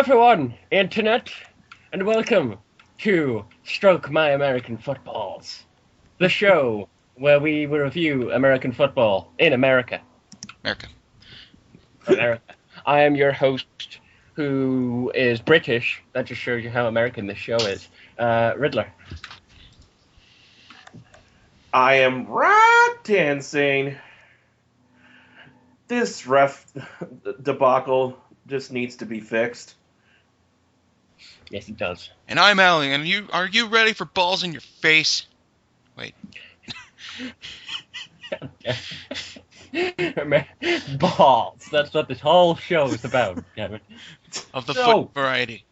everyone, Internet, and welcome to Stroke My American Footballs, the show where we review American football in America. America. I am your host, who is British. That just shows you how American this show is. Riddler. I am Rod Dancing. This ref debacle just needs to be fixed. Yes, it does. And I'm Allie, and are you ready for balls in your face? Wait. Balls. That's what this whole show is about. Damn it. Of the foot variety.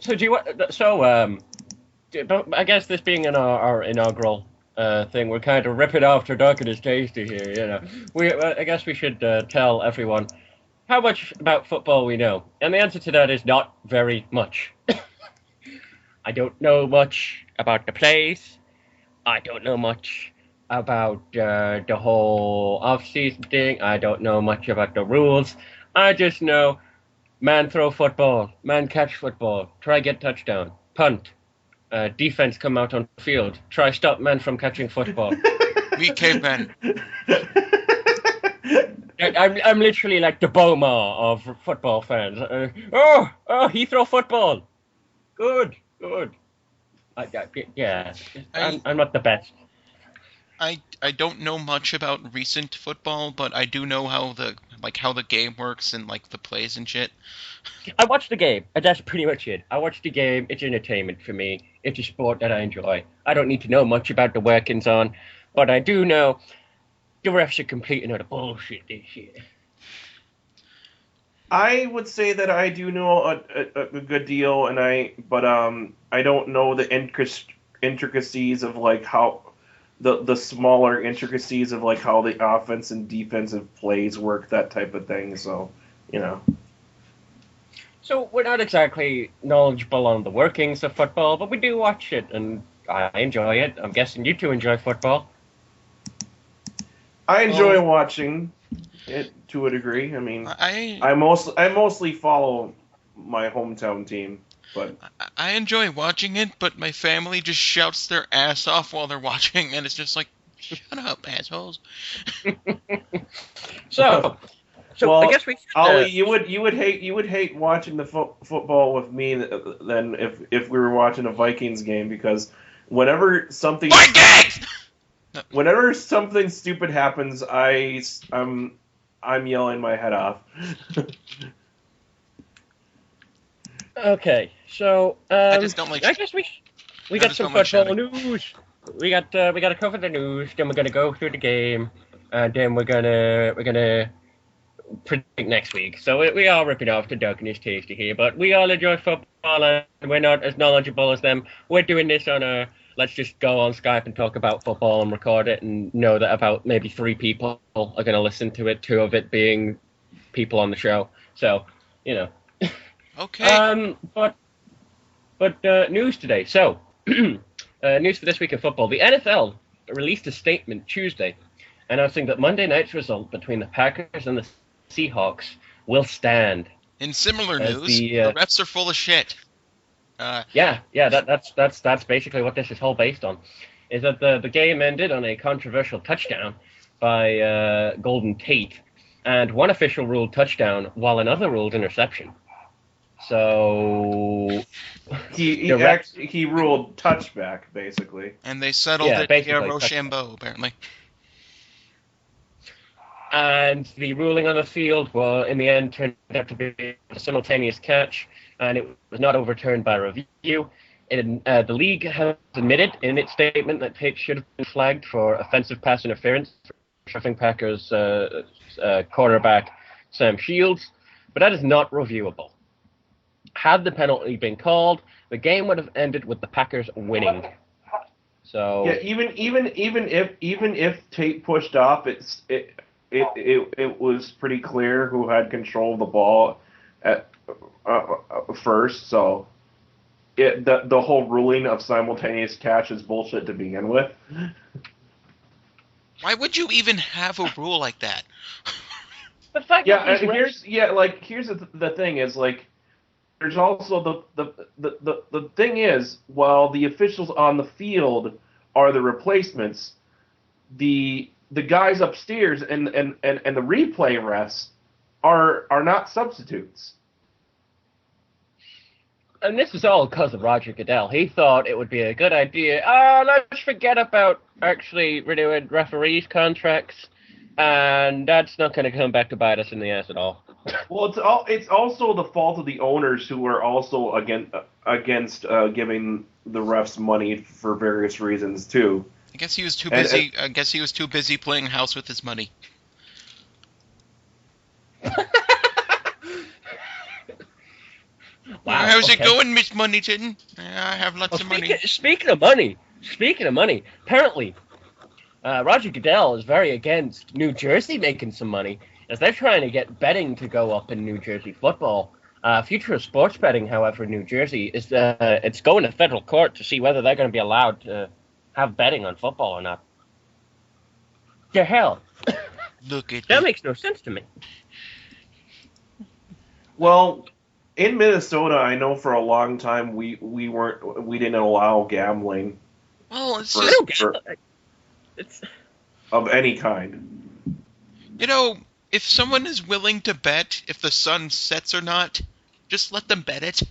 I guess this being our inaugural thing, we're kind of ripping off Turducken is tasty here, you know. I guess we should tell everyone how much about football we know. And the answer to that is not very much. I don't know much about the plays. I don't know much about the whole off-season thing. I don't know much about the rules. I just know man throw football, man catch football, try get touchdown, punt, defense come out on field, try stop man from catching football. We cavemen. I'm literally like the Boma of football fans. He throw football. Good. I'm not the best. I don't know much about recent football, but I do know how the game works and like the plays and shit. I watch the game, and that's pretty much it. I watch the game. It's entertainment for me. It's a sport that I enjoy. I don't need to know much about the workings on, but I do know the refs are complete and utter bullshit this year. I would say that I do know a good deal, but I don't know the intricacies of like how the smaller intricacies of like how the offense and defensive plays work, that type of thing. So, you know. So we're not exactly knowledgeable on the workings of football, but we do watch it, and I enjoy it. I'm guessing you two enjoy football. I enjoy watching it to a degree. I mean, I mostly follow my hometown team, but I enjoy watching it. But my family just shouts their ass off while they're watching, and it's just like, shut up, assholes. So well, I guess we should, Ollie, you would hate watching the football with me than if we were watching a Vikings game, because whenever something stupid happens, I'm yelling my head off. Okay, so I just don't like. I guess we got some football news. We got to cover the news. Then we're gonna go through the game, and then we're gonna predict next week. So we are ripping off the Duck and his tasty here, but we all enjoy football, and we're not as knowledgeable as them. We're doing this on a let's just go on Skype and talk about football and record it, and know that about maybe 3 people are going to listen to it, 2 of it being people on the show. So, you know. Okay. But news today. So, news for this week in football. The NFL released a statement Tuesday announcing that Monday night's result between the Packers and the Seahawks will stand. In similar news, the refs are full of shit. That's basically what this is all based on. Is that the game ended on a controversial touchdown by Golden Tate, and one official ruled touchdown while another ruled interception. So he ruled touchback basically, and they settled it via Rochambeau apparently. And the ruling on the field, well, in the end, turned out to be a simultaneous catch, and it was not overturned by review. The league has admitted in its statement that Tate should have been flagged for offensive pass interference for shoving Packers quarterback Sam Shields, but that is not reviewable. Had the penalty been called, the game would have ended with the Packers winning. So yeah, even if Tate pushed off, it was pretty clear who had control of the ball at first. So the whole ruling of simultaneous catch is bullshit to begin with. Why would you even have a rule like that? The fact here's the thing is like there's also the thing is, while the officials on the field are the replacements, the guys upstairs and the replay refs are not substitutes. And this is all because of Roger Goodell. He thought it would be a good idea. Let's forget about actually renewing referees' contracts, and that's not going to come back to bite us in the ass at all. Well, it's also the fault of the owners who are also against giving the refs money for various reasons too. I guess he was too busy. I guess he was too busy playing house with his money. Wow, how's it going, Miss Moneyton? I have lots of money. Speaking of money, apparently, Roger Goodell is very against New Jersey making some money, as they're trying to get betting to go up in New Jersey football. Future of sports betting, however, in New Jersey is it's going to federal court to see whether they're going to be allowed to have betting on football or not. The hell! Look at that makes no sense to me. Well, in Minnesota, I know for a long time we didn't allow gambling. Well, it's of any kind. You know, if someone is willing to bet if the sun sets or not, just let them bet it.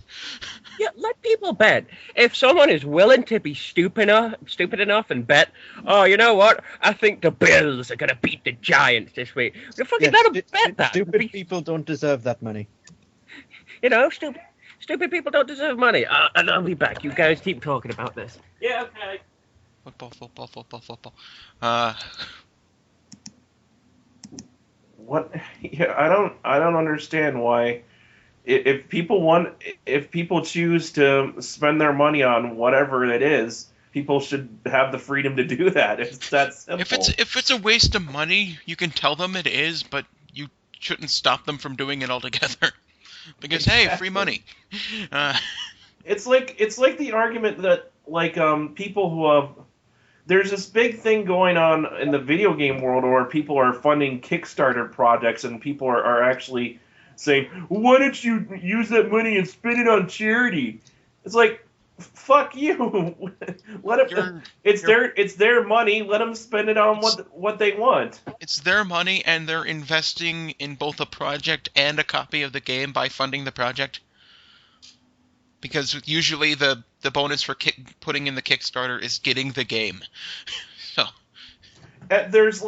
Yeah, let people bet. If someone is willing to be stupid enough and bet, oh, you know what? I think the Bills are going to beat the Giants this week. Fucking let them bet that. Stupid people don't deserve that money. You know, stupid people don't deserve money. And I'll be back. You guys keep talking about this. Yeah, okay. Football. What? Yeah, I don't understand why. If people choose to spend their money on whatever it is, people should have the freedom to do that. It's that simple. If it's a waste of money, you can tell them it is, but you shouldn't stop them from doing it altogether. Because hey, free money. It's like the argument that people who have. There's this big thing going on in the video game world where people are funding Kickstarter projects and people are actually saying, why don't you use that money and spend it on charity? It's like, fuck you. It's their money. Let them spend it on what they want. It's their money, and they're investing in both a project and a copy of the game by funding the project. Because usually the bonus for putting in the Kickstarter is getting the game. So there's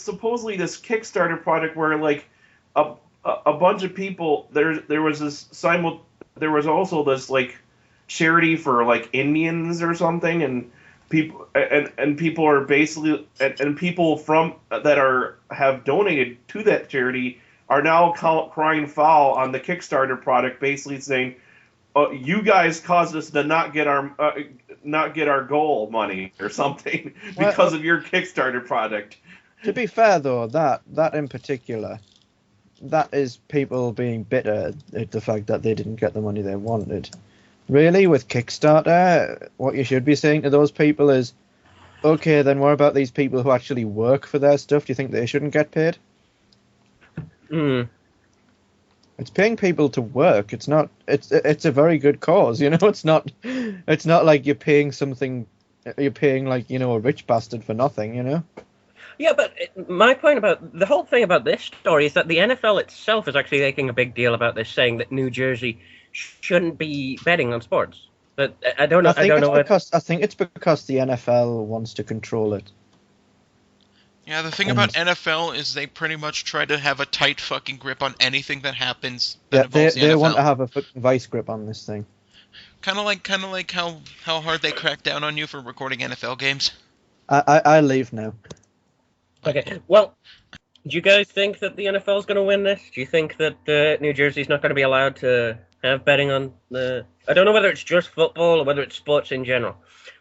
supposedly this Kickstarter project where a bunch of people there was also this charity for Indians or something, and people are basically and people from that have donated to that charity are now crying foul on the Kickstarter product, basically saying, you guys caused us to not get our goal money or something because of your Kickstarter project. To be fair, though, that in particular, that is people being bitter at the fact that they didn't get the money they wanted. Really, with Kickstarter, what you should be saying to those people is, okay, then what about these people who actually work for their stuff? Do you think they shouldn't get paid? It's paying people to work. It's not. It's a very good cause. You know, it's not like you're paying something. You're paying a rich bastard for nothing. You know. Yeah, but my point about the whole thing about this story is that the NFL itself is actually making a big deal about this, saying that New Jersey shouldn't be betting on sports. But I don't know. I think it's because the NFL wants to control it. Yeah, the thing about NFL is they pretty much try to have a tight fucking grip on anything that happens. That they want to have a fucking vice grip on this thing. Kind of like how hard they crack down on you for recording NFL games. I leave now. Okay, well, do you guys think that the NFL is going to win this? Do you think that New Jersey's not going to be allowed to have betting on the... I don't know whether it's just football or whether it's sports in general,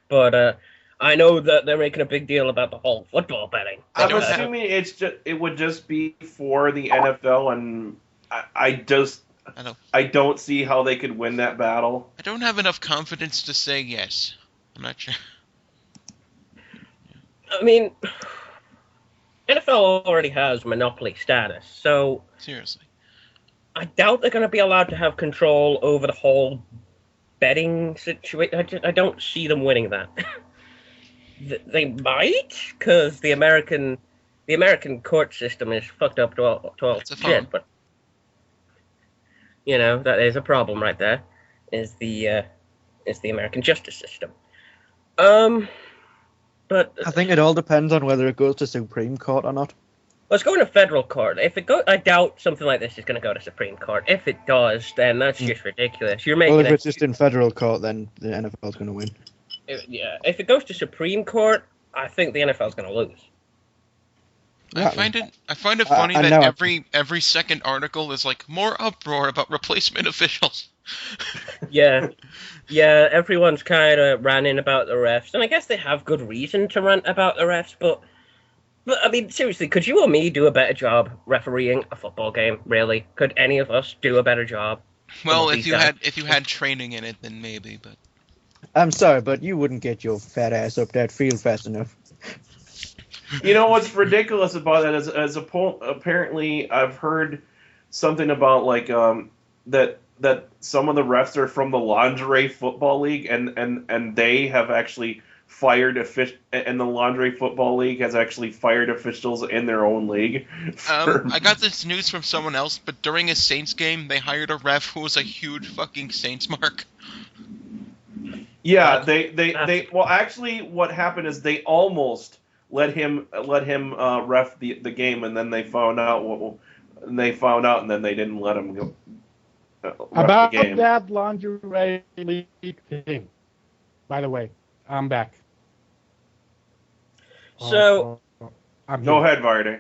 but I know that they're making a big deal about the whole football betting. I'm assuming it would just be for the NFL, and I don't see how they could win that battle. I don't have enough confidence to say yes. I'm not sure. I mean, NFL already has monopoly status, so... Seriously. I doubt they're going to be allowed to have control over the whole betting situation. I don't see them winning that. They might, because the American court system is fucked up to all It's a shit. phone. But that is a problem right there. Is the American justice system. But I think it all depends on whether it goes to Supreme Court or not. well, it's going to federal court. If it I doubt something like this is going to go to Supreme Court. If it does, then that's just ridiculous. You're making Well, if it's just in federal court, then the NFL's going to win. If it goes to Supreme Court, I think the NFL's going to lose. I find it funny I that know. every second article is like more uproar about replacement officials. Yeah, everyone's kind of ranting about the refs, and I guess they have good reason to rant about the refs. But I mean, seriously, could you or me do a better job refereeing a football game? Really, could any of us do a better job? Well, if you had training in it, then maybe. But I'm sorry, but you wouldn't get your fat ass up that field fast enough. You know what's ridiculous about that is, apparently I've heard something about like that some of the refs are from the lingerie football league, and they have actually fired and the lingerie football league has actually fired officials in their own league. I got this news from someone else, but during a Saints game, they hired a ref who was a huge fucking Saints mark. Yeah, they well, actually what happened is they almost let him ref the game, and then they found out and then they didn't let him go ref About the game. that lingerie league thing. By the way, I'm back. So, I'm Go here. ahead, Vardy.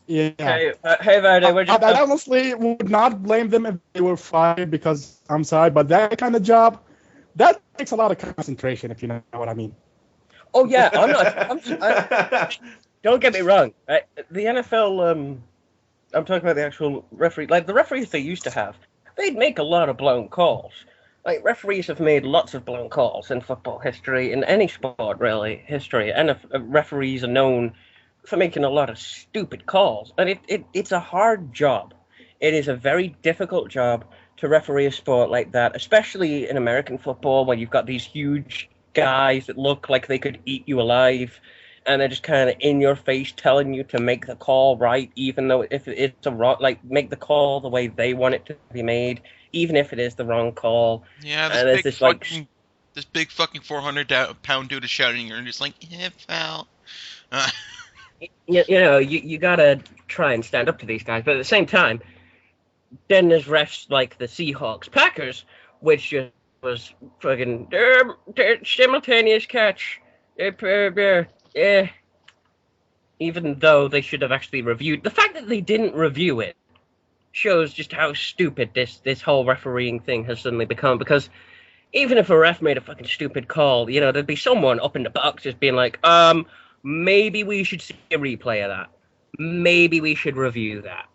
Yeah. hey, Vardy, we're just. I honestly would not blame them if they were fired because I'm sorry, but that kind of job, that takes a lot of concentration, if you know what I mean. Oh yeah, don't get me wrong. The NFL, I'm talking about the actual referee. Like the referees they used to have, they'd make a lot of blown calls. Like referees have made lots of blown calls in football history, in any sport really history, and referees are known for making a lot of stupid calls. And it's a hard job. It is a very difficult job to referee a sport like that, especially in American football, where you've got these huge guys that look like they could eat you alive, and they're just kind of in your face telling you to make the call right, even though if it's a wrong, like make the call the way they want it to be made, even if it is the wrong call. Yeah, And there's this big fucking 400-pound dude is shouting, and you're just like, foul. You gotta try and stand up to these guys, but at the same time, then there's refs like the Seahawks Packers, which just was fucking simultaneous catch. Yeah. Even though they should have actually reviewed. The fact that they didn't review it shows just how stupid this whole refereeing thing has suddenly become. Because even if a ref made a fucking stupid call, there'd be someone up in the box just being like, maybe we should see a replay of that. Maybe we should review that.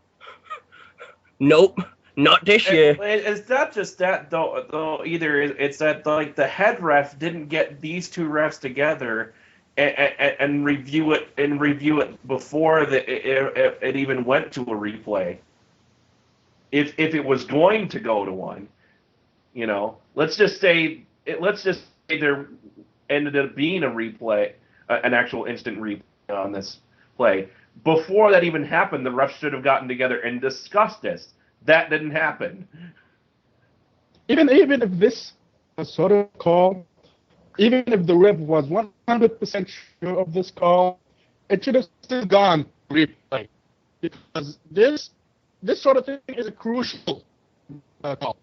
Nope. Not this year. It's not just that though either. It's that like the head ref didn't get these two refs together and review it before it even went to a replay. If it was going to go to one, let's just say there ended up being a replay, an actual instant replay on this play. Before that even happened, the refs should have gotten together and discussed this. That didn't happen. Even if this was sort of call, even if the ref was 100% sure of this call, it should have still gone to replay, because this sort of thing is a crucial call.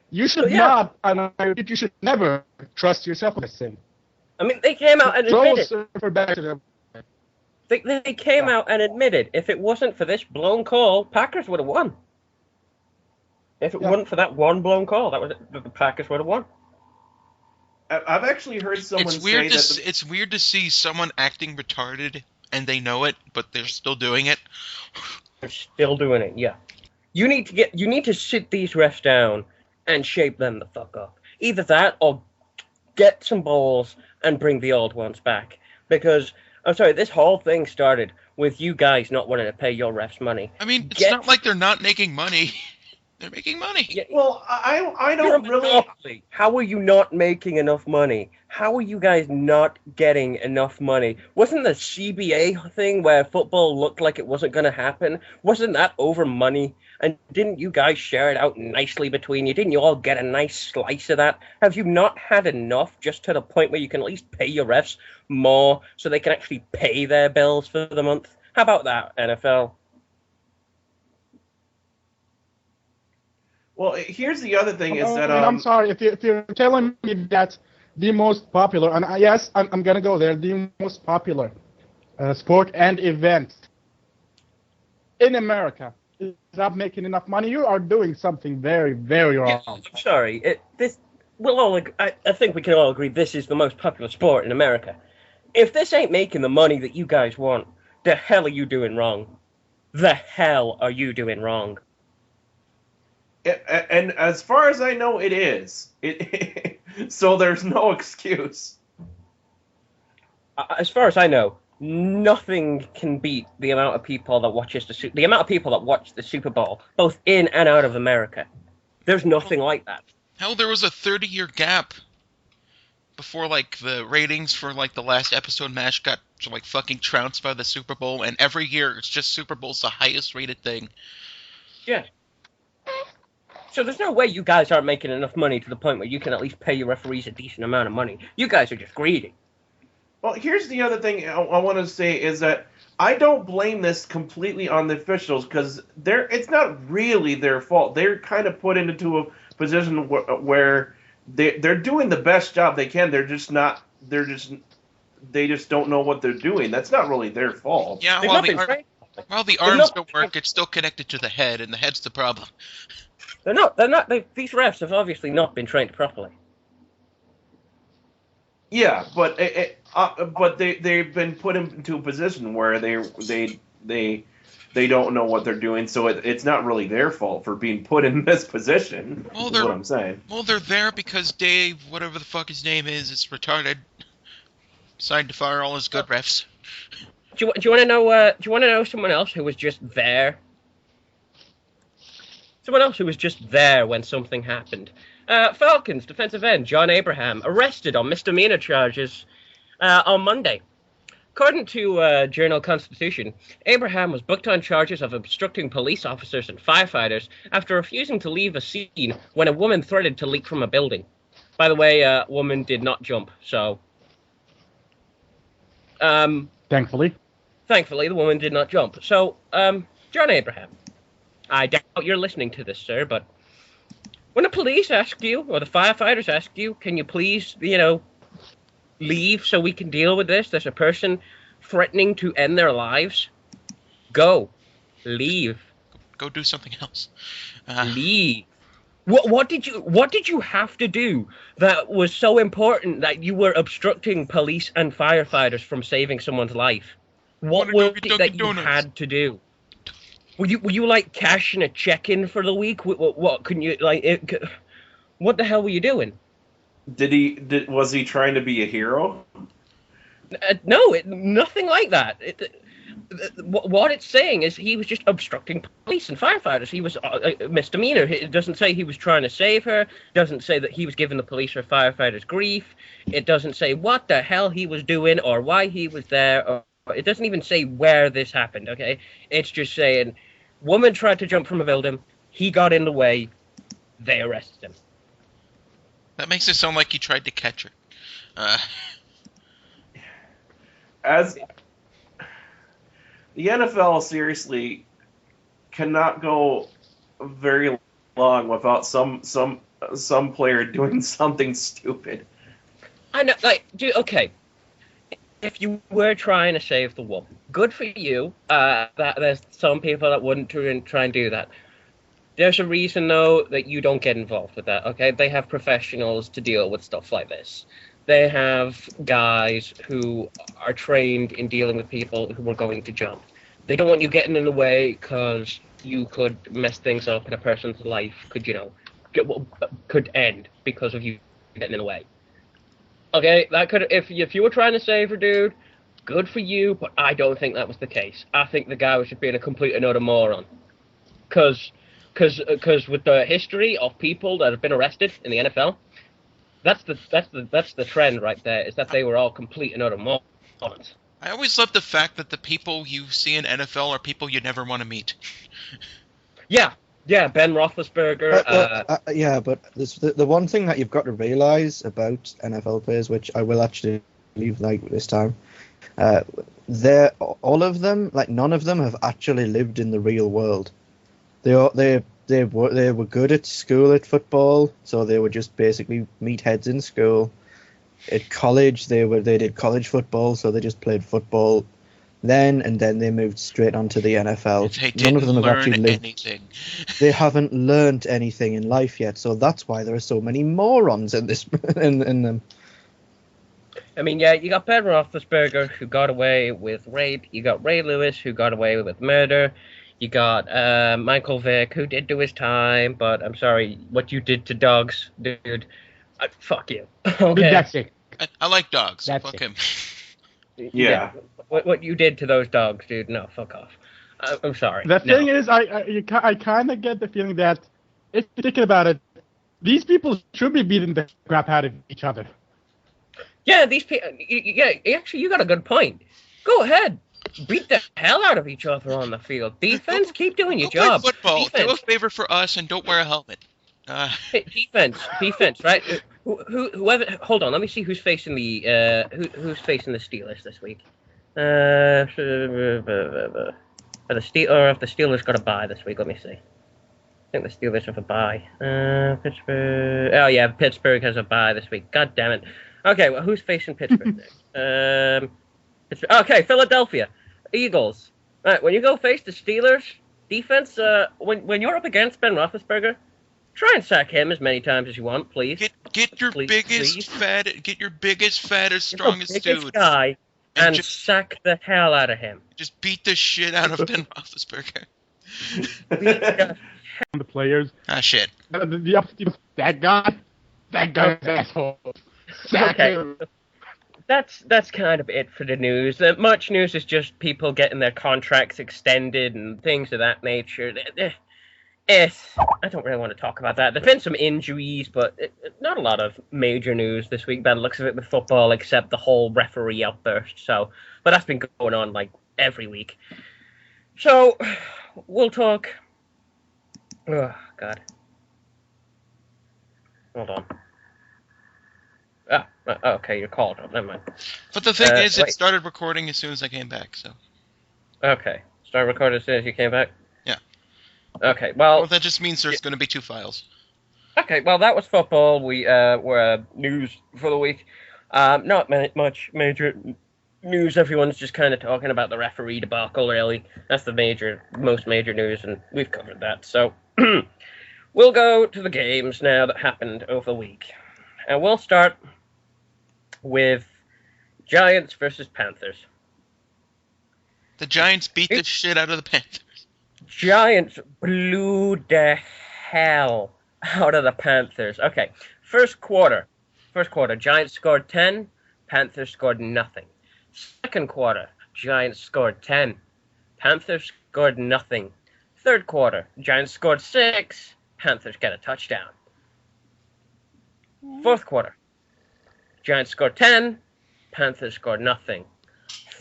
You should not, and I repeat, you should never trust yourself with this thing. I mean, they came out and admitted. Back to them. They came out and admitted if it wasn't for this blown call, Packers would have won. If it wasn't for that one blown call, the Packers would have won. I've actually heard someone say that. It's weird to see someone acting retarded and they know it, but they're still doing it. They're still doing it, yeah. You need to sit these refs down and shape them the fuck up. Either that or get some balls and bring the old ones back. Because I'm sorry, this whole thing started with you guys not wanting to pay your refs money. I mean, it's not like they're not making money. They're making money. Yeah, Well, I you're a don't really. monopoly. How are you not making enough money? How are you guys not getting enough money? Wasn't the CBA thing where football looked like it wasn't going to happen? Wasn't that over money? And didn't you guys share it out nicely between you? Didn't you all get a nice slice of that? Have you not had enough just to the point where you can at least pay your refs more so they can actually pay their bills for the month? How about that, NFL? Well, here's the other thing is that I'm sorry if you're telling me that the most popular, and yes, I'm gonna go there. The most popular sport and event in America is not making enough money. You are doing something very, very Yeah, wrong. I'm sorry. I think we can all agree this is the most popular sport in America. If this ain't making the money that you guys want, the hell are you doing wrong? The hell are you doing wrong? and as far as I know, it is. So there's no excuse. As far as I know, nothing can beat the amount of people that watch the Super Bowl, both in and out of America. There's nothing like that. Hell, there was a 30-year gap before, like, the ratings for, like, the last episode match got, like, fucking trounced by the Super Bowl, and every year it's just Super Bowl's the highest rated thing. Yeah. So there's no way you guys aren't making enough money to the point where you can at least pay your referees a decent amount of money. You guys are just greedy. Well, here's the other thing I want to say is that I don't blame this completely on the officials because it's not really their fault. They're kind of put into a position where they're doing the best job they can. They just don't know what they're doing. That's not really their fault. Yeah, They've while not been trained. while the arms don't work, it's still connected to the head, and the head's the problem. They're not. These refs have obviously not been trained properly. Yeah, but they've been put into a position where they don't know what they're doing, so it's not really their fault for being put in this position. Well, is what I'm saying. Well, they're there because Dave, whatever the fuck his name is retarded. Decided to fire all his good refs. Do you want to know? Do you want to know someone else who was just there? Someone else who was just there when something happened. Falcons defensive end John Abraham arrested on misdemeanor charges on Monday. According to Journal-Constitution, Abraham was booked on charges of obstructing police officers and firefighters after refusing to leave a scene when a woman threatened to leap from a building. By the way, woman did not jump, so... Thankfully, the woman did not jump. So, John Abraham, I doubt you're listening to this, sir, but when the police ask you, or the firefighters ask you, can you please, leave so we can deal with this? There's a person threatening to end their lives. Go. Leave. Go do something else. Leave. What did you have to do that was so important that you were obstructing police and firefighters from saving someone's life? What was it that you had to do? Were you like cashing a check in for the week? What couldn't you what the hell were you doing? Was he trying to be a hero? No, nothing like that. What it's saying is he was just obstructing police and firefighters. He was a misdemeanor. It doesn't say he was trying to save her. It doesn't say that he was giving the police or firefighters grief. It doesn't say what the hell he was doing or why he was there. Or it doesn't even say where this happened, okay? It's just saying, woman tried to jump from a building. He got in the way. They arrested him. That makes it sound like he tried to catch her. As the NFL seriously cannot go very long without some player doing something stupid. I know, okay. If you were trying to save the woman, good for you. That there's some people that wouldn't try and do that. There's a reason, though, that you don't get involved with that, okay? They have professionals to deal with stuff like this. They have guys who are trained in dealing with people who are going to jump. They don't want you getting in the way because you could mess things up and a person's life could end because of you getting in the way. Okay, that could if you were trying to save her, dude, good for you, but I don't think that was the case. I think the guy was just being a complete and utter moron. Because Because with the history of people that have been arrested in the NFL, that's the trend right there. Is that they were all complete and utter morons. I always love the fact that the people you see in NFL are people you never want to meet. Yeah, Ben Roethlisberger. Yeah, but the one thing that you've got to realize about NFL players, which I will actually leave like this time, they're all of them, like none of them have actually lived in the real world. They were good at school at football, so they would just basically meatheads in school. At college, they did college football, so they just played football. Then they moved straight onto the NFL. None of them have actually lived. Anything. They haven't learned anything in life yet, so that's why there are so many morons in this in them. I mean, yeah, you got Ben Roethlisberger, who got away with rape. You got Ray Lewis, who got away with murder. You got Michael Vick, who did do his time, but I'm sorry, what you did to dogs, dude, fuck you. Okay. That's it. I like dogs. That's Fuck it. him. Yeah. What you did to those dogs, dude, no, fuck off. I'm sorry. The thing is, I kind of get the feeling that, if you're thinking about it, these people should be beating the crap out of each other. Yeah, these people, yeah, actually, you got a good point. Go ahead. Beat the hell out of each other on the field. Defense, keep doing your Go job. play football. Defense. Do a favor for us and don't wear a helmet. Hey, defense, right? Whoever. Hold on, let me see who's facing the who's facing the Steelers this week. If the Steelers got a bye this week, let me see. I think the Steelers have a bye. Pittsburgh. Oh yeah, Pittsburgh has a bye this week. God damn it. Okay, well, who's facing Pittsburgh next? Okay, Philadelphia Eagles. All right, when you go face the Steelers defense, when you're up against Ben Roethlisberger, try and sack him as many times as you want, please. Get your biggest, fattest, strongest dude. Guy and just sack the hell out of him. Just beat the shit out of Ben Roethlisberger. The players. Ah, shit. The opposite team, that guy's asshole. Sack him. That's kind of it for the news. Much news is just people getting their contracts extended and things of that nature. I don't really want to talk about that. There's been some injuries, but not a lot of major news this week by the looks of it with football, except the whole referee outburst. So, but that's been going on like every week. So, we'll talk. Oh God. Hold on. Okay, you're called. Never mind. But the thing is, wait. it started recording as soon as I came back, so. Okay. Start recording as soon as you came back? Yeah. Okay, well, That just means there's going to be 2 files. okay, well, that was football. We were news for the week. Not much major news. Everyone's just kind of talking about the referee debacle, really. That's the most major news, and we've covered that. So, we'll go to the games now that happened over the week. And we'll start with Giants versus Panthers. The Giants beat the shit out of the Panthers. Giants blew the hell out of the Panthers. Okay, first quarter, Giants scored 10, Panthers scored nothing. Second quarter, Giants scored 10, Panthers scored nothing. Third quarter, Giants scored 6, Panthers get a touchdown. Fourth quarter, Giants scored 10, Panthers scored nothing.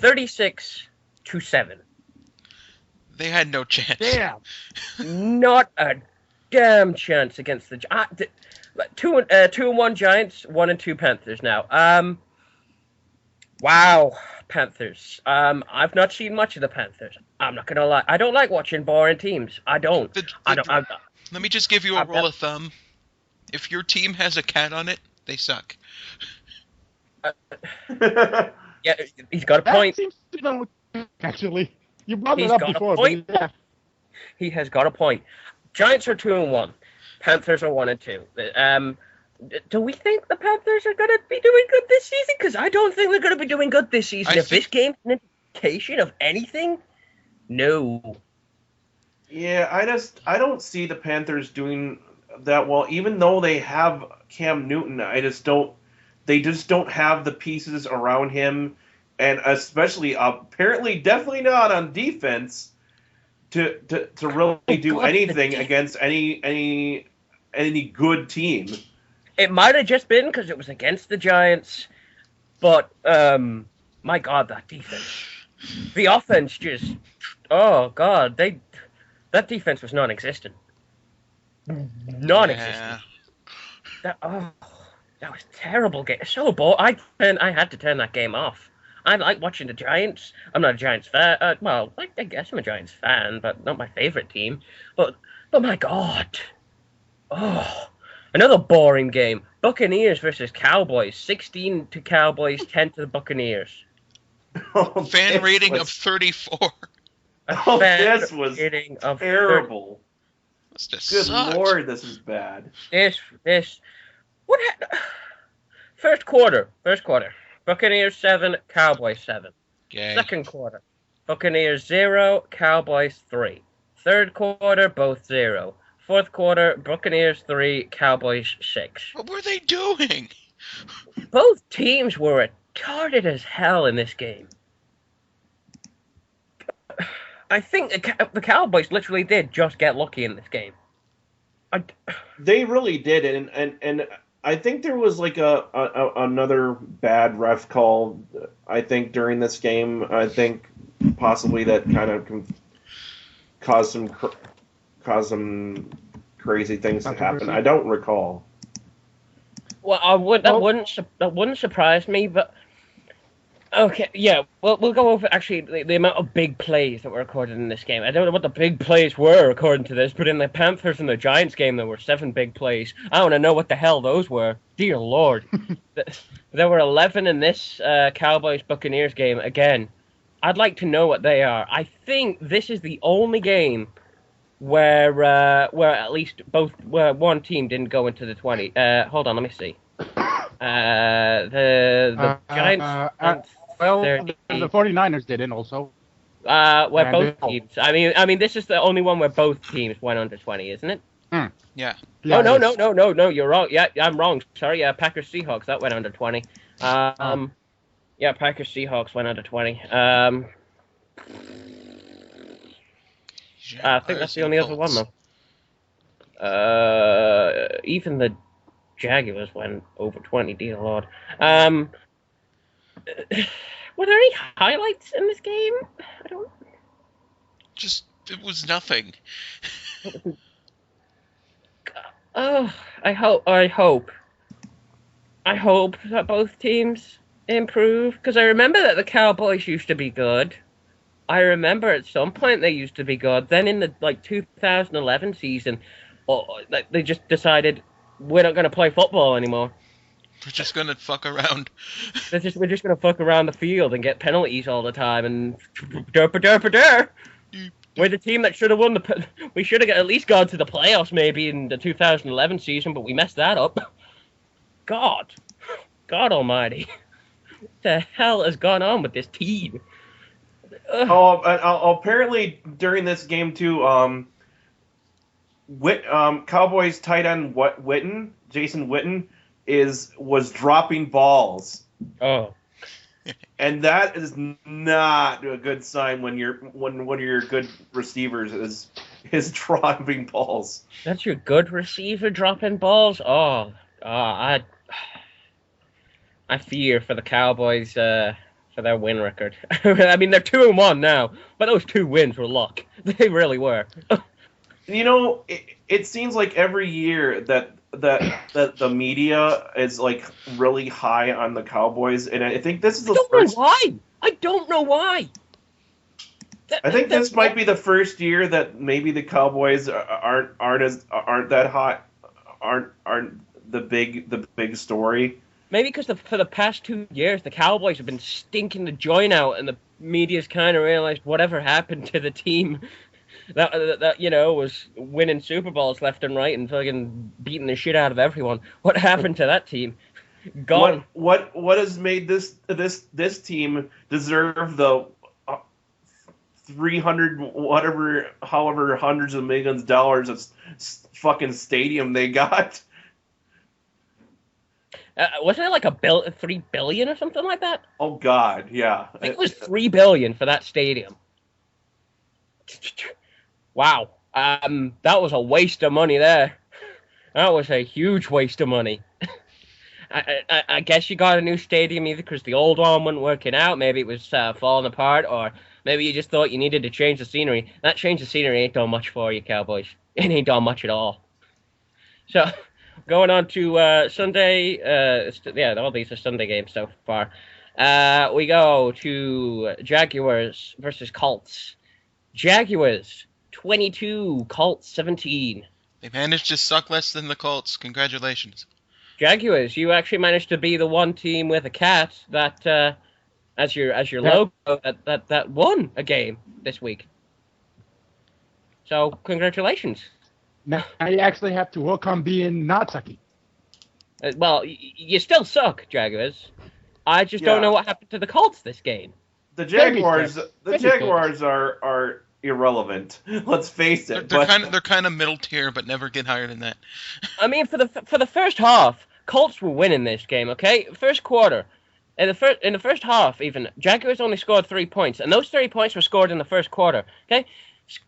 36-7. They had no chance. Damn. Not a damn chance against the 2-1 Giants, 1-2 Panthers now. Wow, Panthers. I've not seen much of the Panthers. I'm not gonna lie. I don't like watching boring teams. I don't. Let me just give you a rule of thumb. If your team has a cat on it, they suck. Yeah, he's got a point. That seems to know, actually. You brought He's it up got a before, point. but yeah. He has got a point. Giants are 2-1. Panthers are 1-2. Do we think the Panthers are going to be doing good this season? Because I don't think they're going to be doing good this season. If this game's an indication of anything, no. Yeah, I don't see the Panthers doing that well, even though they have Cam Newton. They just don't have the pieces around him, and especially apparently definitely not on defense to really do God, anything against any good team. It might have just been because it was against the Giants, but my God, that defense, the offense just, oh God, that defense was non-existent, non-existent. Yeah. That was a terrible game. So bored. I had to turn that game off. I like watching the Giants. I'm not a Giants fan. Well, I guess I'm a Giants fan, but not my favorite team. But my God, oh. Another boring game. Buccaneers versus Cowboys. 16 to Cowboys, 10 to the Buccaneers. Oh, Fan this rating was- of 34. Oh, Fan this was rating of terrible. Must have Good sucked. Lord, this is bad. This. What? First quarter. Buccaneers 7, Cowboys 7. Yay. Second quarter. Buccaneers 0, Cowboys 3. Third quarter, both 0. Fourth quarter, Buccaneers 3, Cowboys 6. What were they doing? Both teams were retarded as hell in this game. I think the Cowboys literally did just get lucky in this game. They really did, and I think there was like another bad ref call. I think during this game, I think possibly that kind of caused some crazy things to happen. I don't recall. Well, that wouldn't surprise me, but okay, yeah. Well, we'll go over actually the amount of big plays that were recorded in this game. I don't know what the big plays were according to this, but in the Panthers and the Giants game, there were 7 big plays. I want to know what the hell those were. Dear Lord, there were 11 in this Cowboys Buccaneers game. Again, I'd like to know what they are. I think this is the only game where at least where one team didn't go into the 20. Hold on, let me see. The Giants. Well, their the team. 49ers didn't also. Where And both they- teams. I mean, this is the only one where both teams went under 20, isn't it? Yeah. Yeah, Oh no, it is. no, you're wrong. Yeah, I'm wrong. Sorry, Packers Seahawks that went under 20. Yeah, Packers Seahawks went under 20. I think that's the only other one though. Even the Jaguars went over 20. Dear Lord. Were there any highlights in this game? I don't. Just, it was nothing. Oh, I hope that both teams improve, because I remember that the Cowboys used to be good. I remember at some point they used to be good. Then in the 2011 season, they just decided we're not going to play football anymore. We're just gonna fuck around. We're just going to fuck around the field and get penalties all the time and derp. We're the team that should have won we should have at least gone to the playoffs maybe in the 2011 season, but we messed that up. God almighty. What the hell has gone on with this team? Oh, apparently during this game too, Cowboys tight end Jason Witten was dropping balls. Oh. And that is not a good sign when one of your good receivers is dropping balls. That's your good receiver dropping balls? I fear for the Cowboys for their win record. I mean, they're 2-1 now, but those 2 wins were luck. They really were. You know, it seems like every year that the media is like really high on the Cowboys, and I think this is the first. I don't know why. I think this might be the first year that maybe the Cowboys aren't that hot, aren't the big story. Maybe because for the past 2 years, the Cowboys have been stinking the joint out, and the media's kind of realized whatever happened to the team that was winning Super Bowls left and right and fucking beating the shit out of everyone. What happened to that team? Gone. What has made this team deserve the 300 however hundreds of millions of dollars of fucking stadium they got? Wasn't it like $3 billion or something like that? Oh God, yeah. I think it was $3 billion for that stadium. Wow. That was a waste of money there. That was a huge waste of money. I guess you got a new stadium either because the old one wasn't working out, maybe it was falling apart, or maybe you just thought you needed to change the scenery. That change of scenery ain't done much for you, Cowboys. It ain't done much at all. So, going on to Sunday, all these are Sunday games so far. We go to Jaguars versus Colts. Jaguars 22, Colts 17. They managed to suck less than the Colts. Congratulations. Jaguars, you actually managed to be the one team with a cat that, as your logo, that won a game this week. So, congratulations. Now you actually have to work on being not sucky. Well, you still suck, Jaguars. I just don't know what happened to the Colts this game. The Jaguars are irrelevant. Let's face it. They're kind of middle tier, but never get higher than that. I mean, for the first half, Colts were winning this game. Okay, first quarter, in the first half, even Jaguars only scored 3 points, and those 3 points were scored in the first quarter. Okay,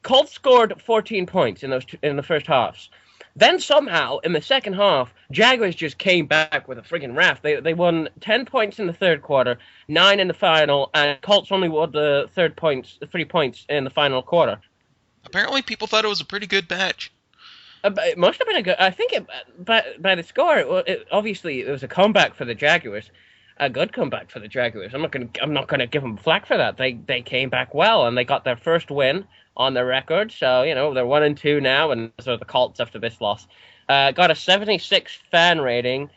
Colts scored 14 points in the first halves. Then somehow in the second half, Jaguars just came back with a friggin' raft. They won 10 points in the third quarter, 9 in the final, and Colts only won the 3 points in the final quarter. Apparently, people thought it was a pretty good match. It must have been a good. I think by the score, obviously it was a comeback for the Jaguars, a good comeback for the Jaguars. I'm not gonna give them flack for that. They came back well and they got their first win on their record. So they're 1-2 now, and so the Colts after this loss got a 76 fan rating,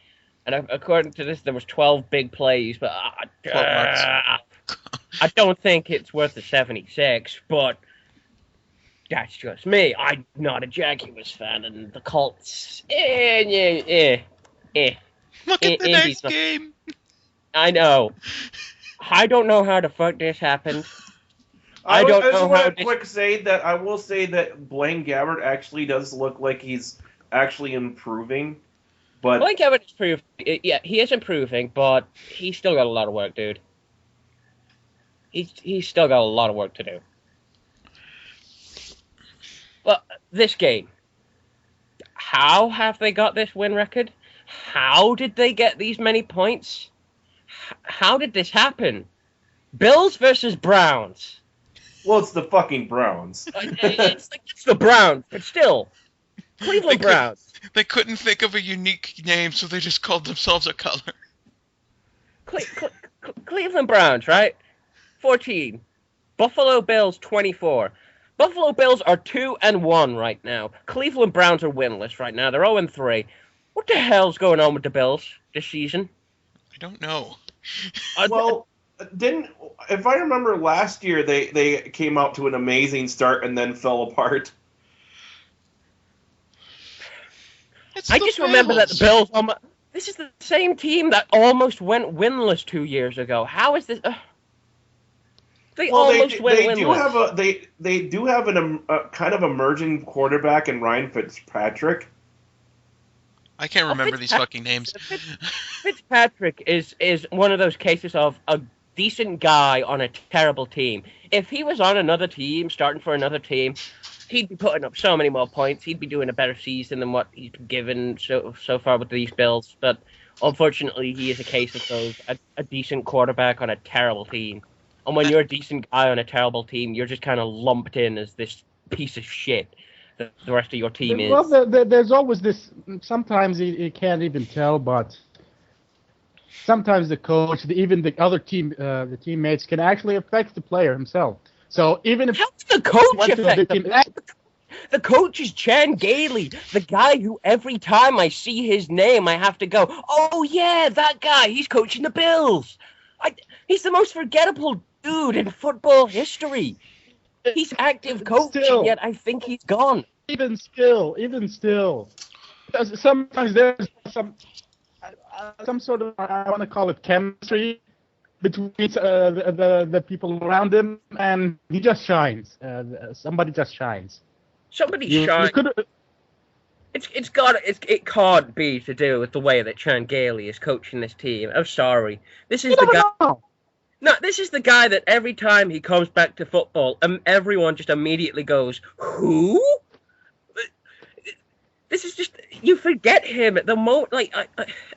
and according to this there was 12 big plays, but I don't think it's worth the 76, but. That's just me. I'm not a Jaguars fan, and the Colts. Look at the next game. I know. I don't know how the fuck this happened. I will say that Blaine Gabbert actually does look like he's actually improving. But Blaine Gabbert is improving. Yeah, he is improving, but he's still got a lot of work, dude. He's still got a lot of work to do. Well, this game, how have they got this win record? How did they get these many points? How did this happen? Bills versus Browns. Well, it's the fucking Browns. It's the Browns, but still. Cleveland Browns. They couldn't think of a unique name, so they just called themselves a color. Cleveland Browns, right? 14. Buffalo Bills, 24. Buffalo Bills are 2-1 right now. Cleveland Browns are winless right now. They're 0-3. What the hell's going on with the Bills this season? I don't know. Well, if I remember last year, they came out to an amazing start and then fell apart. I just remember that the Bills. This is the same team that almost went winless 2 years ago. How is this? They do have a kind of emerging quarterback in Ryan Fitzpatrick. I can't remember these fucking names. Fitzpatrick is one of those cases of a decent guy on a terrible team. If he was on another team, starting for another team, he'd be putting up so many more points. He'd be doing a better season than what he's been given so far with these Bills. But unfortunately, he is a case of a decent quarterback on a terrible team. And when you're a decent guy on a terrible team, you're just kind of lumped in as this piece of shit that the rest of your team is. Well, there's always this. Sometimes you can't even tell, but sometimes the coach, even the other team, the teammates, can actually affect the player himself. So even if how does the coach affect the coach is Chan Gailey, the guy who every time I see his name, I have to go, oh yeah, that guy, he's coaching the Bills. He's the most forgettable dude in football history. He's active coaching, yet I think he's gone. Even still. Sometimes there's some sort of, I want to call it chemistry between the people around him, and he just shines. Somebody just shines. Somebody shines. It can't be to do with the way that Chan Gailey is coaching this team. I'm sorry. This is the guy. No, this is the guy that every time he comes back to football, everyone just immediately goes, "Who?" This is just, you forget him at the moment. Like,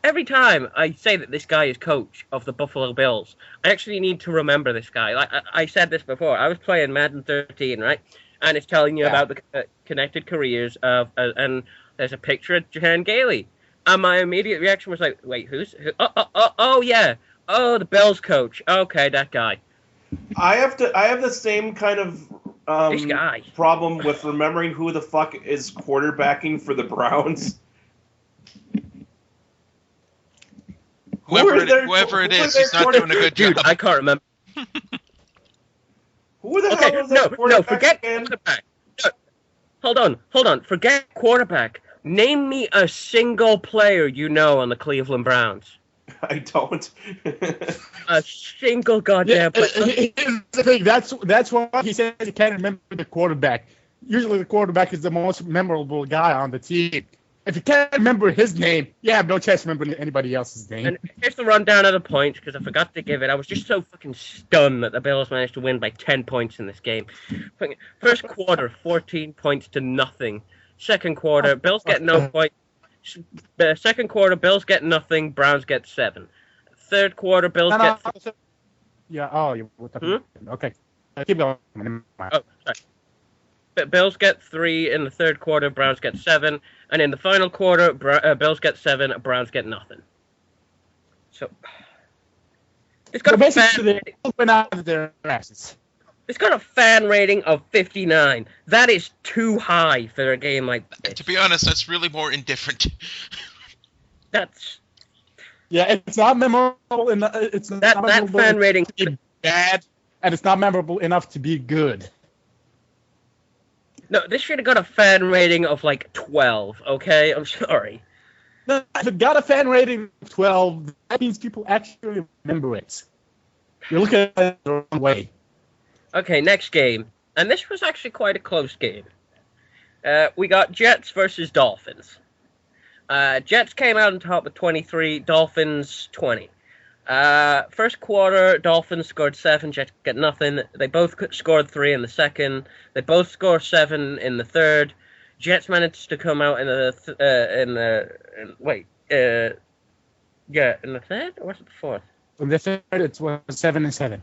every time I say that this guy is coach of the Buffalo Bills, I actually need to remember this guy. Like, I said this before. I was playing Madden 13, right? And it's telling you about the connected careers of, and there's a picture of Jahan Gailey. And my immediate reaction was like, wait, who? Oh, yeah. Oh, the Bills coach. Okay, that guy. I have the same kind of This guy. problem with remembering who the fuck is quarterbacking for the Browns. Whoever it is, he's not doing a good job. Dude, I can't remember. Who the hell is that quarterback? No, forget again? quarterback. No, hold on. Forget quarterback. Name me a single player you know on the Cleveland Browns. I don't. A single goddamn player. Here's the thing. That's why he says he can't remember the quarterback. Usually the quarterback is the most memorable guy on the team. If you can't remember his name, you have no chance remembering anybody else's name. And here's the rundown of the points, because I forgot to give it. I was just so fucking stunned that the Bills managed to win by 10 points in this game. First quarter, 14 points to nothing. Second quarter, Bills get no point. Second quarter, Bills get nothing. Browns get 7. Third quarter, Bills get. Yeah. Oh, you. Okay. Keep going. Oh, sorry. Bills get 3 in the third quarter. Browns get 7, and in the final quarter, Bills get 7. Browns get nothing. So it's got went out of their asses. It's got a fan rating of 59. That is too high for a game like this. To be honest, that's really more indifferent. That's. Yeah, it's not memorable enough. It's not that memorable fan rating to be bad, and it's not memorable enough to be good. No, this should have got a fan rating of like 12. Okay, I'm sorry. No, if it got a fan rating of 12, that means people actually remember it. You're looking at it the wrong way. Okay, next game, and this was actually quite a close game. We got Jets versus Dolphins. Jets came out on top with 23, Dolphins 20. First quarter, Dolphins scored 7, Jets get nothing. They both scored 3 in the second. They both scored 7 in the third. Jets managed to come out in the third, or was it the fourth? In the third, it was 7-7.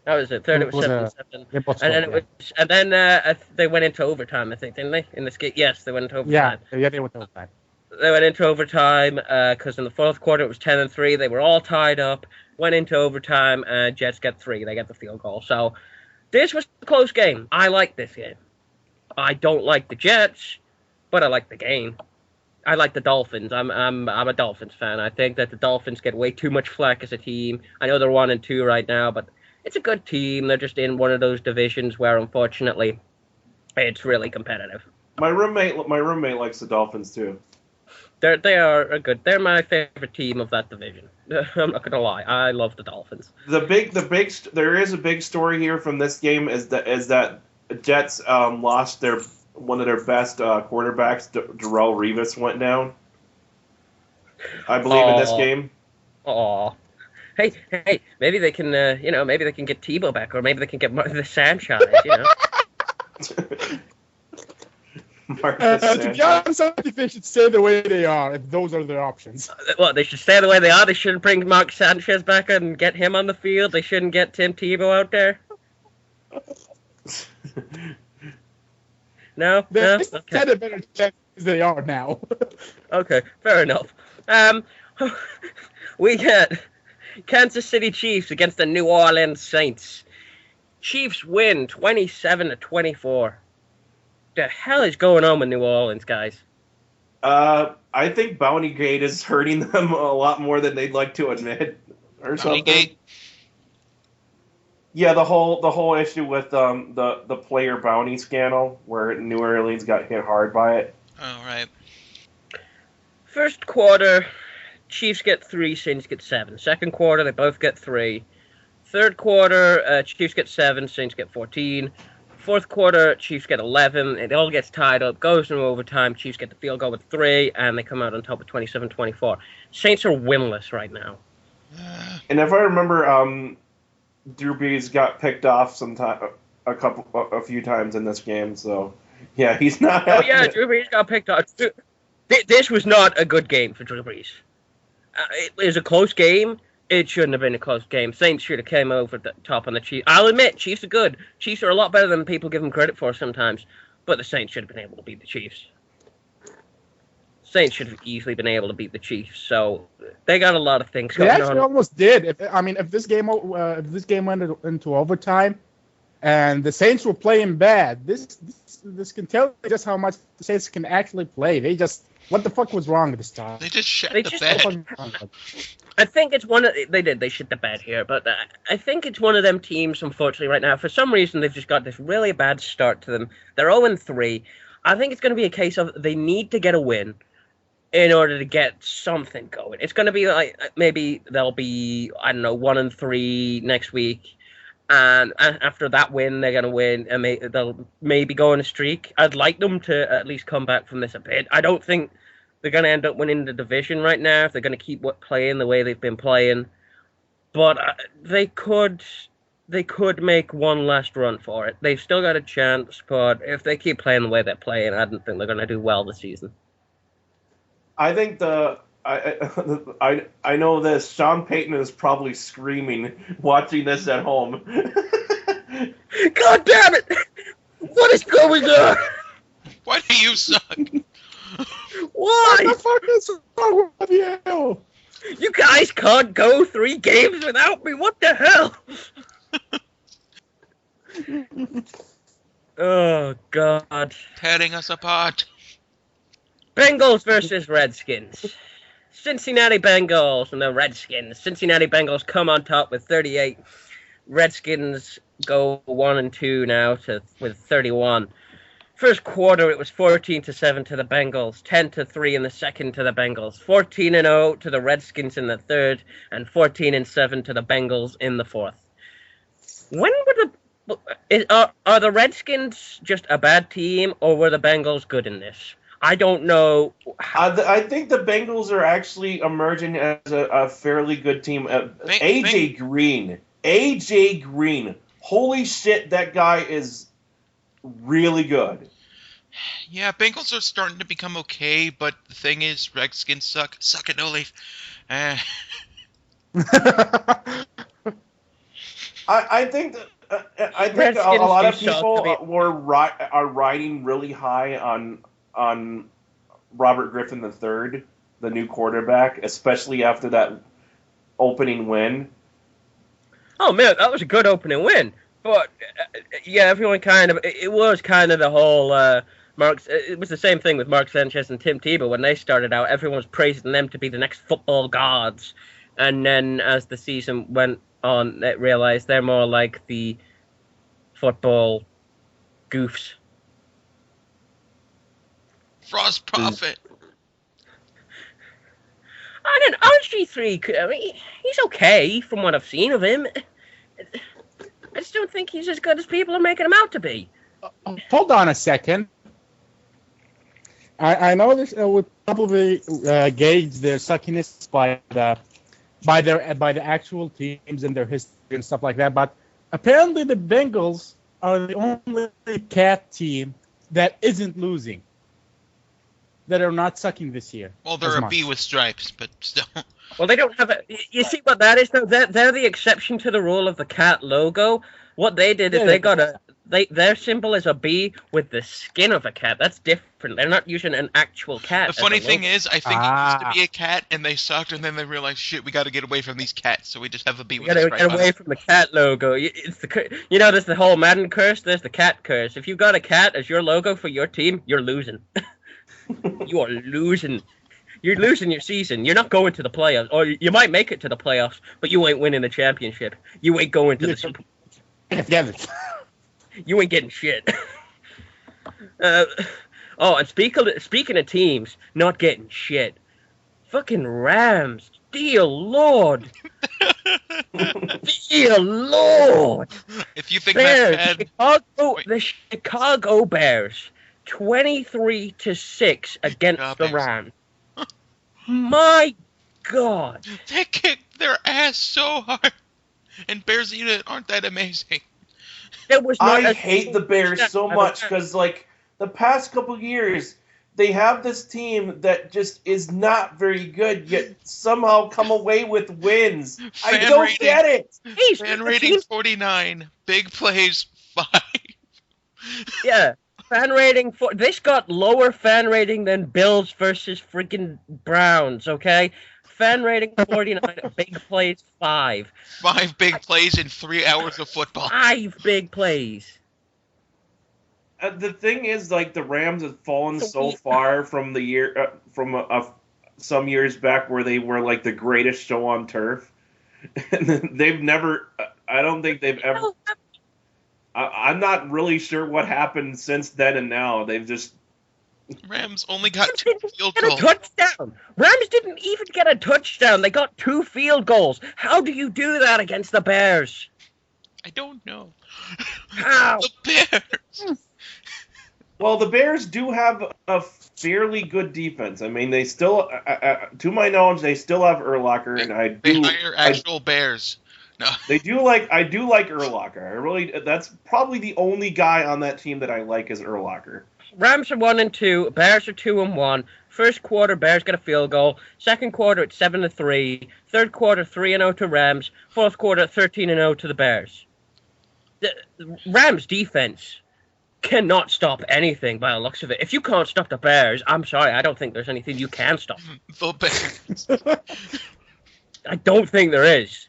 That was it. Third, it was 7-7. And then they went into overtime, I think, didn't they? In this game, yes, they went into overtime. Yeah, they went into overtime. They went into overtime because in the fourth quarter it was 10-3. They were all tied up. Went into overtime, and Jets get 3. They get the field goal. So this was a close game. I like this game. I don't like the Jets, but I like the game. I like the Dolphins. I'm a Dolphins fan. I think that the Dolphins get way too much flack as a team. I know they're 1-2 right now, but it's a good team. They're just in one of those divisions where, unfortunately, it's really competitive. My roommate likes the Dolphins too. They're my favorite team of that division. I'm not gonna lie. I love the Dolphins. There is a big story here from this game is that Jets lost one of their best quarterbacks. Darrelle Revis went down, I believe, in this game. Aw. Hey, maybe they can, maybe they can get Tebow back, or maybe they can get the Sanchez, To be honest, I think they should stay the way they are if those are their options. Well, they should stay the way they are. They shouldn't bring Mark Sanchez back and get him on the field. They shouldn't get Tim Tebow out there. No? They Okay. had a better chance as they are now. Okay, fair enough. We get Kansas City Chiefs against the New Orleans Saints. Chiefs win 27-24. The hell is going on with New Orleans, guys? I think Bountygate is hurting them a lot more than they'd like to admit, or something. Bountygate? Yeah, the whole issue with the player bounty scandal, where New Orleans got hit hard by it. Oh, right. First quarter, Chiefs get 3, Saints get 7. Second quarter, they both get 3. Third quarter, Chiefs get 7, Saints get 14. Fourth quarter, Chiefs get 11. It all gets tied up, goes into overtime. Chiefs get the field goal with 3, and they come out on top of 27-24. Saints are winless right now. And if I remember, Drew Brees got picked off a few times in this game. So yeah, he's not. Oh yeah, Drew Brees got picked up. This was not a good game for Drew Brees. It was a close game. It shouldn't have been a close game. Saints should have came over the top on the Chiefs. I'll admit, Chiefs are good. Chiefs are a lot better than people give them credit for sometimes. But the Saints should have been able to beat the Chiefs. Saints should have easily been able to beat the Chiefs. So they got a lot of things They going actually on. almost did. If this game went into overtime, and the Saints were playing bad, this can tell you just how much the Saints can actually play. What the fuck was wrong this time? They just shit They the just- bed. I think it's they shit the bed here, but I think it's one of them teams, unfortunately, right now. For some reason, they've just got this really bad start to them. They're 0-3. I think it's going to be a case of they need to get a win in order to get something going. It's going to be like maybe they'll be, 1-3 next week. And after that win, they're going to win, and they'll maybe go on a streak. I'd like them to at least come back from this a bit. I don't think they're going to end up winning the division right now if they're going to keep playing the way they've been playing. But they could make one last run for it. They've still got a chance, but if they keep playing the way they're playing, I don't think they're going to do well this season. I think I know this. Sean Payton is probably screaming watching this at home. God damn it! What is going on? Why do you suck? Why? What the fuck is wrong with you? You guys can't go 3 games without me. What the hell? Oh, God. Tearing us apart. Bengals versus Redskins. Cincinnati Bengals and the Redskins. Cincinnati Bengals come on top with 38. Redskins go 1-2 now with 31. First quarter, it was 14-7 to the Bengals, 10-3 in the second to the Bengals, 14-0 to the Redskins in the third, and 14-7 to the Bengals in the fourth. When were are the Redskins just a bad team, or were the Bengals good in this? I don't know. I think the Bengals are actually emerging as a fairly good team. AJ Green. Holy shit, that guy is really good. Yeah, Bengals are starting to become okay, but the thing is, Redskins suck. Suck it, no leaf. I think that a lot of people are riding really high on Robert Griffin III, the new quarterback, especially after that opening win. Oh man, that was a good opening win. But yeah, everyone it was kind of the whole it was the same thing with Mark Sanchez and Tim Tebow when they started out. Everyone was praising them to be the next football gods, and then as the season went on, they realized they're more like the football goofs. Frost Prophet. I don't know, RG3, I mean, he's okay from what I've seen of him. I just don't think he's as good as people are making him out to be. Hold on a second. I know this would probably gauge their suckiness by the actual teams and their history and stuff like that, but apparently the Bengals are the only cat team that isn't losing, that are not sucking this year. Well, they're a bee with stripes, but still. Well, they don't have a... You see what that is, though? They're the exception to the rule of the cat logo. What they did is they got their symbol is a bee with the skin of a cat. That's different. They're not using an actual cat. The funny thing is, I think it used to be a cat, and they sucked, and then they realized, shit, we got to get away from these cats, so we just have a bee with a stripe. Get away from the cat logo. There's the whole Madden curse. There's the cat curse. If you've got a cat as your logo for your team, you're losing. You are losing. You're losing your season. You're not going to the playoffs, or you might make it to the playoffs, but you ain't winning the championship. You ain't going to the Super Bowl. You ain't getting shit. And speaking of teams not getting shit, fucking Rams. Dear Lord. Dear Lord. If you think Bears, that's bad, the Chicago Bears, 23-6 against the Rams. My God. they kicked their ass so hard. And Bears unit aren't that amazing. There was not I a hate the Bears so much because, like, the past couple years, they have this team that just is not very good, yet somehow come away with wins. I Fan don't rating. get it. Jeez, Fan the rating teams- 49. Big plays 5. Yeah, fan rating for this got lower fan rating than Bills versus freaking Browns. Okay, fan rating 49, big plays 5. 5 big plays in 3 hours of football. 5 big plays. The thing is, like, the Rams have fallen so far from the year some years back where they were like the greatest show on turf, and they've never. I don't think they've ever. I'm not really sure what happened since then and now. They've just. Rams only got Rams 2 didn't field get a goals. touchdown. Rams didn't even get a touchdown. They got 2 field goals. How do you do that against the Bears? I don't know. How? The Bears. Well, the Bears do have a fairly good defense. I mean, they still, to my knowledge, they still have Urlacher, and They hire actual Bears. No. I do like Urlacher. I really, that's probably the only guy on that team that I like is Urlacher. Rams are 1-2. Bears are 2-1. First quarter, Bears get a field goal. Second quarter, it's 7-3. Third quarter, 3-0 to Rams. Fourth quarter, 13-0 to the Bears. The Rams defense cannot stop anything by the looks of it. If you can't stop the Bears, I'm sorry, I don't think there's anything you can stop. The Bears. I don't think there is.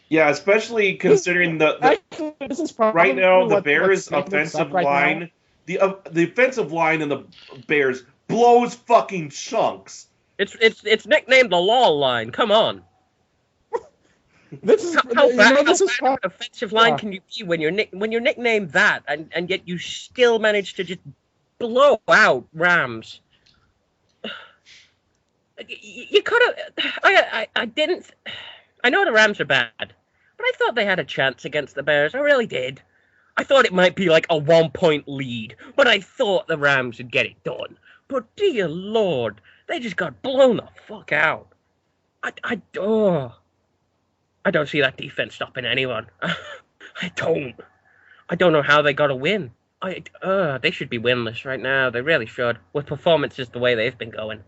Yeah, especially considering Actually, this is probably right now the what Bears' makes them offensive suck right line, the offensive line in the Bears blows fucking chunks. It's nicknamed the Law Line. Come on. This is How you bad, know, this how is bad how, of an offensive line yeah. can you be when you're nicknamed that and yet you still manage to just blow out Rams? You could have. I didn't. I know the Rams are bad, but I thought they had a chance against the Bears. I really did. I thought it might be like a 1-point lead, but I thought the Rams would get it done. But dear Lord, they just got blown the fuck out. I don't see that defense stopping anyone. I don't know how they got a win. They should be winless right now. They really should, with performances the way they've been going.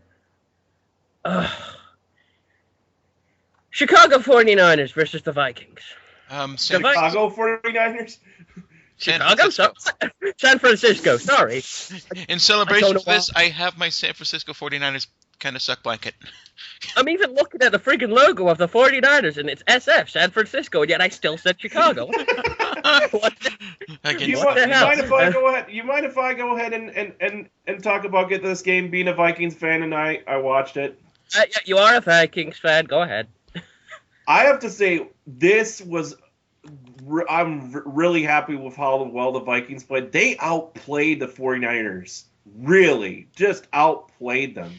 Chicago 49ers versus the Vikings. Chicago 49ers? Chicago? San Francisco, sorry. In celebration know of this, I have my San Francisco 49ers kind of suck blanket. I'm even looking at the freaking logo of the 49ers, and it's SF, San Francisco, and yet I still said Chicago. What Again, You What the hell? mind if I go ahead? You mind if I go ahead and talk about get this game? Being a Vikings fan, and I watched it. Yeah, you are a Vikings fan. Go ahead. I have to say this was. I'm really happy with how well the Vikings played. They outplayed the 49ers. Really, just outplayed them.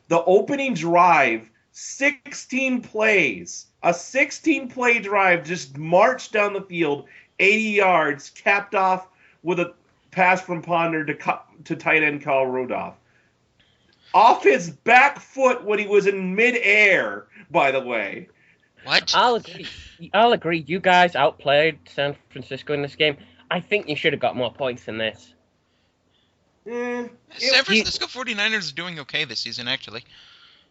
The opening drive, 16 plays. A 16-play drive just marched down the field, 80 yards, capped off with a pass from Ponder to tight end Kyle Rudolph. Off his back foot when he was in midair, by the way. what? I'll agree. You guys outplayed San Francisco in this game. I think you should have got more points than this. San Francisco 49ers are doing okay this season, actually.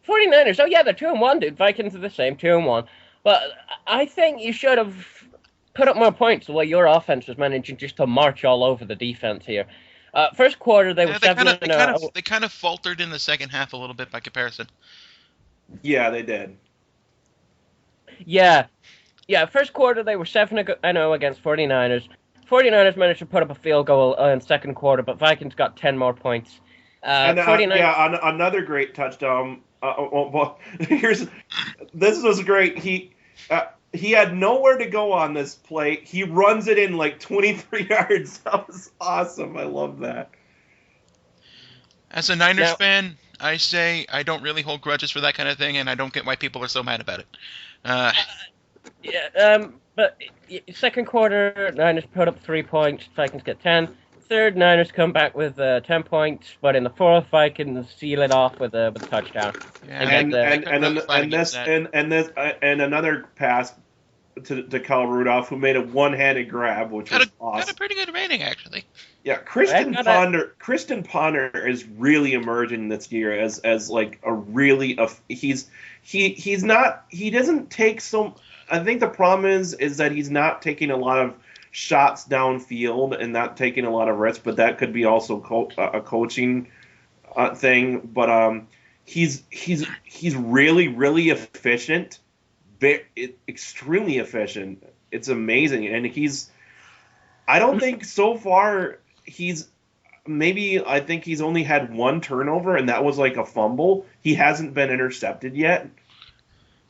49ers, oh yeah, they're 2-1, dude. Vikings are the same, 2-1. But I think you should have put up more points the way your offense was managing just to march all over the defense here. First quarter, they were 7-0. They kind of faltered in the second half a little bit by comparison. Yeah, they did. Yeah, first quarter, they were 7-0 against 49ers. 49ers managed to put up a field goal in second quarter, but Vikings got 10 more points. 49ers... another great touchdown. This was great. He had nowhere to go on this play. He runs it in like 23 yards. That was awesome. I love that. As a Niners fan, I say I don't really hold grudges for that kind of thing, and I don't get why people are so mad about it. But second quarter, Niners put up 3 points. Vikings get 10. Third, Niners come back with 10 points, but in the fourth, Vikings seal it off with a touchdown. And another pass to Kyle Rudolph, who made a one-handed grab, which was Got a awesome. pretty good rating, actually. Yeah, Kristen Ponder is really emerging this year as like a really he doesn't take so. I think the problem is that he's not taking a lot of shots downfield and not taking a lot of risks, but that could be also a coaching thing. But he's really efficient, extremely efficient. It's amazing, and I don't think so far I think he's only had one turnover, and that was like a fumble. He hasn't been intercepted yet.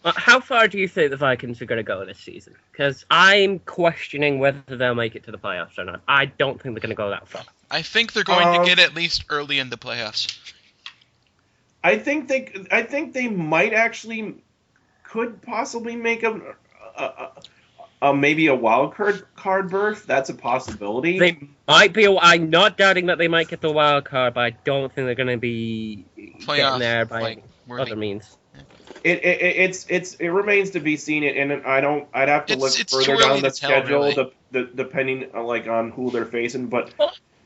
How far do you think the Vikings are going to go this season? Because I'm questioning whether they'll make it to the playoffs or not. I don't think they're going to go that far. I think they're going to get at least early in the playoffs. I think they might actually could possibly make maybe a wild card berth. That's a possibility. They might be. I'm not doubting that they might get the wild card, but I don't think they're going to be getting there by other means. It remains to be seen, and I'd have to look further down the schedule, really. Depending on who they're facing. But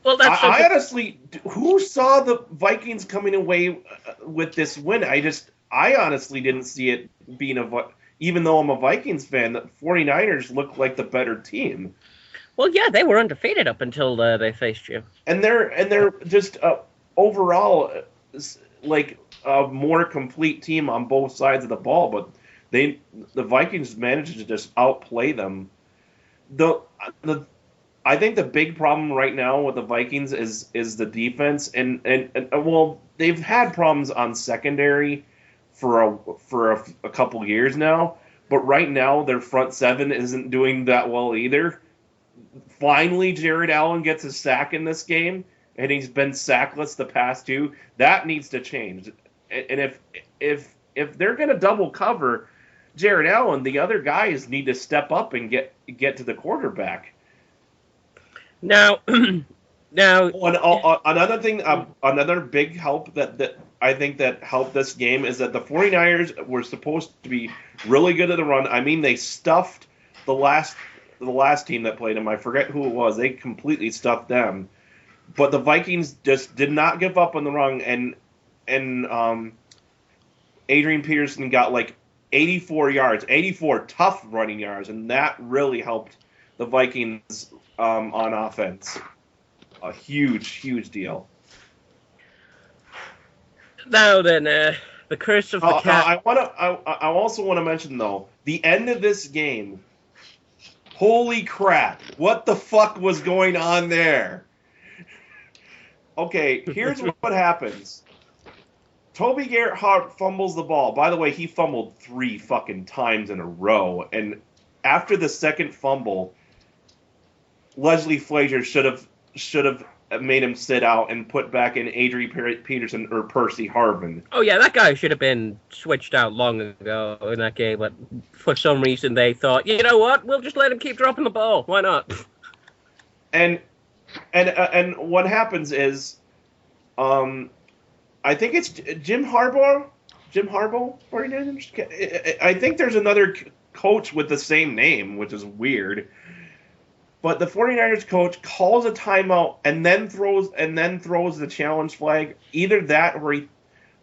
well, that's I honestly, who saw the Vikings coming away with this win? I honestly didn't see it being even though I'm a Vikings fan, the 49ers look like the better team. Well, yeah, they were undefeated up until they faced you. And they're just overall like a more complete team on both sides of the ball, but the Vikings managed to just outplay them. I think the big problem right now with the Vikings is the defense, and well, they've had problems on secondary for a couple years now, but right now their front seven isn't doing that well either. Finally, Jared Allen gets a sack in this game, and he's been sackless the past two. That needs to change. And if they're going to double cover Jared Allen, the other guys need to step up and get to the quarterback. Now, another thing, another big help that I think that helped this game is that the 49ers were supposed to be really good at the run. I mean, they stuffed the last team that played them. I forget who it was. They completely stuffed them. But the Vikings just did not give up on the run, and Adrian Peterson got like 84 tough running yards, and that really helped the Vikings on offense. A huge deal. Now then, the curse of the cat. I also want to mention though, the end of this game. Holy crap! What the fuck was going on there? Okay, here's what happens. Toby Gerhart fumbles the ball. By the way, he fumbled 3 fucking times in a row, and after the second fumble, Leslie Frazier should have made him sit out and put back in Adrian Peterson or Percy Harvin. Oh yeah, that guy should have been switched out long ago in that game, but for some reason they thought, you know what, we'll just let him keep dropping the ball. Why not? And what happens is, I think it's Jim Harbaugh. I think there's another coach with the same name, which is weird. But the 49ers coach calls a timeout and then throws the challenge flag. Either that or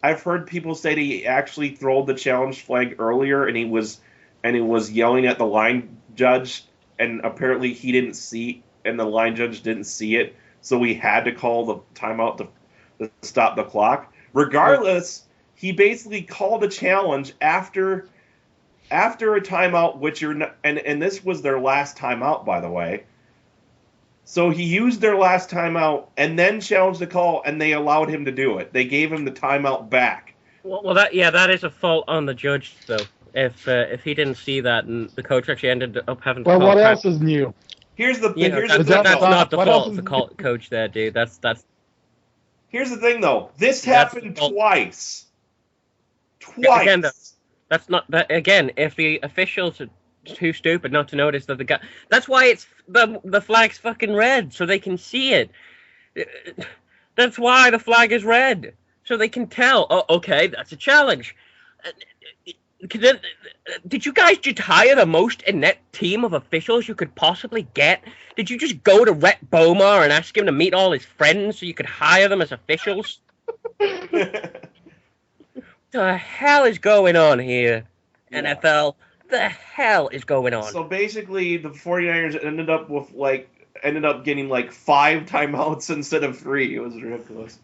I've heard people say that he actually threw the challenge flag earlier and he was yelling at the line judge, and apparently he didn't see, and the line judge didn't see it, so we had to call the timeout to stop the clock. Regardless, he basically called a challenge after a timeout, which and this was their last timeout, by the way. So he used their last timeout and then challenged the call, and they allowed him to do it. They gave him the timeout back. Well, that is a fault on the judge, though. If he didn't see that, and the coach actually ended up having to call. Well, what else is new? Here's the thing. That's not the fault of the coach there, dude. That's. Here's the thing, though. This happened twice. Again, that's not that. Again, if the officials are too stupid not to notice that the guy. That's why it's the flag's fucking red, so they can see it. That's why the flag is red, so they can tell. Oh, okay, that's a challenge. Did you guys just hire the most inept team of officials you could possibly get? Did you just go to Rhett Bomar and ask him to meet all his friends so you could hire them as officials? What the hell is going on here? Yeah. NFL, the hell is going on? So basically, the 49ers ended up getting like 5 timeouts instead of 3. It was ridiculous.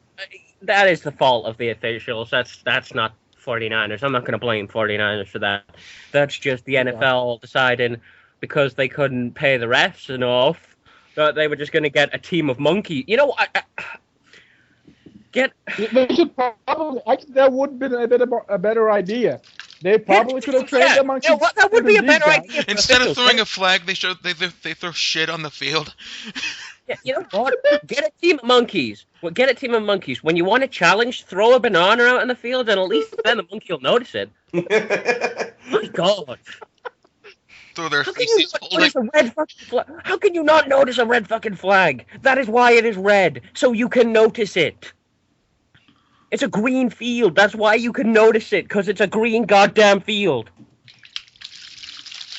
That is the fault of the officials. That's not 49ers. I'm not going to blame 49ers for that. That's just the NFL deciding because they couldn't pay the refs enough that they were just going to get a team of monkeys. You know, They should probably. Actually, that would have been a better idea. They probably could have trained the monkeys. That would be a better idea. Instead of throwing a flag, they throw shit on the field. Yeah, you know what? Get a team of monkeys. Well, get a team of monkeys. When you want a challenge, throw a banana out in the field, and at least then the monkey will notice it. My God. Throw their How can you feces. not notice a red fucking flag? How can you not notice a red fucking flag? That is why it is red, so you can notice it. It's a green field. That's why you can notice it, because it's a green goddamn field.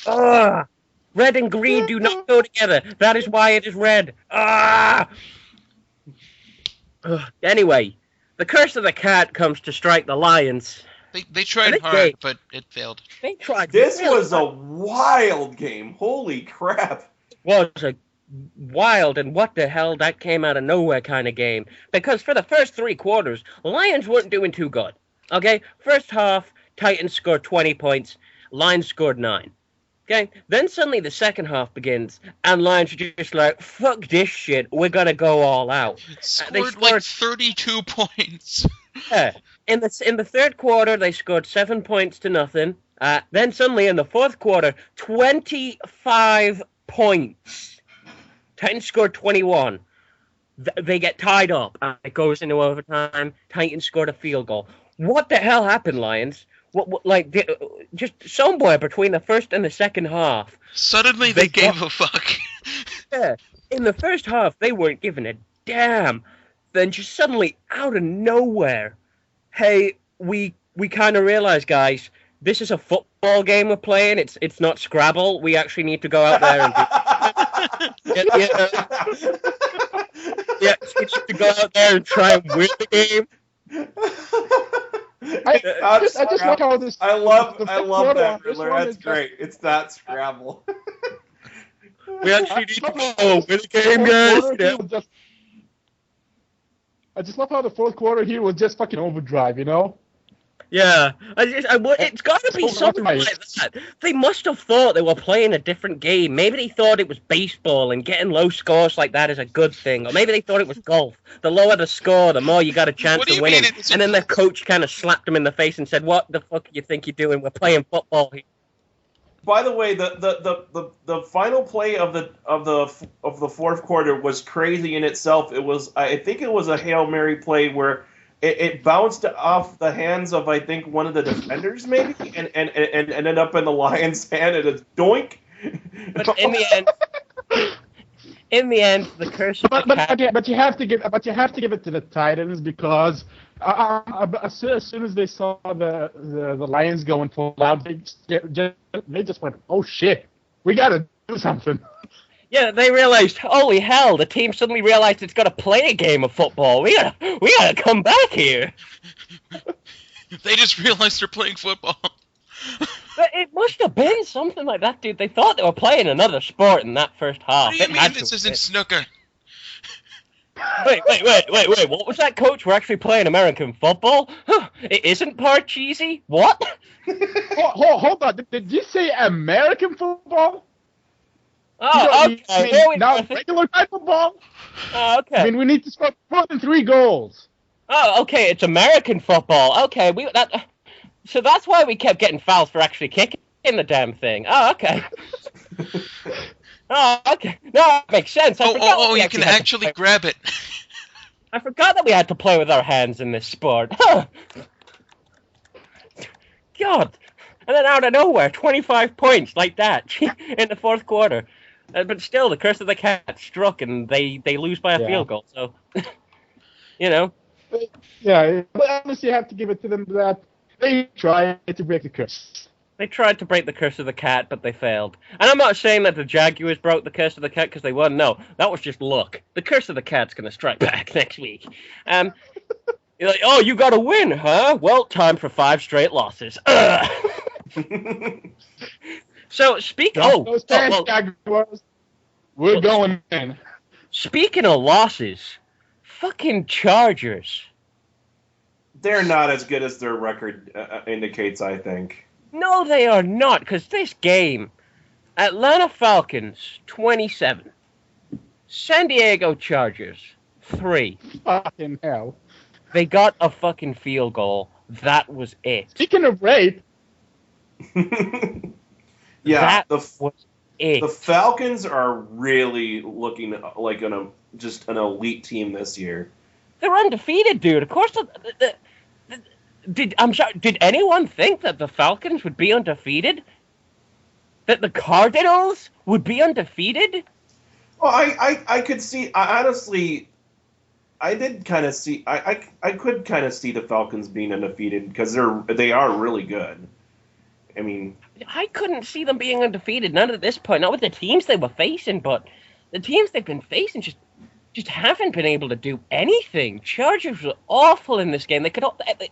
Ugh. Red and green do not go together. That is why it is red. Ah! Anyway, the curse of the cat comes to strike the Lions. They tried And hard, they- but it failed. They tried. This really was a hard. wild game. Holy crap. Was a wild and what the hell that came out of nowhere kind of game. Because for the first 3 quarters, Lions weren't doing too good. Okay, first half, Titans scored 20 points, Lions scored 9. Okay, then suddenly the second half begins, and Lions are just like, fuck this shit, we're gonna go all out. Scored like 32 points. Yeah. In the third quarter, they scored 7 points to nothing. Then suddenly in the fourth quarter, 25 points. Titans scored 21. They get tied up. It goes into overtime. Titans scored a field goal. What the hell happened, Lions? Just somewhere between the first and the second half. Suddenly they gave a fuck. Yeah. In the first half, they weren't giving a damn. Then just suddenly, out of nowhere, hey, we kind of realize, guys, this is a football game we're playing. It's not Scrabble. We actually need to go out there and we need to go out there and try and win the game. I just like how this. I love the that, quarter, this Riddler. one That's is great. It's that Scrabble. We actually need to go win the the game, fourth guys. quarter here was I just love how the fourth quarter here was just fucking overdrive, you know? Yeah, it's got to be something like that. They must have thought they were playing a different game. Maybe they thought it was baseball and getting low scores like that is a good thing. Or maybe they thought it was golf. The lower the score, the more you got a chance What do of you winning. mean it's a- And then the coach kind of slapped him in the face and said, "What the fuck you think you're doing? We're playing football here." By the way, the final play of the fourth quarter was crazy in itself. I think it was a Hail Mary play where it bounced off the hands of I think one of the defenders maybe and ended up in the Lions' hand and it's doink. But in the end, the curse of the cat. But you have to give it to the Titans because as soon as they saw the Lions going full out, they just went, oh shit, we got to do something. Yeah, they realized, holy hell, the team suddenly realized it's got to play a game of football. We gotta come back here. They just realized they're playing football. But it must have been something like that, dude. They thought they were playing another sport in that first half. What do you It had mean this to isn't have snooker? been. Wait. What was that, coach? We're actually playing American football? Huh, it isn't part cheesy? What? Hold on, did you say American football? Oh, You okay. mean not regular type football? Oh, okay. I mean, we need to score more than 3 goals. Oh, okay. It's American football. Okay, so that's why we kept getting fouls for actually kicking the damn thing. Oh, okay. Oh, okay. No, that makes sense. You can actually grab it. I forgot that we had to play with our hands in this sport. Huh. God. And then out of nowhere, 25 points like that in the fourth quarter. But still, the curse of the cat struck, and they lose by a field goal. So, you know. Yeah, but honestly, you have to give it to them that they tried to break the curse. They tried to break the curse of the cat, but they failed. And I'm not saying that the Jaguars broke the curse of the cat because they won. No, that was just luck. The curse of the cat's going to strike back next week. You're like, oh, you got to win, huh? Well, time for 5 straight losses. So, Those Jaguars, we're going in. Speaking of losses, fucking Chargers. They're not as good as their record indicates, I think. No, they are not, because this game, Atlanta Falcons, 27. San Diego Chargers, 3. Fucking hell. They got a fucking field goal. That was it. Speaking of rape, Yeah, That was it. the Falcons are really looking like just an elite team this year. They're undefeated, dude. Of course, did anyone think that the Falcons would be undefeated? That the Cardinals would be undefeated? Well, I could see. Honestly, I did kind of see. I could kind of see the Falcons being undefeated because they are really good. I mean, I couldn't see them being undefeated, not at this point. Not with the teams they were facing, but the teams they've been facing just haven't been able to do anything. Chargers were awful in this game. They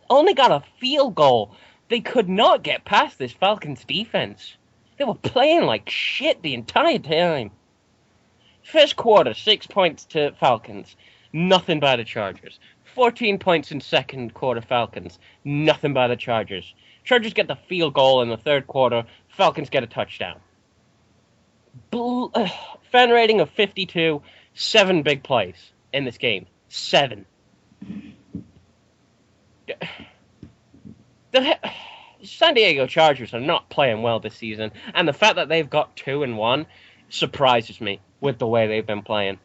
only got a field goal. They could not get past this Falcons defense. They were playing like shit the entire time. First quarter, 6 points to Falcons. Nothing by the Chargers. 14 points in second quarter Falcons. Nothing by the Chargers. Chargers get the field goal in the third quarter. Falcons get a touchdown. Fan rating of 52. 7 big plays in this game. 7. The San Diego Chargers are not playing well this season, and the fact that they've got 2-1 surprises me with the way they've been playing.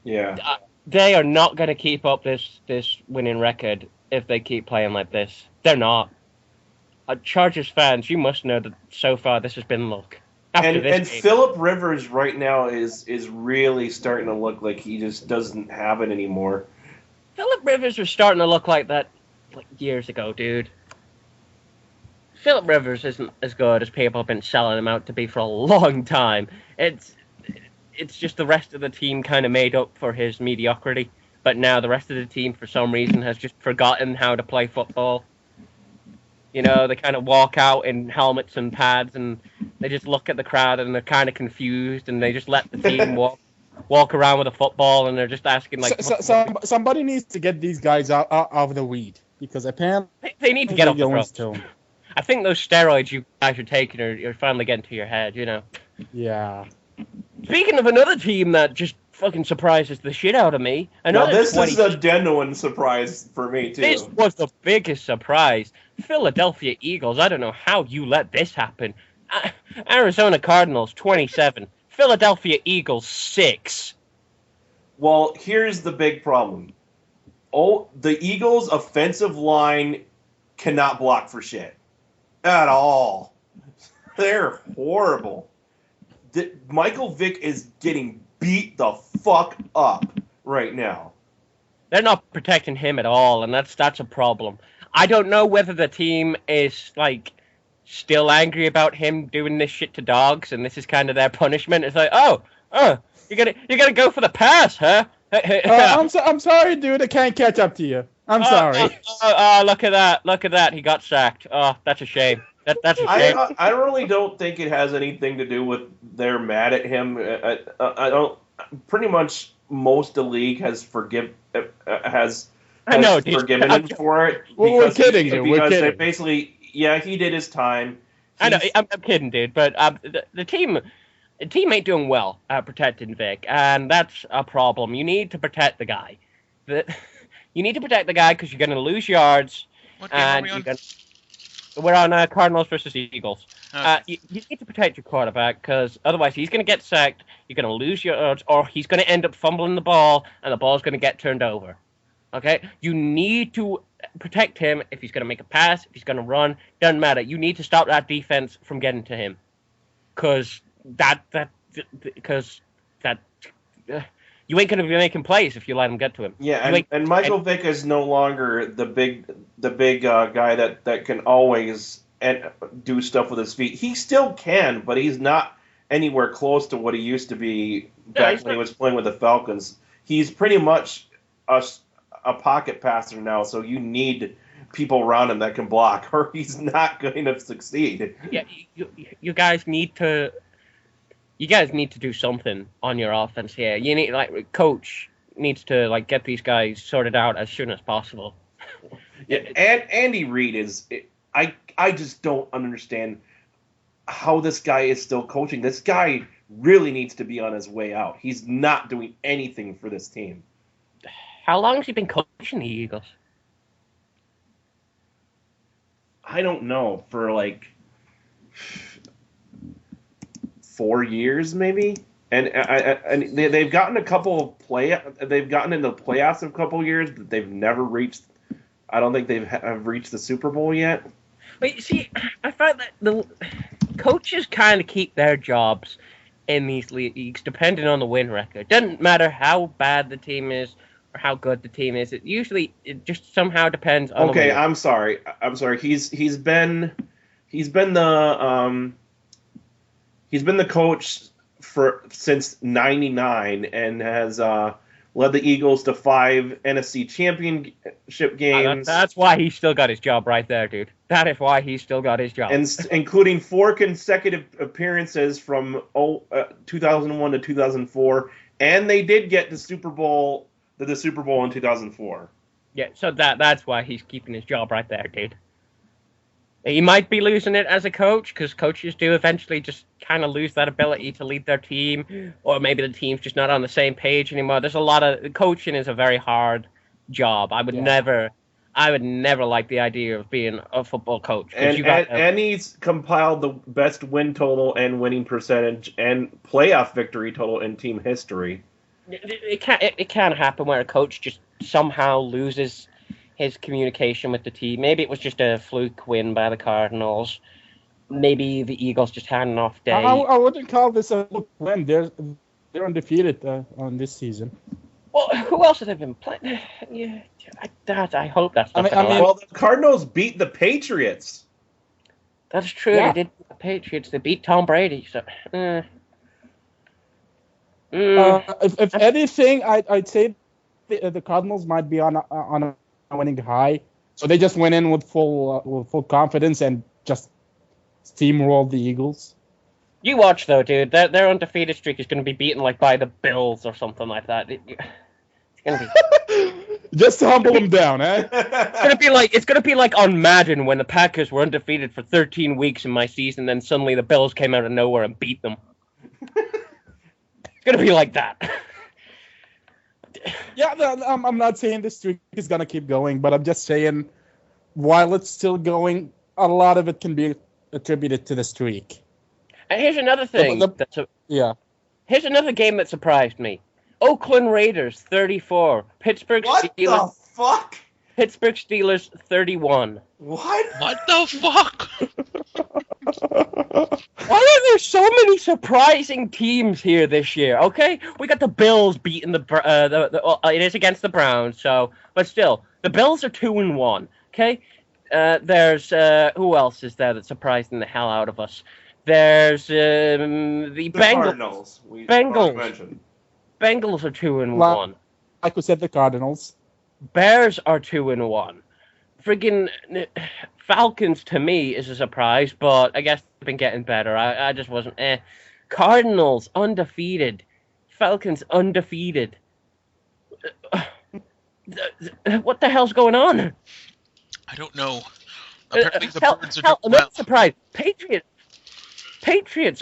yeah. They are not going to keep up this winning record if they keep playing like this. They're not. Chargers fans, you must know that so far this has been luck. And Phillip Rivers right now is really starting to look like he just doesn't have it anymore. Phillip Rivers was starting to look like that like years ago, dude. Phillip Rivers isn't as good as people have been selling him out to be for a long time. It's just the rest of the team kind of made up for his mediocrity. But now the rest of the team, for some reason, has just forgotten how to play football. You know, they kind of walk out in helmets and pads, and they just look at the crowd, and they're kind of confused, and they just let the team walk around with a football, and they're just asking, like... somebody needs to get these guys out of the weed, because apparently... They need to get off the road. I think those steroids you guys are taking are finally getting to your head, you know. Yeah. Speaking of another team that just fucking surprises the shit out of me... Now, this is a genuine surprise for me, too. This was the biggest surprise. Philadelphia Eagles, I don't know how you let this happen. Arizona Cardinals, 27. Philadelphia Eagles, 6. Well, here's the big problem. Oh, the Eagles' offensive line cannot block for shit. At all. They're horrible. Michael Vick is getting beat the fuck up right now. They're not protecting him at all, and that's a problem. I don't know whether the team is, like, still angry about him doing this shit to dogs, and this is kind of their punishment. It's like, you're gonna go for the pass, huh? I'm sorry, dude. I can't catch up to you. I'm sorry. Look at that. He got sacked. Oh, that's a shame. That's a shame. I really don't think it has anything to do with they're mad at him. I don't. Pretty much most of the league has forgiven him for it. We're kidding you. We're kidding. Basically, yeah, he did his time. I know. I'm kidding, dude. But the team ain't doing well at protecting Vic, and that's a problem. You need to protect the guy. You need to protect the guy because you're going to lose yards. What game are we on? We're on Cardinals versus Eagles. Okay. You need to protect your quarterback because otherwise he's going to get sacked, you're going to lose yards, or he's going to end up fumbling the ball, and the ball's going to get turned over. Okay? You need to protect him if he's going to make a pass, if he's going to run. Doesn't matter. You need to stop that defense from getting to him. Because you ain't going to be making plays if you let him get to him. Yeah, and Michael Vick is no longer the big guy that can always and do stuff with his feet. He still can, but he's not anywhere close to what he used to be back when he was playing with the Falcons. He's pretty much a pocket passer now, so you need people around him that can block, or he's not going to succeed. Yeah, you guys need to. You guys need to do something on your offense here. You need coach needs to get these guys sorted out as soon as possible. Yeah, and Andy Reid is. I just don't understand how this guy is still coaching. This guy really needs to be on his way out. He's not doing anything for this team. How long has he been coaching the Eagles? I don't know, for 4 years maybe, and they've gotten a couple of they've gotten into the playoffs a couple of years, but they've never reached. I don't think have reached the Super Bowl yet. But see, I find that the coaches kind of keep their jobs in these leagues depending on the win record. Doesn't matter how bad the team is or how good the team is. It just somehow depends on. Okay, the win. I'm sorry. He's been the coach since '99 and has led the Eagles to 5 NFC Championship games. That's why he still got his job right there, dude. That is why he still got his job. And including 4 consecutive appearances from 2001 to 2004, and they did get the Super Bowl in 2004. Yeah, so that's why he's keeping his job right there, dude. He might be losing it as a coach, because coaches do eventually just kind of lose that ability to lead their team, or maybe the team's just not on the same page anymore. There's a lot of coaching is a very hard job. I would never like the idea of being a football coach. And he's compiled the best win total and winning percentage and playoff victory total in team history. It can't happen where a coach just somehow loses his communication with the team. Maybe it was just a fluke win by the Cardinals. Maybe the Eagles just had an off day. I wouldn't call this a fluke win. They're undefeated on this season. Well, who else have they been playing? Yeah, I hope that's not. Well, the Cardinals beat the Patriots. That's true. Yeah. They did beat the Patriots. They beat Tom Brady. So, if anything, I'd say the Cardinals might be on a winning high, so they just went in with full confidence and just steamrolled the Eagles. You watch though, dude. Their undefeated streak is going to be beaten by the Bills or something like that. It's going to be just to humble them down, eh? It's going to be like on Madden when the Packers were undefeated for 13 weeks in my season, then suddenly the Bills came out of nowhere and beat them. It's going to be like that. Yeah, I'm not saying the streak is going to keep going, but I'm just saying while it's still going, a lot of it can be attributed to the streak. And here's another thing. Here's another game that surprised me. Oakland Raiders 34, Pittsburgh What Steelers. the fuck? Pittsburgh Steelers 31. What? What the fuck? Why are there so many surprising teams here this year? Okay, we got the Bills beating it is against the Browns, but still, the Bills are 2-1. Okay, there's who else is there that's surprising the hell out of us? There's the Bengals. Bengals. Bengals are 2-1. Like we said, the Cardinals. Bears are 2-1. Friggin' Falcons to me is a surprise, but I guess they've been getting better. I just wasn't. Cardinals undefeated. Falcons undefeated. What the hell's going on? I don't know. Apparently the Birds are doing I'm well. not surprised. Patriots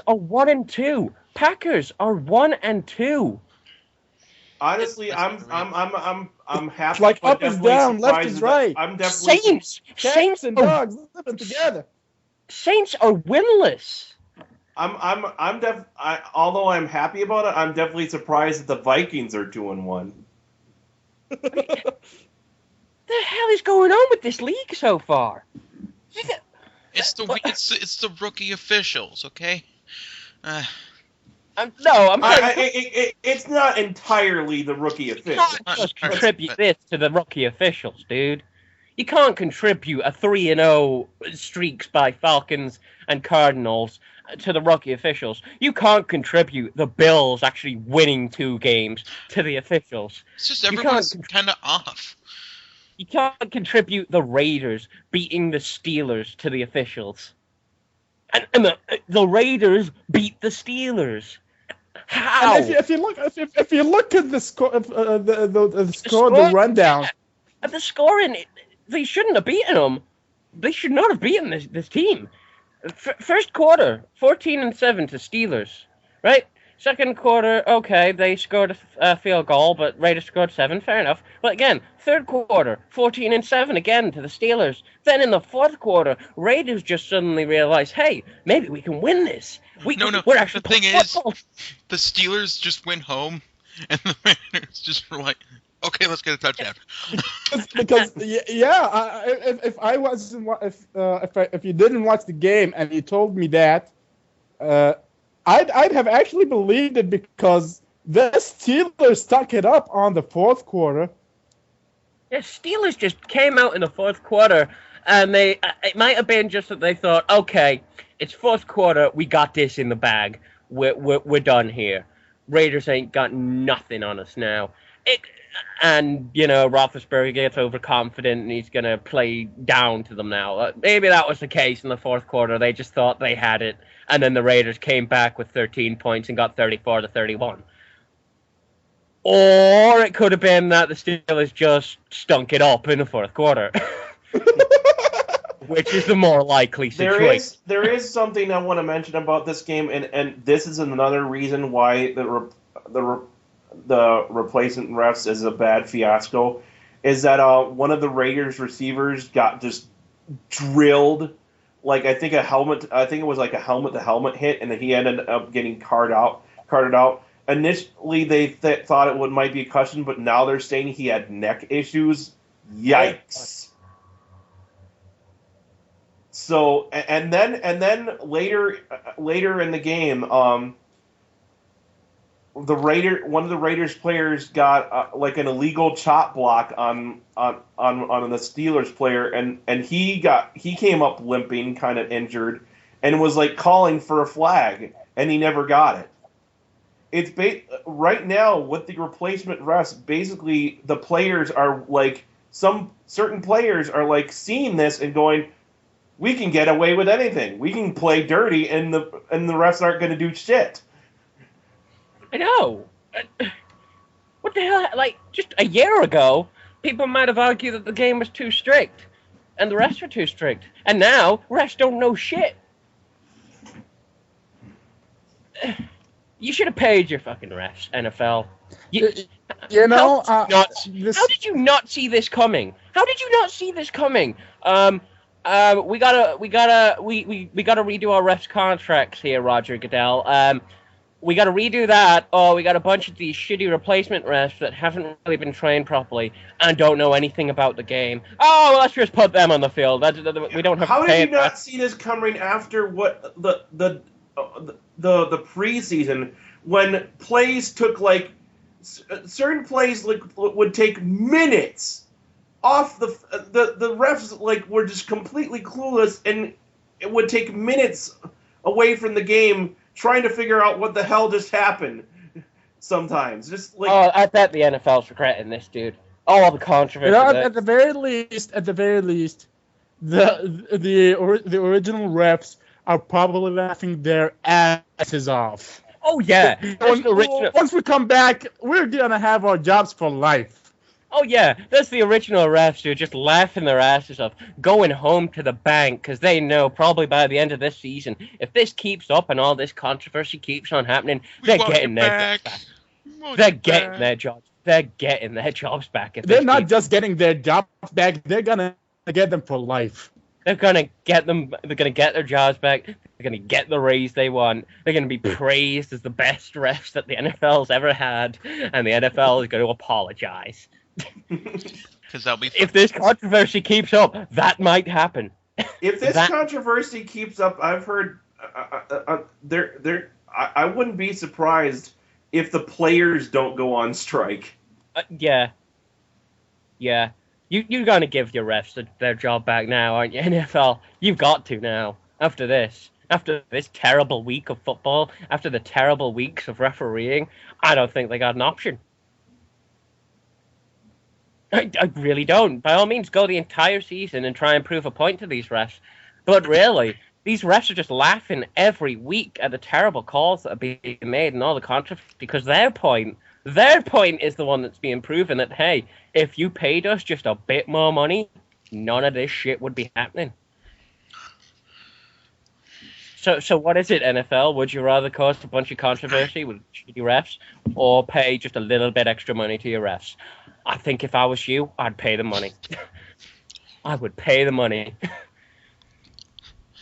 are 1-2. Packers are 1-2. Honestly, I'm happy. It's like but up is definitely down, left surprised is that- right. I'm definitely Saints and dogs living together. Saints are winless. Although I'm happy about it, I'm definitely surprised that the Vikings are 2-1. The hell is going on with this league so far? It's the rookie officials, okay? It's not entirely the rookie official. Just contribute this to the rookie officials, dude. You can't contribute a 3-0 streaks by Falcons and Cardinals to the rookie officials. You can't contribute the Bills actually winning 2 games to the officials. It's just You everyone's can't kind of off. You can't contribute the Raiders beating the Steelers to the officials. And the Raiders beat the Steelers. How? And if you look at the score, the score, score- the rundown. The scoring, they shouldn't have beaten them. They should not have beaten this team. First quarter, 14-7 to Steelers, right? Second quarter, okay, they scored a field goal, but Raiders scored 7, fair enough. But again, third quarter, 14-7 again to the Steelers. Then in the fourth quarter, Raiders just suddenly realized, hey, maybe we can win this. We're actually the thing playing is, football. the Steelers just went home, and the Raiders just were like, okay, let's get a touchdown. Because if I wasn't if you didn't watch the game and you told me that, I'd have actually believed it, because the Steelers stuck it up on the fourth quarter. Yeah, Steelers just came out in the fourth quarter, and it might have been just that they thought, okay, it's fourth quarter, we got this in the bag, we're done here. Raiders ain't got nothing on us now. And, Roethlisberger gets overconfident and he's going to play down to them now. Maybe that was the case in the fourth quarter. They just thought they had it. And then the Raiders came back with 13 points and got 34-31. Or it could have been that the Steelers just stunk it up in the fourth quarter. Which is the more likely situation. There is something I want to mention about this game, and this is another reason why the replacement refs is a bad fiasco, is that one of the Raiders receivers got just drilled, like I think it was like a helmet to helmet hit, and then he ended up getting carted out. Initially they thought it might be a concussion, but now they're saying he had neck issues. Yikes. So and then later in the game, one of the Raiders players got like an illegal chop block on the Steelers player, and he came up limping, kind of injured, and was like calling for a flag, and he never got it. It's right now with the replacement refs, basically the players are like, some certain players are like seeing this and going, we can get away with anything. We can play dirty, and the refs aren't going to do shit. I know. What the hell? Like, just a year ago, people might have argued that the game was too strict, and the refs were too strict. And now, refs don't know shit. You should have paid your fucking refs, NFL. How did you not see this coming? How did you not see this coming? We gotta redo our refs contracts here, Roger Goodell. We gotta redo that, or we got a bunch of these shitty replacement refs that haven't really been trained properly and don't know anything about the game. Oh, well, let's just put them on the field. We don't have How to pay did you not see this coming after what the preseason, when plays took like certain plays would take minutes off the refs, like, were just completely clueless, and it would take minutes away from the game trying to figure out what the hell just happened. Sometimes, just like, I bet the NFL's regretting this, dude. All the controversy. At the very least, the original refs are probably laughing their asses off. Oh yeah. Once we come back, we're gonna have our jobs for life. Oh yeah, that's the original refs who are just laughing their asses off, going home to the bank, because they know probably by the end of this season, if this keeps up and all this controversy keeps on happening, they're getting their jobs back. They're getting their jobs. They're getting their jobs back. They're not just getting their jobs back; they're gonna get them for life. They're gonna get them. They're gonna get their jobs back. They're gonna get the raise they want. They're gonna be praised as the best refs that the NFL's ever had, and the NFL is going to apologize. Because that'll be fun. If this controversy keeps up, that might happen. If this controversy keeps up, I've heard I wouldn't be surprised if the players don't go on strike. Yeah. You're going to give your refs their job back now, aren't you, NFL? You've got to now, after this. After this terrible week of football, after the terrible weeks of refereeing, I don't think they got an option. I really don't. By all means, go the entire season and try and prove a point to these refs. But really, these refs are just laughing every week at the terrible calls that are being made and all the controversy, because their point is the one that's being proven that, hey, if you paid us just a bit more money, none of this shit would be happening. So what is it, NFL? Would you rather cause a bunch of controversy with shitty refs or pay just a little bit extra money to your refs? I think if I was you, I'd pay the money. I would pay the money.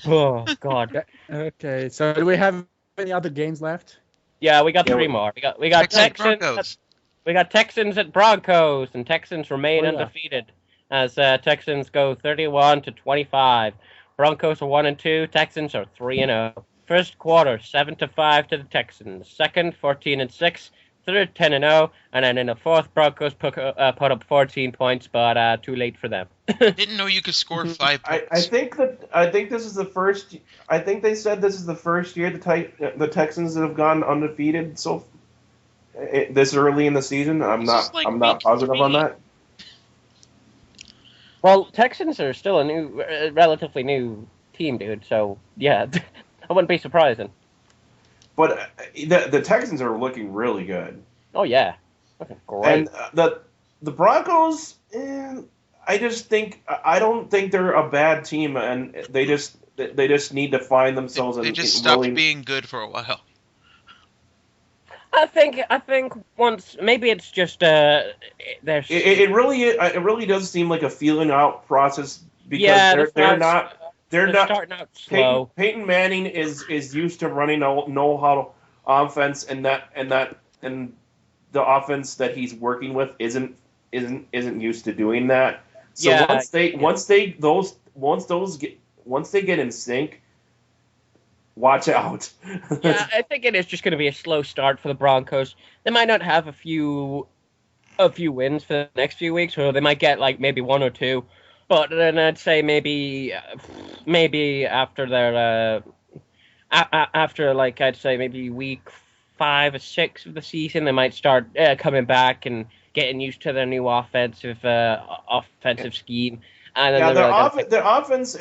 Oh, God. Okay, so do we have any other games left? Yeah, we got three more. We got Texans. Broncos. We got Texans at Broncos, and Texans remain Oh, yeah. undefeated as Texans go 31-25. Broncos are 1-2. Texans are 3-0. First quarter 7-5 to the Texans. Second 14-6. Third 10-0, and then in the fourth, Broncos put up 14 points, but too late for them. Didn't know you could score 5 points. I think this is the first. I think they said this is the first year the Texans have gone undefeated this early in the season. I'm not week positive 3. on that. Well, Texans are still a relatively new team, dude. So yeah, I wouldn't be surprising. But the Texans are looking really good. Oh yeah, okay, great. And the Broncos, I don't think they're a bad team, and they just need to find themselves. They just stopped being good for a while. I think once maybe it's just there's It really does seem like a feeling out process because they're not starting out slow. Peyton Manning is used to running a know-how offense, and the offense that he's working with isn't used to doing that. So once they get in sync, watch out. Yeah, I think it is just going to be a slow start for the Broncos. They might not have a few wins for the next few weeks, or they might get like maybe 1 or 2. But then I'd say maybe after their after like I'd say maybe week 5 or 6 of the season, they might start coming back and getting used to their new offensive scheme. And then their offense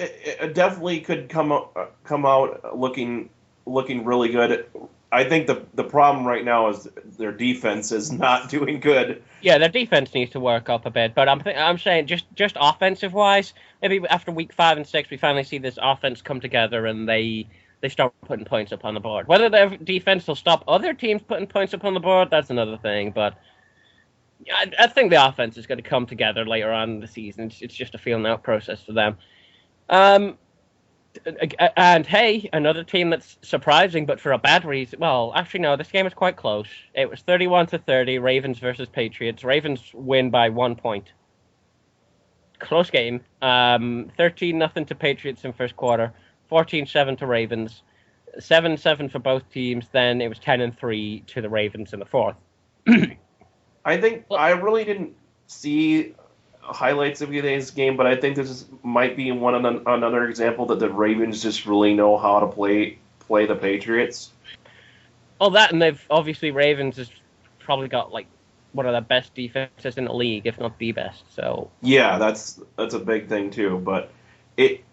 definitely could come out looking really good. I think the problem right now is their defense is not doing good. Yeah, their defense needs to work up a bit, but I'm saying just offensive wise, maybe after week 5 and 6, we finally see this offense come together and they start putting points up on the board. Whether their defense will stop other teams putting points up on the board, that's another thing. But I think the offense is going to come together later on in the season. It's just a feeling out process for them. And hey, another team that's surprising, but for a bad reason. Well, actually, no, this game was quite close. It was 31-30, Ravens versus Patriots. Ravens win by 1 point. Close game. 13-0 to Patriots in first quarter. 14-7 to Ravens. 7-7 for both teams. Then it was 10-3 to the Ravens in the fourth. I really didn't see highlights of today's game, but I think might be another example that the Ravens just really know how to play the Patriots. Oh, that, and they've obviously Ravens has probably got like one of the best defenses in the league, if not the best. So yeah, that's a big thing too. But it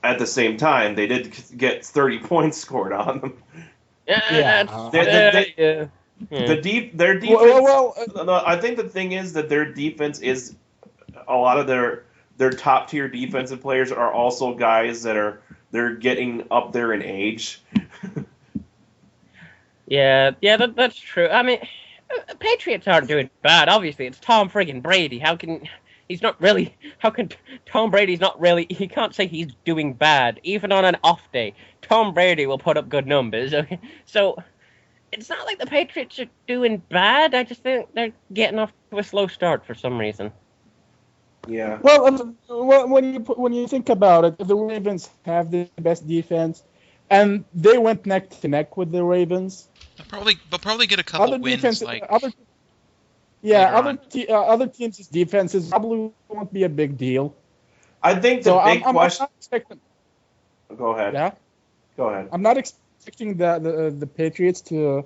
at the same time they did get 30 points scored on them. Yeah. Their defense. I think the thing is that their defense is a lot of their top tier defensive players are also guys that they're getting up there in age. Yeah, that's true. I mean, Patriots aren't doing bad. Obviously, it's Tom friggin' Brady. How can Tom Brady's not really? He can't say he's doing bad. Even on an off day, Tom Brady will put up good numbers. Okay, so it's not like the Patriots are doing bad. I just think they're getting off to a slow start for some reason. Yeah. Well, when you think about it, the Ravens have the best defense, and they went neck to neck with the Ravens. They'll probably get a couple wins. Yeah, later on. other teams' defenses probably won't be a big deal. I think the So big I'm question. not expecting. Go ahead. Yeah, Go ahead. I'm not expecting the Patriots to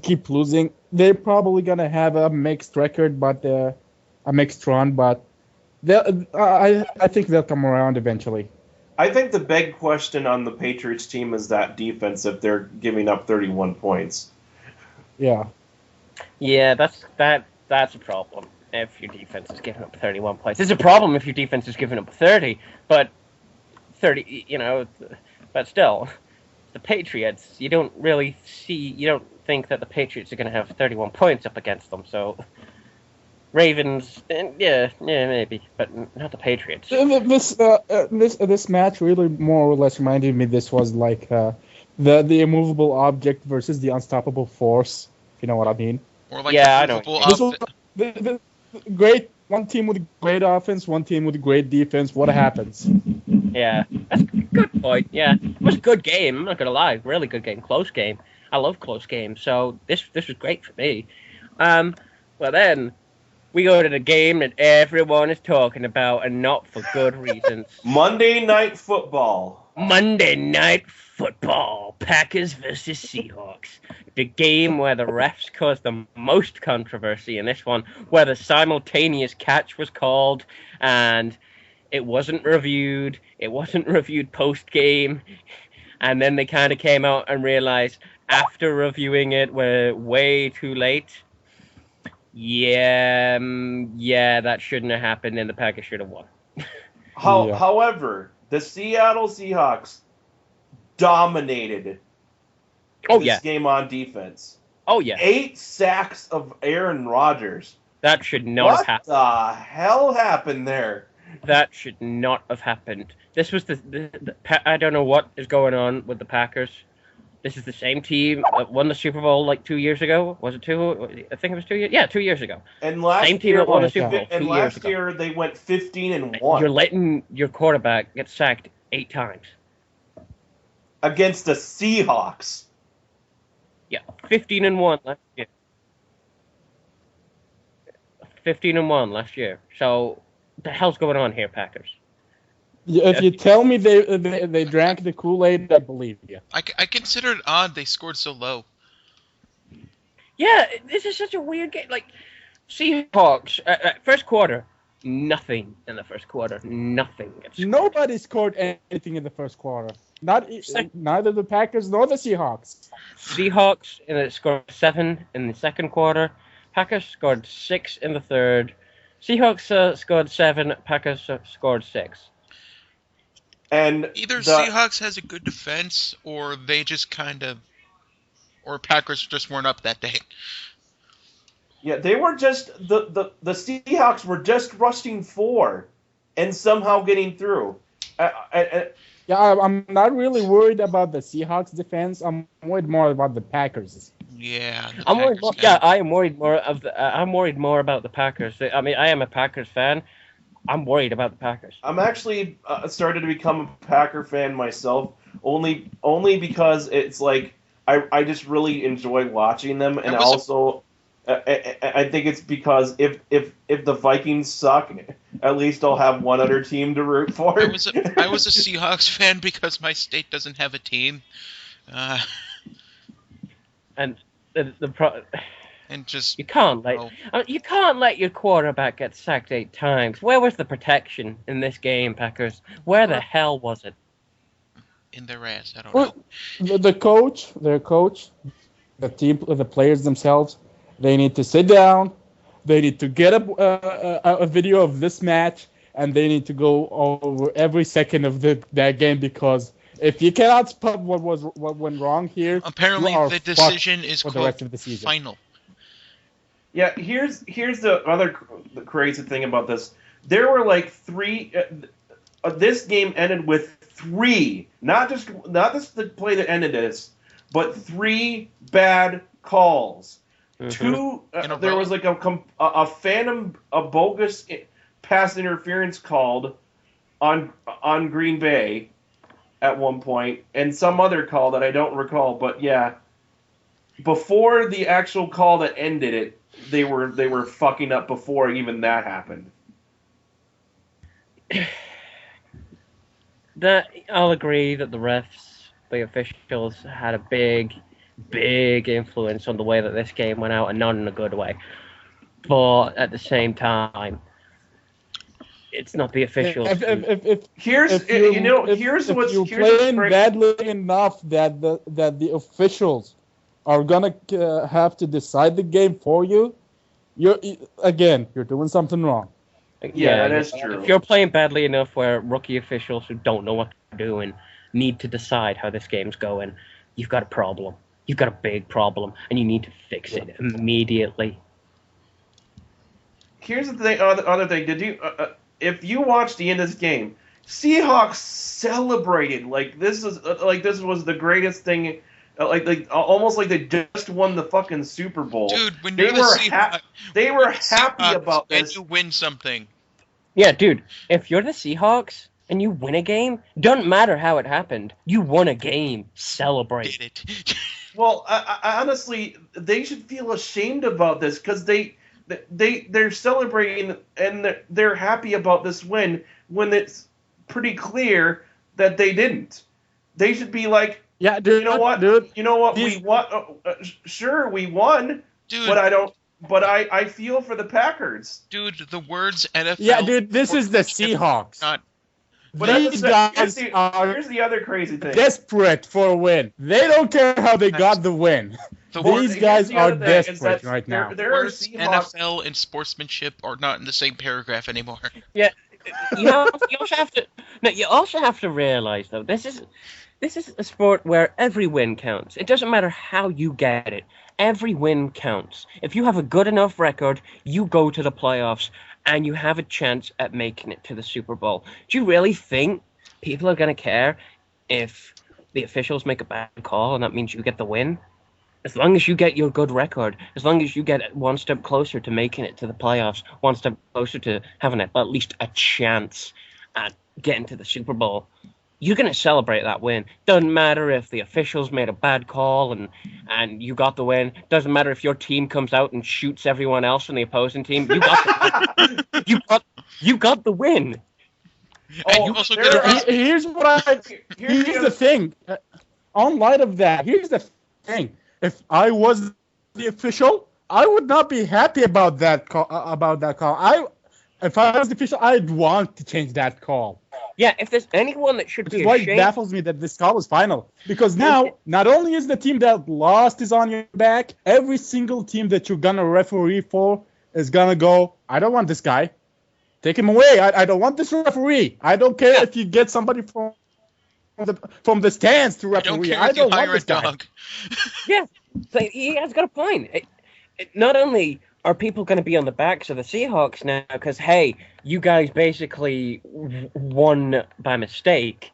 keep losing. They're probably gonna have a mixed record, but a mixed run. But I think they'll come around eventually. I think the big question on the Patriots team is that defense if they're giving up 31 points. Yeah. Yeah, that's a problem if your defense is giving up 31 points. It's a problem if your defense is giving up 30, but 30, but still, the Patriots, you don't think that the Patriots are going to have 31 points up against them, so Ravens, yeah, maybe, but not the Patriots. This match really more or less reminded me this was like the immovable object versus the unstoppable force, if you know what I mean. Or like Yeah, I the know. movable This was the great one team with great offense, one team with great defense. What happens? Yeah, that's a good point. Yeah, it was a good game. I'm not gonna lie, really good game, close game. I love close games, so this was great for me. Well then, we go to the game that everyone is talking about, and not for good reasons. Monday Night Football. Monday Night Football, Packers versus Seahawks. The game where the refs caused the most controversy in this one, where the simultaneous catch was called, and it wasn't reviewed. It wasn't reviewed post-game. And then they kind of came out and realized after reviewing it, we're way too late. Yeah, that shouldn't have happened, and the Packers should have won. Yeah. However, the Seattle Seahawks dominated this game on defense. Oh, yeah. 8 sacks of Aaron Rodgers. That should not have happened. What the hell happened there? That should not have happened. This was the I don't know what is going on with the Packers. This is the same team that won the Super Bowl like 2 years ago. Was it 2? I think it was 2 years. Yeah, 2 years ago. And last same team year, that won the Super Bowl. and 2 last years ago. year they went 15-1 You're letting your quarterback get sacked 8 times. against the Seahawks. Yeah, 15-1 last year. 15-1 last year. So, what the hell's going on here, Packers? If you tell me they drank the Kool-Aid, I believe you. I consider it odd they scored so low. Yeah, this is such a weird game. Like, Seahawks, first quarter, nothing in the first quarter. Nothing. Nobody scored anything in the first quarter. Neither the Packers nor the Seahawks. Seahawks scored 7 in the second quarter. Packers scored 6 in the third. Seahawks scored 7. Packers scored 6. And either Seahawks has a good defense, or they just or Packers just weren't up that day. Yeah, they were just the Seahawks were just rushing 4 and somehow getting through. Yeah, I'm not really worried about the Seahawks defense. I'm worried more about the Packers. Yeah, I'm worried. I am worried more I'm worried more about the Packers. I mean, I am a Packers fan. I'm worried about the Packers. I'm actually started to become a Packer fan myself, only because it's like I just really enjoy watching them, and also I think it's because if the Vikings suck, at least I'll have one other team to root for. I was a Seahawks fan because my state doesn't have a team, and and just you can't let your quarterback get sacked 8 times. Where was the protection in this game, Packers? Where the hell was it? In their ass. I don't know. Their coach, the team, the players themselves, they need to sit down. They need to get a video of this match, and they need to go over every second of that game, because if you cannot spot what went wrong here, apparently the decision is for the rest of the season. Final. Yeah, here's the other crazy thing about this. There were like 3. This game ended with 3, not just the play that ended this, but 3 bad calls. Mm-hmm. 2. There was like a phantom, a bogus pass interference called on Green Bay at one point, and some other call that I don't recall. But yeah, before the actual call that ended it, they were fucking up before even that happened. That I'll agree that the refs, the officials, had a big influence on the way that this game went out, and not in a good way. But at the same time, it's not the officials. Here's if what's you're here's what's playing great. badly enough that the officials are gonna have to decide the game for you, you're doing something wrong. Yeah, that is true. If you're playing badly enough where rookie officials who don't know what they're doing need to decide how this game's going, you've got a problem. You've got a big problem, and you need to fix it immediately. Here's the thing. Other thing. Did you? If you watched the end of this game, Seahawks celebrated like this was the greatest thing. Almost like they just won the fucking Super Bowl. Dude, when they you're were the Seahawks, they were happy Seahawks about and this. you win something. Yeah, dude, if you're the Seahawks and you win a game, doesn't matter how it happened. You won a game. Celebrate. Did it? Well, I honestly, they should feel ashamed about this because they're celebrating and they're happy about this win when it's pretty clear that they didn't. They should be like, Yeah, dude. you know what? Dude, You know what? We won. Sure, we won. Dude, But I don't. But I feel for the Packers. dude, the words NFL. Yeah, dude. This is the Seahawks. Not But These guys are here's the other crazy thing. desperate for a win. They don't care how they got the win. the Well, words These guys here's the are other thing, is desperate that right now. There are words Seahawks. NFL and sportsmanship are not in the same paragraph anymore. You also have to realize though, this is a sport where every win counts. It doesn't matter how you get it. Every win counts. If you have a good enough record, you go to the playoffs and you have a chance at making it to the Super Bowl. Do you really think people are going to care if the officials make a bad call and that means you get the win? As long as you get your good record, as long as you get one step closer to making it to the playoffs, one step closer to having at least a chance at getting to the Super Bowl, you're going to celebrate that win. Doesn't matter if the officials made a bad call and you got the win. Doesn't matter if your team comes out and shoots everyone else from the opposing team. You got the win. you got the win. And you also get a Here's the thing. On light of that, here's the thing. If I was the official, I would not be happy about that call. If I was the official, I'd want to change that call. Yeah, if there's anyone that should Which be is why it ashamed, baffles me that this call is final. Because now, not only is the team that lost is on your back, every single team that you're gonna referee for is gonna go, I don't want this guy. Take him away. I don't want this referee. I don't care if you get somebody from the stands to referee. I don't want hire this a guy. dog. yeah, so he has got a point. Not only are people going to be on the backs of the Seahawks now because, hey, you guys basically won by mistake.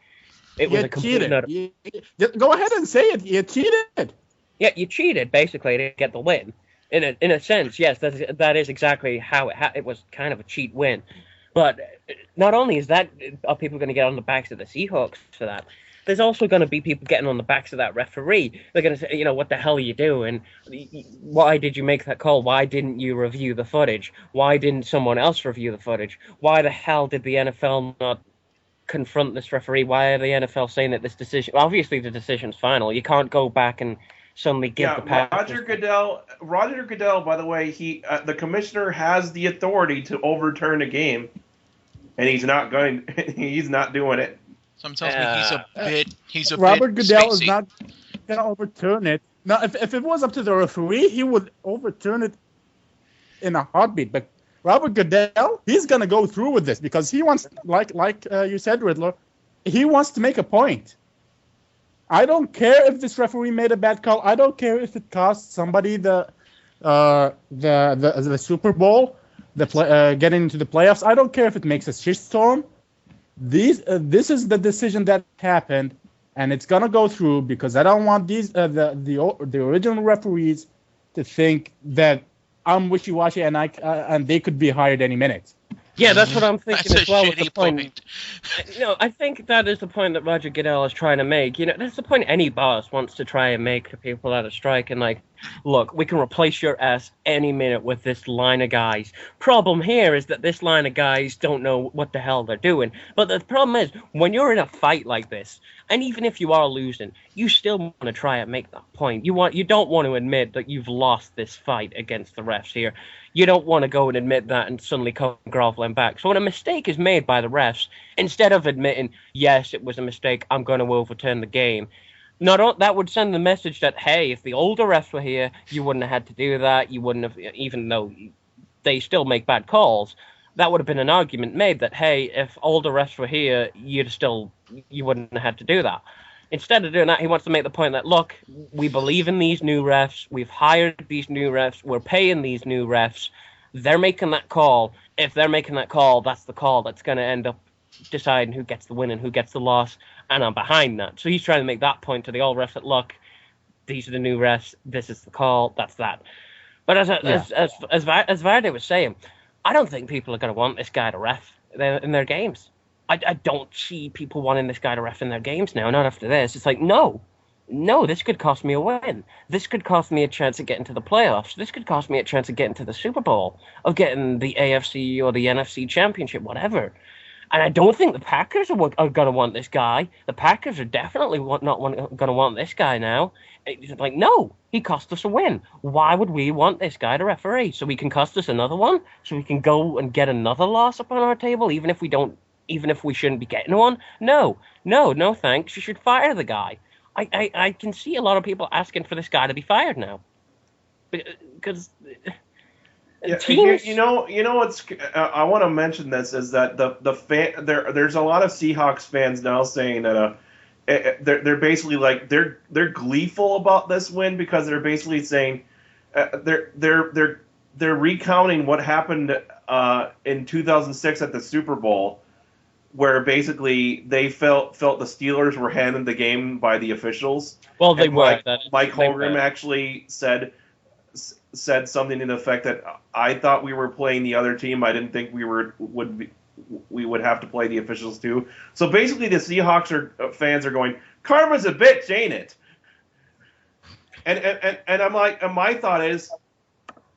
It was a complete Go ahead and say it. You cheated. Yeah, you cheated basically to get the win. In a sense, yes, that is exactly how it was. Kind of a cheat win. But not only is that are people going to get on the backs of the Seahawks for that, there's also going to be people getting on the backs of that referee. They're going to say, what the hell are you doing? Why did you make that call? Why didn't you review the footage? Why didn't someone else review the footage? Why the hell did the NFL not confront this referee? Why are the NFL saying that this decision... Obviously, the decision's final. You can't go back and suddenly give the pass. Roger Goodell, by the way, the commissioner has the authority to overturn a game, and he's not doing it. Some tells me he's a Robert bit Goodell is spacey. not gonna overturn it. Now, if it was up to the referee, he would overturn it in a heartbeat. But Robert Goodell, he's gonna go through with this because he wants, like you said, Riddler, he wants to make a point. I don't care if this referee made a bad call. I don't care if it cost somebody the Super Bowl, getting into the playoffs. I don't care if it makes a shitstorm. This is the decision that happened, and it's gonna go through because I don't want the original referees to think that I'm wishy-washy and they could be hired any minute. Yeah, that's what I'm thinking That's as well. a With the shitty point. I think that is the point that Roger Goodell is trying to make. That's the point any boss wants to try and make to people at a strike. And look, we can replace your ass any minute with this line of guys. Problem here is that this line of guys don't know what the hell they're doing. But the problem is, when you're in a fight like this, and even if you are losing, you still want to try and make that point. You don't want to admit that you've lost this fight against the refs here. You don't want to go and admit that and suddenly come groveling back. So when a mistake is made by the refs, instead of admitting, yes, it was a mistake, I'm going to overturn the game, that would send the message that, hey, if the older refs were here, you wouldn't have had to do that. You wouldn't have, even though they still make bad calls, that would have been an argument made that, hey, if older refs were here, you wouldn't have had to do that. Instead of doing that, he wants to make the point that, look, we believe in these new refs. We've hired these new refs. We're paying these new refs. They're making that call. If they're making that call, that's the call that's going to end up deciding who gets the win and who gets the loss. And I'm behind that. So he's trying to make that point to the old refs that, look, these are the new refs. This is the call. That's that. But as Vardy was saying, I don't think people are going to want this guy to ref in their games. I don't see people wanting this guy to ref in their games now, not after this. It's like, no, this could cost me a win. This could cost me a chance of getting to the playoffs. This could cost me a chance of getting to the Super Bowl, of getting the AFC or the NFC championship, whatever. And I don't think the Packers are going to want this guy. The Packers are definitely not going to want this guy now. It's like, no, he cost us a win. Why would we want this guy to referee? So we can cost us another one? So we can go and get another loss up on our table, even if we shouldn't be getting one? No, thanks. You should fire the guy. I can see a lot of people asking for this guy to be fired now. Because yeah, teams... you know what's I want to mention this is that the fan there's a lot of Seahawks fans now saying that they're basically like they're gleeful about this win because they're basically saying they're recounting what happened in 2006 at the Super Bowl, where basically they felt the Steelers were handed the game by the officials. Well, they were. Mike Holmgren actually said something to the effect that I thought we were playing the other team. I didn't think we would have to play the officials too. So basically, the Seahawks fans are going, "Karma's a bitch, ain't it?" And I'm like, and my thought is,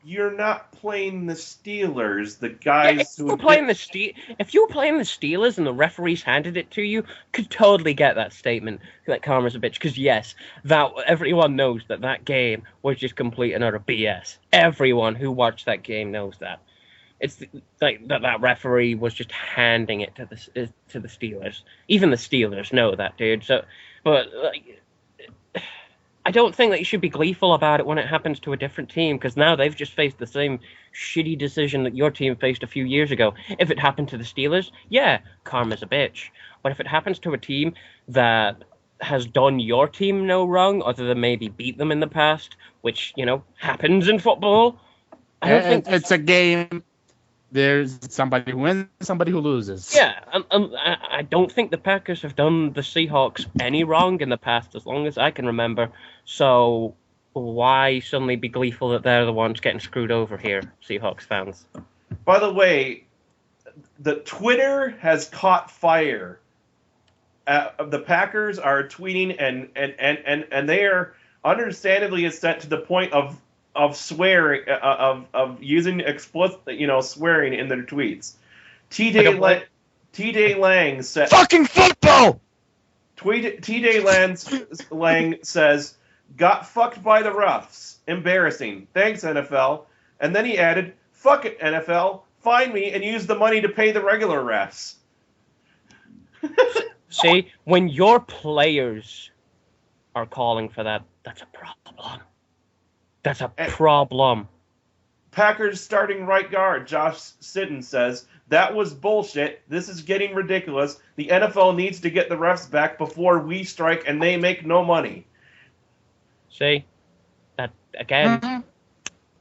you're not playing the Steelers, the guys if you were playing the Steelers and the referees handed it to you, could totally get that statement that karma's a bitch. Because yes, that everyone knows that game was just complete and utter BS. Everyone who watched that game knows that. It's like that referee was just handing it to the Steelers. Even the Steelers know that, dude. So, but like, I don't think that you should be gleeful about it when it happens to a different team, because now they've just faced the same shitty decision that your team faced a few years ago. If it happened to the Steelers, yeah, karma's a bitch. But if it happens to a team that has done your team no wrong, other than maybe beat them in the past, which, happens in football, I don't think... It's a game. There's somebody who wins, somebody who loses. Yeah, I don't think the Packers have done the Seahawks any wrong in the past, as long as I can remember. So why suddenly be gleeful that they're the ones getting screwed over here, Seahawks fans? By the way, the Twitter has caught fire. The Packers are tweeting, and they are understandably set to the point of swearing, of using explicit, swearing in their tweets. T.J. Lang said, "Fucking football." T.J. Lang says, "Got fucked by the refs. Embarrassing. Thanks, NFL." And then he added, "Fuck it, NFL. Fine me and use the money to pay the regular refs." See, when your players are calling for that, that's a problem. That's a problem. Packers starting right guard Josh Sitton says, "That was bullshit. This is getting ridiculous. The NFL needs to get the refs back before we strike and they make no money." See? That, again,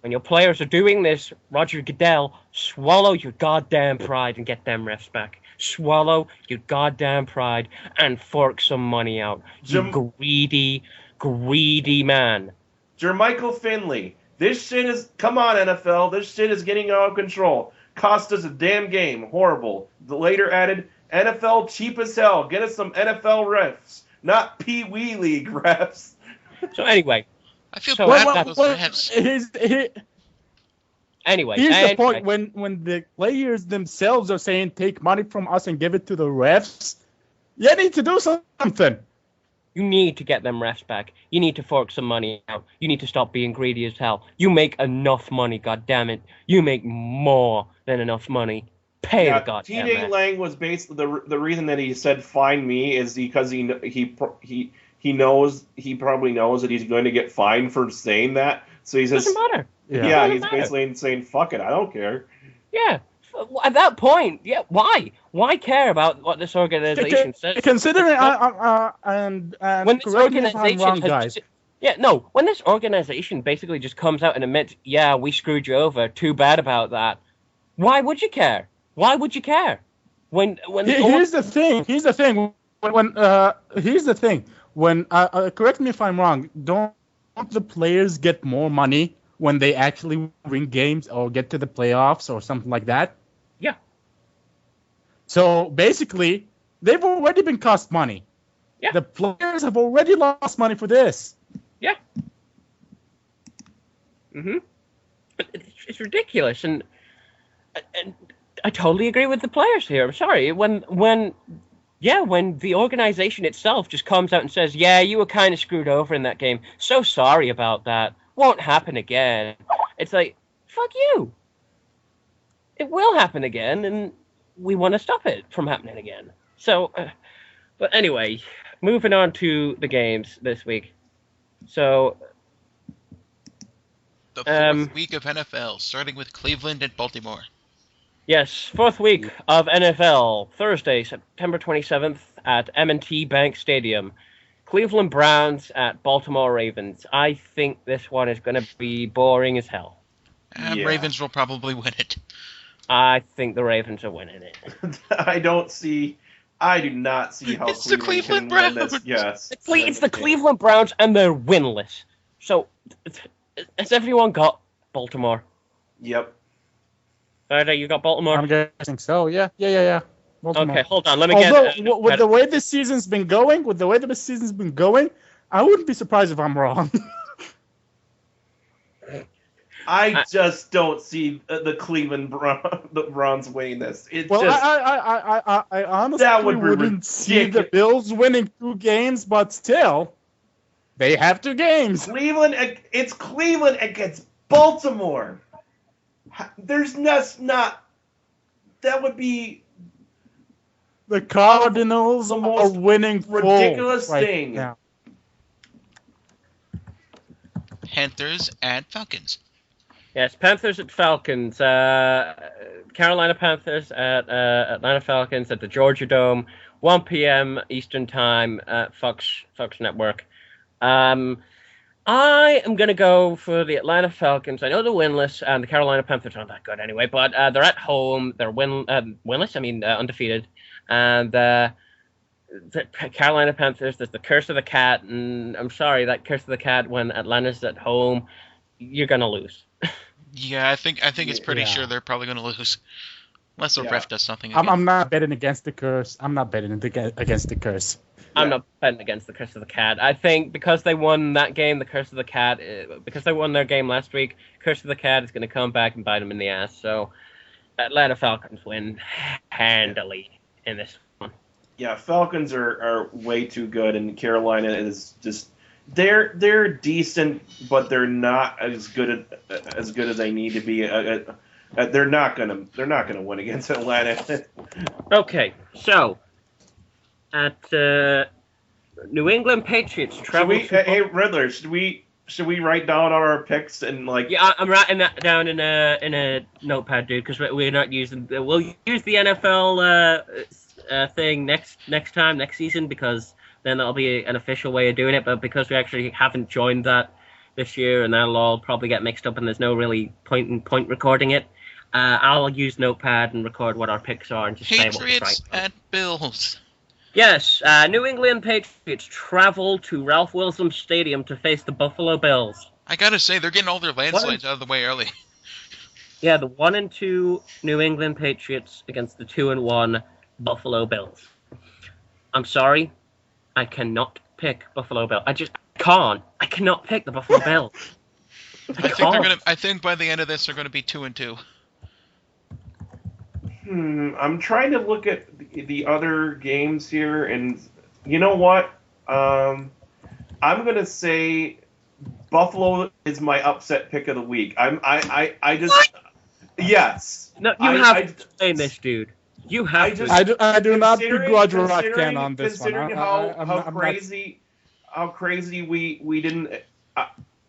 when your players are doing this, Roger Goodell, swallow your goddamn pride and get them refs back. Swallow your goddamn pride and fork some money out. You greedy man. Jermichael Finley, "This shit is... Come on, NFL. This shit is getting out of control. Cost us a damn game. Horrible." The later added, "NFL cheap as hell. Get us some NFL refs, not Pee Wee League refs." So anyway, I feel So bad at for that- those refs. Anyway, Here's the anyway. point: when the players themselves are saying, "Take money from us and give it to the refs," you need to do something. You need to get them refs back. You need to fork some money out. You need to stop being greedy as hell. You make enough money, goddammit. You make more than enough money. Pay the goddamn TJ man. Lang was basically the reason that he said "fine me" is because he knows, he probably knows that he's going to get fined for saying that. So he says, Doesn't matter. yeah, he's matter. basically saying, "Fuck it, I don't care." Yeah. At that point, yeah, why? Why care about what this organization says? Considering, and When this correct me if I'm organization wrong, has guys. yeah, no, when this organization basically just comes out and admits, yeah, we screwed you over, too bad about that, why would you care? Why would you care? When Here's the thing. Here's the thing. Here's the thing. When correct me if I'm wrong. Don't the players get more money when they actually win games or get to the playoffs or something like that? Yeah. So basically, they've already been cost money. Yeah. The players have already lost money for this. Yeah. It's ridiculous, and I totally agree with the players here. I'm sorry. When the organization itself just comes out and says, yeah, you were kind of screwed over in that game. So sorry about that. Won't happen again. It's like, fuck you. It will happen again, and we want to stop it from happening again. So, but anyway, moving on to the games this week. So, The fourth week of NFL, starting with Cleveland and Baltimore. yes, fourth week of NFL, Thursday, September 27th at M&T Bank Stadium. Cleveland Browns at Baltimore Ravens. I think this one is going to be boring as hell. Yeah. Ravens will probably win it. I think the Ravens are winning it. I do not see how It's the Cleveland Cleveland can win this. Browns. Yes, It's the Cleveland Browns, and they're winless. So, has everyone got Baltimore? Yep. Friday, you got Baltimore? I'm guessing so. Yeah. Baltimore. Okay, hold on. Let me Although, with the way this season's been going, I wouldn't be surprised if I'm wrong. I just don't see the the Browns winning this. It's Well, just I honestly That would be wouldn't see the ridiculous. Bills winning 2 games, but still, they have 2 games. Cleveland. It's Cleveland against Baltimore. There's not. That would be The Cardinals The are most winning ridiculous full right thing. now. Panthers and Falcons. Yes, Panthers at Falcons. Carolina Panthers at Atlanta Falcons at the Georgia Dome, 1 p.m. Eastern Time at Fox Network. I am going to go for the Atlanta Falcons. I know they're winless, and the Carolina Panthers aren't that good anyway, but they're at home. They're winless, undefeated. And the Carolina Panthers, there's the curse of the cat, and I'm sorry, that curse of the cat, when Atlanta's at home, you're going to lose. Yeah, I think it's pretty Yeah. sure they're probably going to lose. Unless the Yeah. ref does something again. I'm not betting against the curse. I'm not betting against the curse. I'm Yeah. not betting against the Curse of the Cat. I think because they won that game, the Curse of the Cat, because they won their game last week, Curse of the Cat is going to come back and bite them in the ass. So, Atlanta Falcons win handily in this one. Yeah, Falcons are way too good, and Carolina is just they're decent, but they're not as good as they need to be. They're not gonna win against Atlanta. Okay, so at New England Patriots travel. Hey Riddler, should we write down our picks and like? Yeah, I'm writing that down in a notepad, dude, because we're not using. We'll use the NFL thing next season, because then that'll be an official way of doing it. But because we actually haven't joined that this year, and that'll all probably get mixed up, and there's no really point recording it. I'll use Notepad and record what our picks are and just say what we Patriots write. at Bills. Yes, New England Patriots travel to Ralph Wilson Stadium to face the Buffalo Bills. I gotta say, they're getting all their landslides out of the way early. Yeah, the 1-2 New England Patriots against the 2-1 Buffalo Bills. I'm sorry, I cannot pick Buffalo Bills. I can't. I cannot pick the Buffalo Bills. I think by the end of this they're going to be 2-2. I'm trying to look at the other games here, and you know what? I'm gonna say Buffalo is my upset pick of the week. I just What? Yes. No, you have to explain this, dude. You have to. I do not begrudge considering Rocktan on this one. considering how crazy we didn't.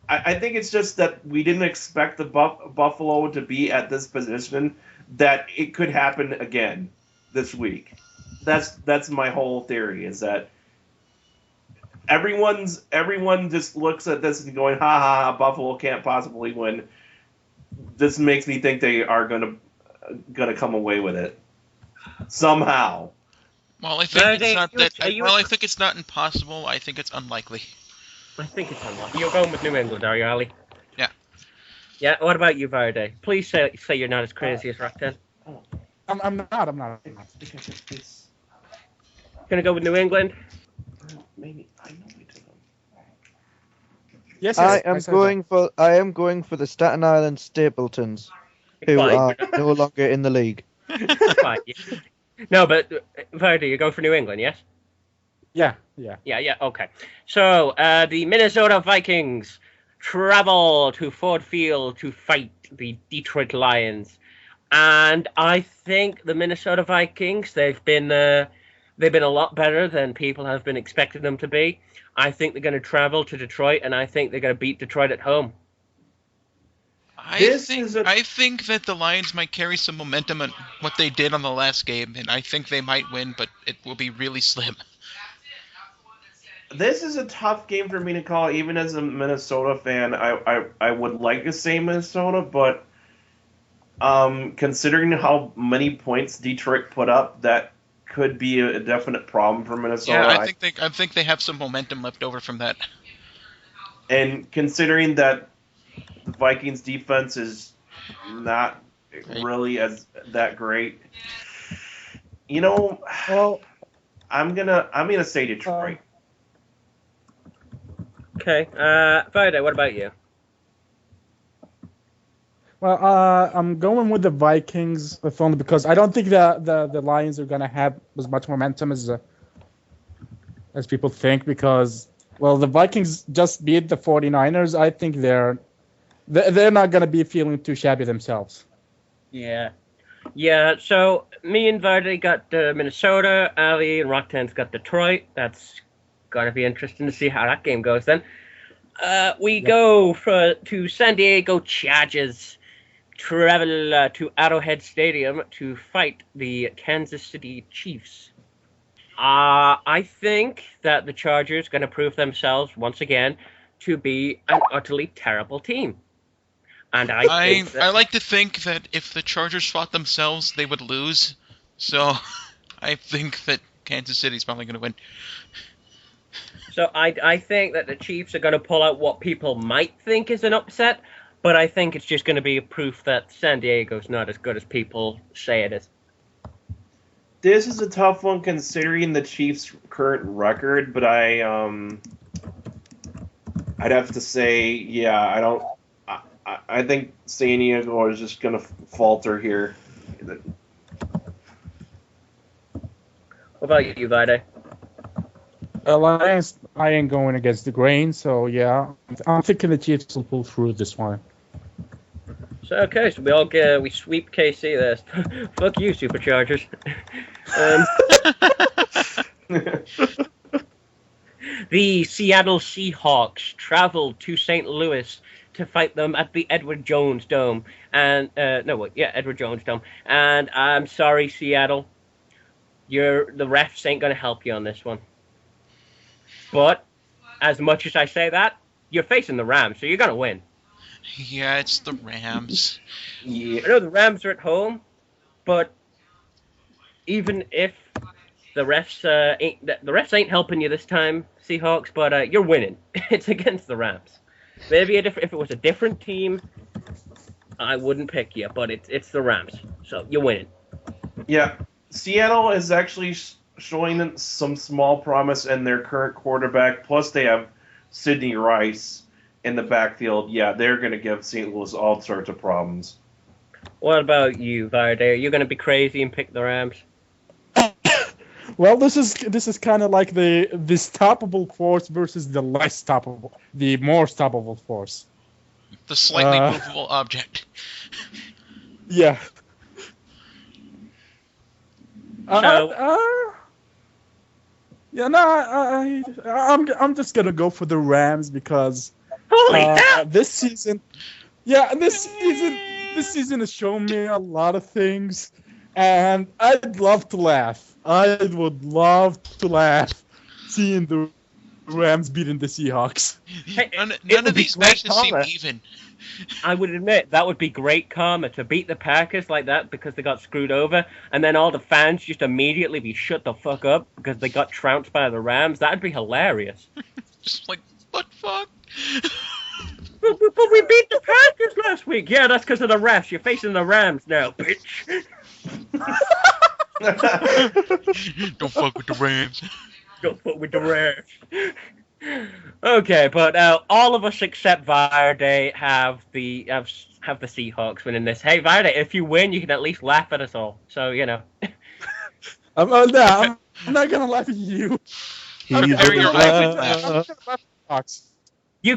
I think it's just that we didn't expect the Buffalo to be at this position, that it could happen again this week. That's my whole theory, is that everyone just looks at this and going, ha ha, Buffalo can't possibly win. This makes me think they are gonna come away with it somehow. Well, I think it's not that. Well, I think it's not impossible. I think it's unlikely. I think it's unlikely. You're going with New England, are you, Ali? Yeah. Yeah. What about you, Vardy? Please say you're not as crazy as Rocktan. I'm not. Gonna go with New England. Maybe I know we took them. Yes, I am going for the Staten Island Stapletons, who Fine. are no longer in the league. Fine. Yeah. No, but Vardy, you go for New England, yes? Yeah. Yeah, okay. So, the Minnesota Vikings travel to Ford Field to fight the Detroit Lions. And I think the Minnesota Vikings, they've been a lot better than people have been expecting them to be. I think they're going to travel to Detroit, and I think they're going to beat Detroit at home. I think that the Lions might carry some momentum on what they did on the last game, and I think they might win, but it will be really slim. This is a tough game for me to call, even as a Minnesota fan. I would like to say Minnesota, but considering how many points Detroit put up, that could be a definite problem for Minnesota. Yeah, I think they have some momentum left over from that. And considering that the Vikings defense is not really that great, Well, I'm gonna say Detroit. Okay. Vardy, what about you? Well, I'm going with the Vikings, if only because I don't think the Lions are gonna have as much momentum as people think. Because, well, the Vikings just beat the 49ers. I think they're not gonna be feeling too shabby themselves. Yeah. So me and Vardy got Minnesota. Ali and Rocktan's got Detroit. That's gonna be interesting to see how that game goes. Then we go to San Diego Chargers. Travel to Arrowhead Stadium to fight the Kansas City Chiefs. I think that the Chargers are going to prove themselves once again to be an utterly terrible team. And I like to think that if the Chargers fought themselves, they would lose. So I think that Kansas City's probably going to win. So I think that the Chiefs are going to pull out what people might think is an upset, but I think it's just going to be a proof that San Diego's not as good as people say it is. This is a tough one considering the Chiefs' current record, but I'd have to say, yeah, I think San Diego is just going to falter here. What about you, Vide? Lions, I ain't going against the grain, so yeah, I'm thinking the Chiefs will pull through this one. So okay, so we sweep KC there. Fuck you, Superchargers. The Seattle Seahawks traveled to St. Louis to fight them at the Edward Jones Dome. And Edward Jones Dome. And I'm sorry, Seattle, the refs ain't gonna help you on this one. But as much as I say that, you're facing the Rams, so you're gonna win. Yeah, it's the Rams. Yeah. I know the Rams are at home, but even if the refs ain't helping you this time, Seahawks, but you're winning. It's against the Rams. Maybe if it was a different team, I wouldn't pick you, but it's the Rams, so you're winning. Yeah, Seattle is actually showing some small promise in their current quarterback. Plus, they have Sidney Rice in the backfield, yeah, they're going to give St. Louis all sorts of problems. What about you, Vardy? Are you going to be crazy and pick the Rams? Well, this is kind of like the stoppable force versus the more stoppable force. The slightly movable object. Yeah. Yeah, no, I'm just gonna go for the Rams because Holy hell! this season has shown me a lot of things, and I'd love to laugh. I would love to laugh seeing the Rams beating the Seahawks. Hey, none of these matches seem even. I would admit that would be great karma to beat the Packers like that because they got screwed over, and then all the fans just immediately be shut the fuck up because they got trounced by the Rams. That'd be hilarious. Just like, what fuck? But we beat the Packers last week. Yeah, that's because of the refs. You're facing the Rams now, bitch. Don't fuck with the Rams. Don't fuck with the Rams. Okay, but all of us except Vardy have the Seahawks winning this. Hey, Vardy, if you win, you can at least laugh at us all. So I'm not gonna laugh at you. You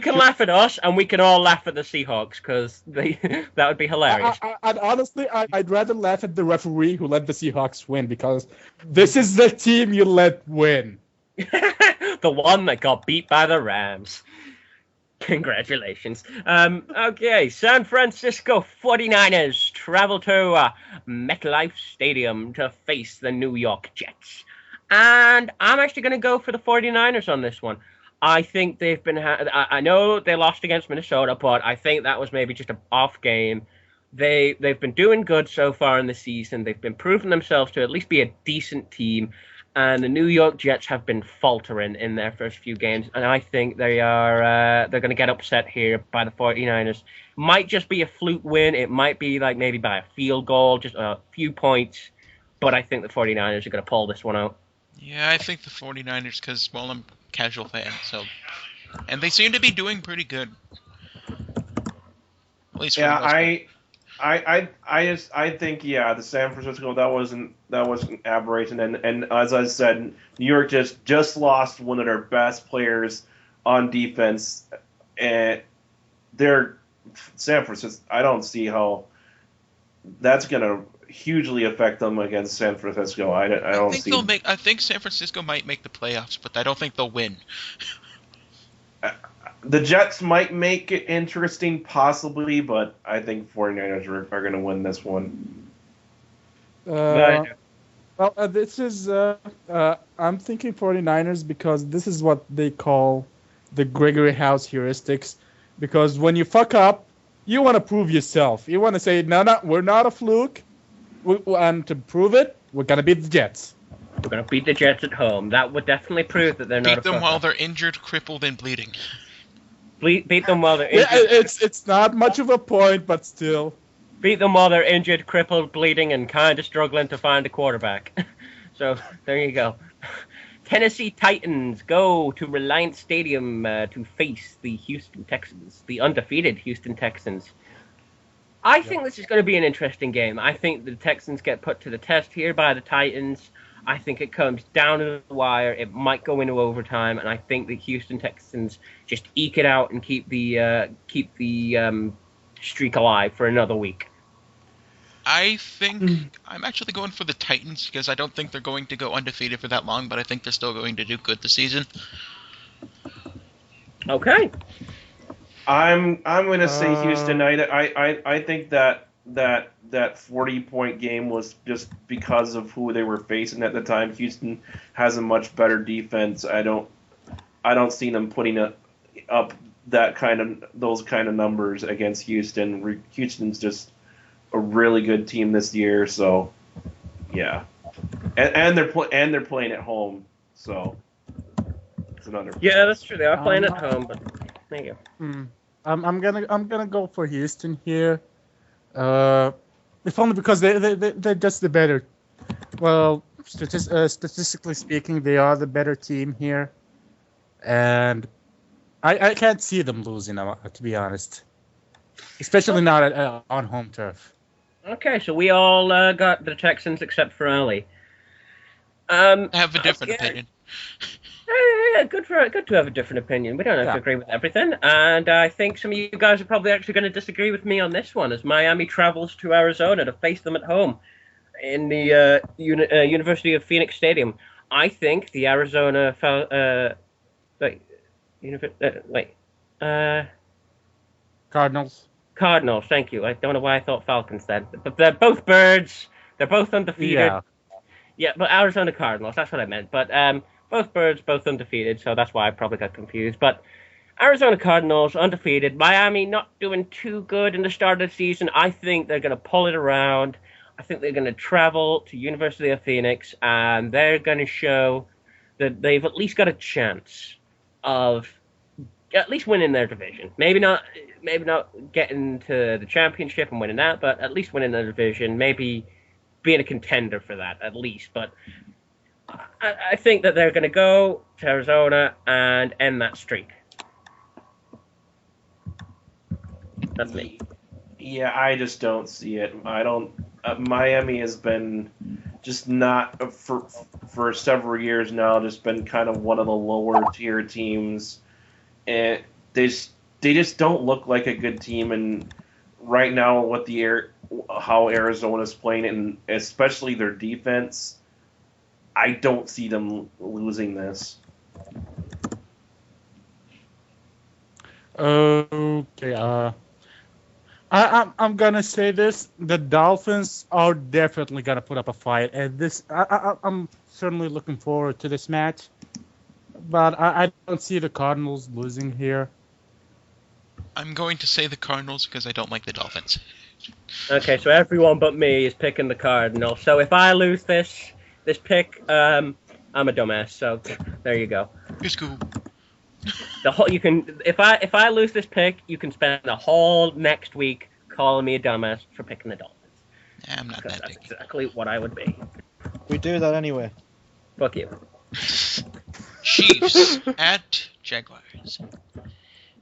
can laugh at us, and we can all laugh at the Seahawks because that would be hilarious. I'd honestly, I'd rather laugh at the referee who let the Seahawks win because this is the team you let win. The one that got beat by the Rams. Congratulations. Okay, San Francisco 49ers travel to MetLife Stadium to face the New York Jets. And I'm actually going to go for the 49ers on this one. I think they've been... I know they lost against Minnesota, but I think that was maybe just an off game. They've been doing good so far in the season. They've been proving themselves to at least be a decent team. And the New York Jets have been faltering in their first few games. And I think they're going to get upset here by the 49ers. Might just be a fluke win. It might be like maybe by a field goal, just a few points. But I think the 49ers are going to pull this one out. Yeah, I think the 49ers because, well, I'm a casual fan. And they seem to be doing pretty good. At least for the most part. I think the San Francisco that was an aberration and as I said, New York just lost one of their best players on defense, and they're San Francisco. I don't see how that's gonna hugely affect them against San Francisco. I don't see. I think San Francisco might make the playoffs, but I don't think they'll win. The Jets might make it interesting, possibly, but I think 49ers are going to win this one. This is... I'm thinking 49ers because this is what they call the Gregory House heuristics. Because when you fuck up, you want to prove yourself. You want to say, no, we're not a fluke. And to prove it, we're going to beat the Jets. We're going to beat the Jets at home. That would definitely prove that they're not a beat them while they're injured, crippled, and bleeding. Beat them while they're injured. Yeah, it's not much of a point, but still. Beat them while they're injured, crippled, bleeding, and kind of struggling to find a quarterback. So, there you go. Tennessee Titans go to Reliance Stadium to face the Houston Texans, the undefeated Houston Texans. I think this is going to be an interesting game. I think the Texans get put to the test here by the Titans. I think it comes down to the wire. It might go into overtime, and I think the Houston Texans just eke it out and keep the streak alive for another week. I think I'm actually going for the Titans because I don't think they're going to go undefeated for that long, but I think they're still going to do good this season. Okay. I'm going to say Houston. I think that 40-point game was just because of who they were facing at the time. Houston has a much better defense. I don't see them putting up those kind of numbers against Houston. Houston's just a really good team this year, so yeah. And they're playing at home, so it's another. Yeah, that's true. They are playing at home, but there you go. I'm gonna go for Houston here. If only because they're just the better. Well, statistically speaking, they are the better team here, and I can't see them losing, to be honest. Especially not on home turf. Okay, so we all got the Texans except for Ali. I have a different okay. opinion. Yeah, good to have a different opinion. We don't have to agree with everything, and I think some of you guys are probably actually going to disagree with me on this one, as Miami travels to Arizona to face them at home in the University of Phoenix Stadium. I think the Arizona Cardinals. Cardinals. Thank you. I don't know why I thought Falcons then, but they're both birds. They're both undefeated. Yeah, but Arizona Cardinals. That's what I meant. But both birds, both undefeated, so that's why I probably got confused. But Arizona Cardinals, undefeated. Miami not doing too good in the start of the season. I think they're going to pull it around. I think they're going to travel to University of Phoenix, and they're going to show that they've at least got a chance of at least winning their division. Maybe not getting to the championship and winning that, but at least winning their division. Maybe being a contender for that, at least. But I think that they're going to go to Arizona and end that streak. That's me. Yeah, I just don't see it. I don't. Miami has been just not for several years now. Just been kind of one of the lower tier teams, and they just don't look like a good team. And right now, how Arizona's playing, and especially their defense, I don't see them losing this. Okay. I'm gonna say this: the Dolphins are definitely gonna put up a fight, and I'm certainly looking forward to this match. But I don't see the Cardinals losing here. I'm going to say the Cardinals because I don't like the Dolphins. Okay, so everyone but me is picking the Cardinals. So if I lose this pick, I'm a dumbass. So there you go. It's cool. If I lose this pick, you can spend the whole next week calling me a dumbass for picking the Dolphins. Yeah, I'm not that That's big. exactly what I would be. We do that anyway. Fuck you. Chiefs at Jaguars.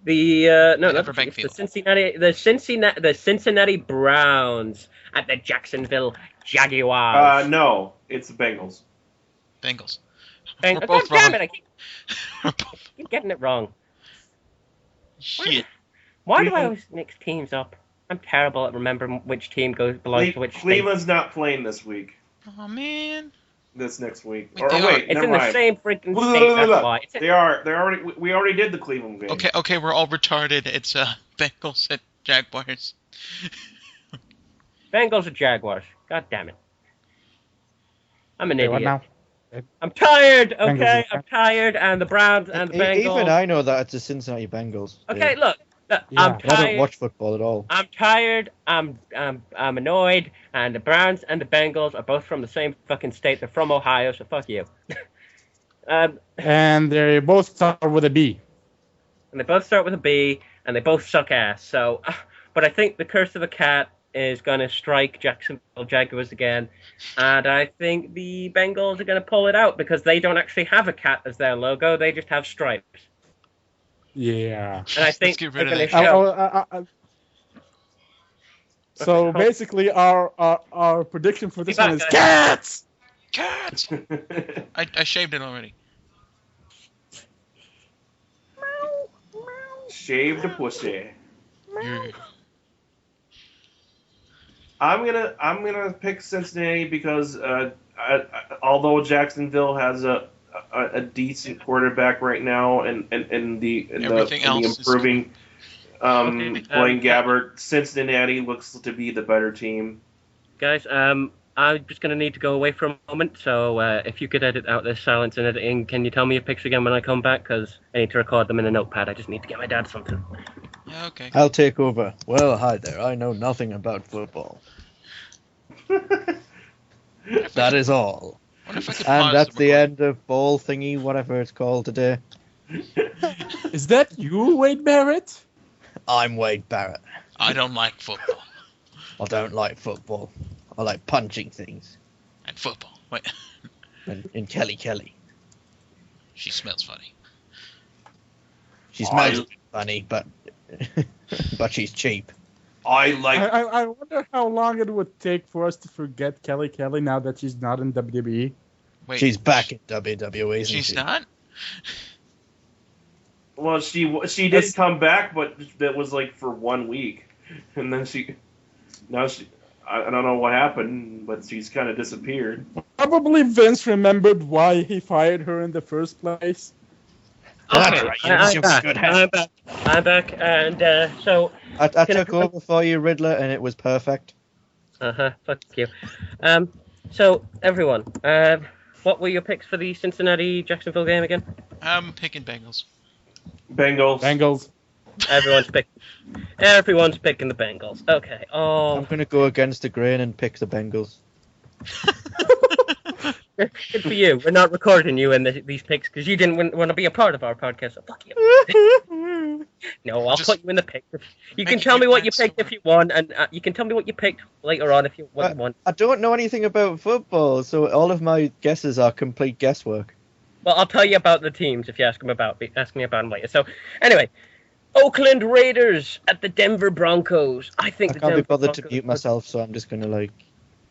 The Cincinnati Browns at the Jacksonville Jaguars. No, it's the Bengals. Bengals. We're both wrong. Damn it! I keep getting it wrong. Shit. Why do I always mix teams up? I'm terrible at remembering which team belongs to which Cleveland's state. not playing this week. Oh man. This next week. Wait, it's in never the mind. same freaking state. That's why. We already did the Cleveland game. Okay, we're all retarded. It's Bengals at Jaguars. Bengals or Jaguars. God damn it. I'm an idiot. Now? I'm tired, okay? Bengals. I'm tired, and the Browns and the Bengals. Even I know that it's the Cincinnati Bengals. Okay, Yeah. look, Yeah. I'm tired. I don't watch football at all. I'm tired. I'm annoyed, and the Browns and the Bengals are both from the same fucking state. They're from Ohio, so fuck you. And they both start with a B. And they both start with a B, and they both suck ass. So, but I think the curse of the cat is going to strike Jacksonville Jaguars again, and I think the Bengals are going to pull it out because they don't actually have a cat as their logo; they just have stripes. Yeah. And I think get they're rid of going to that. show. So basically, our prediction for this Keep one back, is guys. cats. Cats. I shaved it already. Shave the pussy. Yeah. I'm gonna pick Cincinnati because although Jacksonville has a decent quarterback right now and the improving Blaine Gabbert, Cincinnati looks to be the better team. Guys, I'm just going to need to go away for a moment, so if you could edit out this silence and editing, can you tell me your picks again when I come back? Because I need to record them in a notepad. I just need to get my dad something. Yeah, okay. I'll take over. Well, hi there. I know nothing about football. That is all. Wonder if I could And pause that's the recording. end of ball thingy, whatever it's called today. Is that you, Wade Barrett? I'm Wade Barrett. I don't like football. I don't like football. I like punching things. And football. Wait. And Kelly. She smells funny. She's meant to be funny, but but she's cheap. I wonder how long it would take for us to forget Kelly Kelly now that she's not in WWE. Wait, She's back in WWE, isn't she's she? not? Well, she did come back, but that was like for 1 week, and then I don't know what happened, but she's kind of disappeared. Probably Vince remembered why he fired her in the first place. That's Okay, right. I'm back. I'm back, and so. I took over for you, Riddler, and it was perfect. Fuck you. So everyone, what were your picks for the Cincinnati Jacksonville game again? I'm picking Bengals. Bengals. Everyone's picking the Bengals. Okay. Oh. I'm gonna go against the grain and pick the Bengals. Good for you. We're not recording you in these picks because you didn't want to be a part of our podcast. So fuck you. No, I'll put you in the pick. You can tell me what you picked if you want, and you can tell me what you picked later on if you want. I don't know anything about football, so all of my guesses are complete guesswork. Well, I'll tell you about the teams if you ask me about them later. So, anyway, Oakland Raiders at the Denver Broncos. I think I can't be bothered to mute myself, so I'm just gonna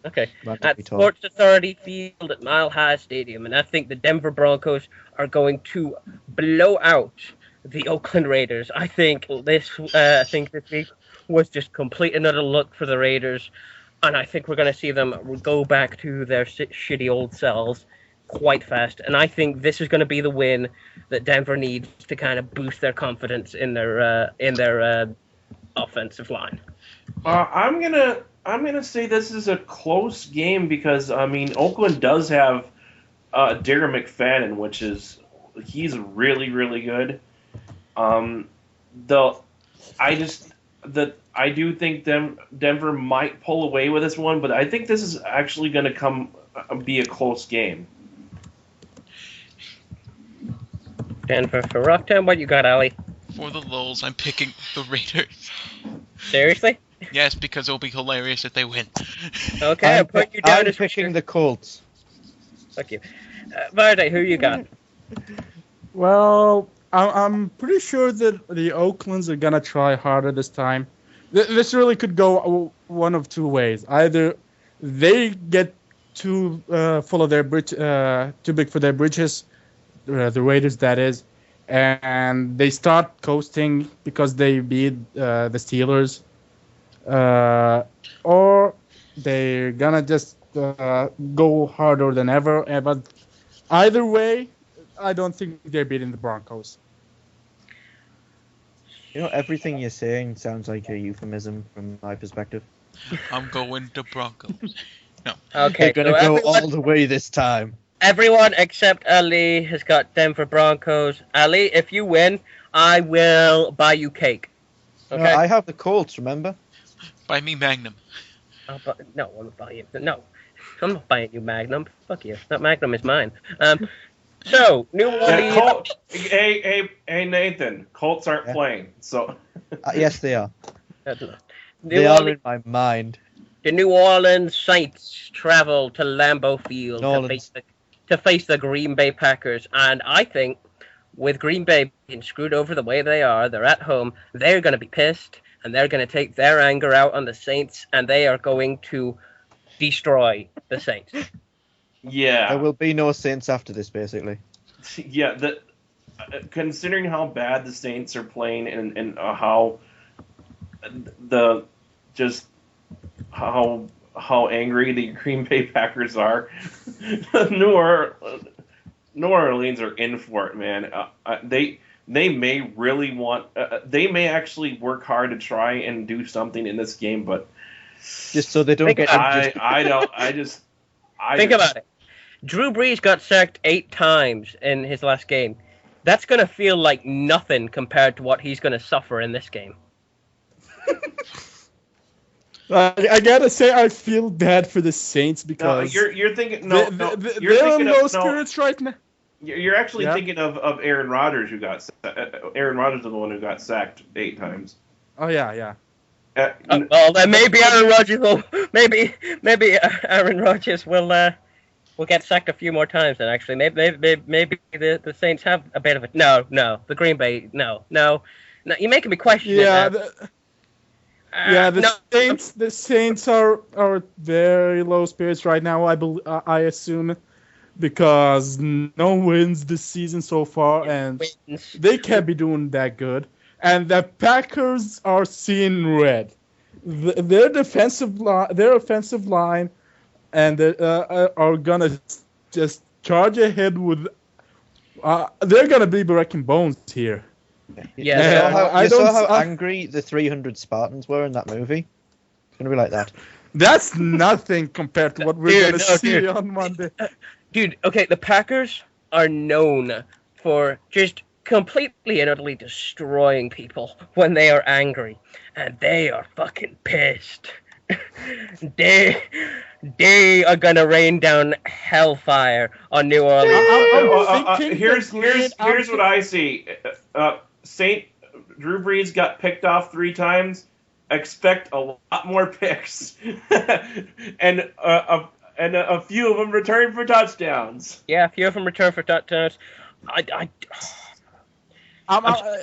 Okay. randomly At talk. Sports Authority Field at Mile High Stadium, and I think the Denver Broncos are going to blow out the Oakland Raiders. I think this week was just complete and utter luck for the Raiders, and I think we're going to see them go back to their shitty old selves quite fast. And I think this is going to be the win that Denver needs to kind of boost their confidence in their offensive line. I'm gonna say this is a close game because Oakland does have Darren McFadden, he's really really good. I do think Denver might pull away with this one, but I think this is actually going to be a close game. Denver for Rocktown. What you got, Ali? For the lulz, I'm picking the Raiders. Seriously? Yes, because it'll be hilarious if they win. Okay, I'm putting you down I'm as picking the Colts. Fuck you. Vardy, who you got? Well, I'm pretty sure that the Oaklands are gonna try harder this time. This really could go one of two ways. Either they get too full of their too big for their britches, the Raiders that is, and they start coasting because they beat the Steelers, or they're gonna just go harder than ever. But either way, I don't think they're beating the Broncos. You know, everything you're saying sounds like a euphemism from my perspective. I'm going to Broncos. No. Okay, They're gonna go all the way this time. Everyone except Ali has got Denver Broncos. Ali, if you win, I will buy you cake. Okay? No, I have the Colts, remember? Buy me Magnum. No, I'm not buying you. No, I'm not buying you Magnum. Fuck you. That Magnum is mine. So, New Orleans. Hey, Nathan. Colts aren't playing, so. Yes, they are. New They are Orleans, in my mind. the New Orleans Saints travel to Lambeau Field to face the Green Bay Packers. And I think with Green Bay being screwed over the way they are, they're at home, they're going to be pissed, and they're going to take their anger out on the Saints, and they are going to destroy the Saints. Yeah. There will be no Saints after this, basically. Yeah, considering how bad the Saints are playing and how angry the Green Bay Packers are, New Orleans are in for it, man. They may really want. They may actually work hard to try and do something in this game, but just so they don't get injured. Think about it. Drew Brees got sacked 8 times in his last game. That's going to feel like nothing compared to what he's going to suffer in this game. I gotta say, I feel bad for the Saints because you're thinking they're in low spirits right now. You're actually thinking of Aaron Rodgers, who got Aaron Rodgers is the one who got sacked 8 times. Oh yeah. Well, then maybe Aaron Rodgers will maybe Aaron Rodgers will We'll get sacked a few more times then. Actually, maybe the Saints have a bit of it. No, the Green Bay. No. You're making me question Yeah, it. the No. Saints are very low spirits right now. I assume because no wins this season so far, and Wins. they can't be doing that good. And the Packers are seeing red. Their offensive line, and are gonna just charge ahead with. They're gonna be breaking bones here. Yeah, You saw how angry the 300 Spartans were in that movie? It's going to be like that. That's nothing compared to what we're going to see on Monday. Dude, okay, the Packers are known for just completely and utterly destroying people when they are angry. And they are fucking pissed. They are gonna rain down hellfire on New Orleans. Here's what I see. Drew Brees got picked off 3 times. Expect a lot more picks, and a few of them return for touchdowns. Yeah, a few of them return for touchdowns.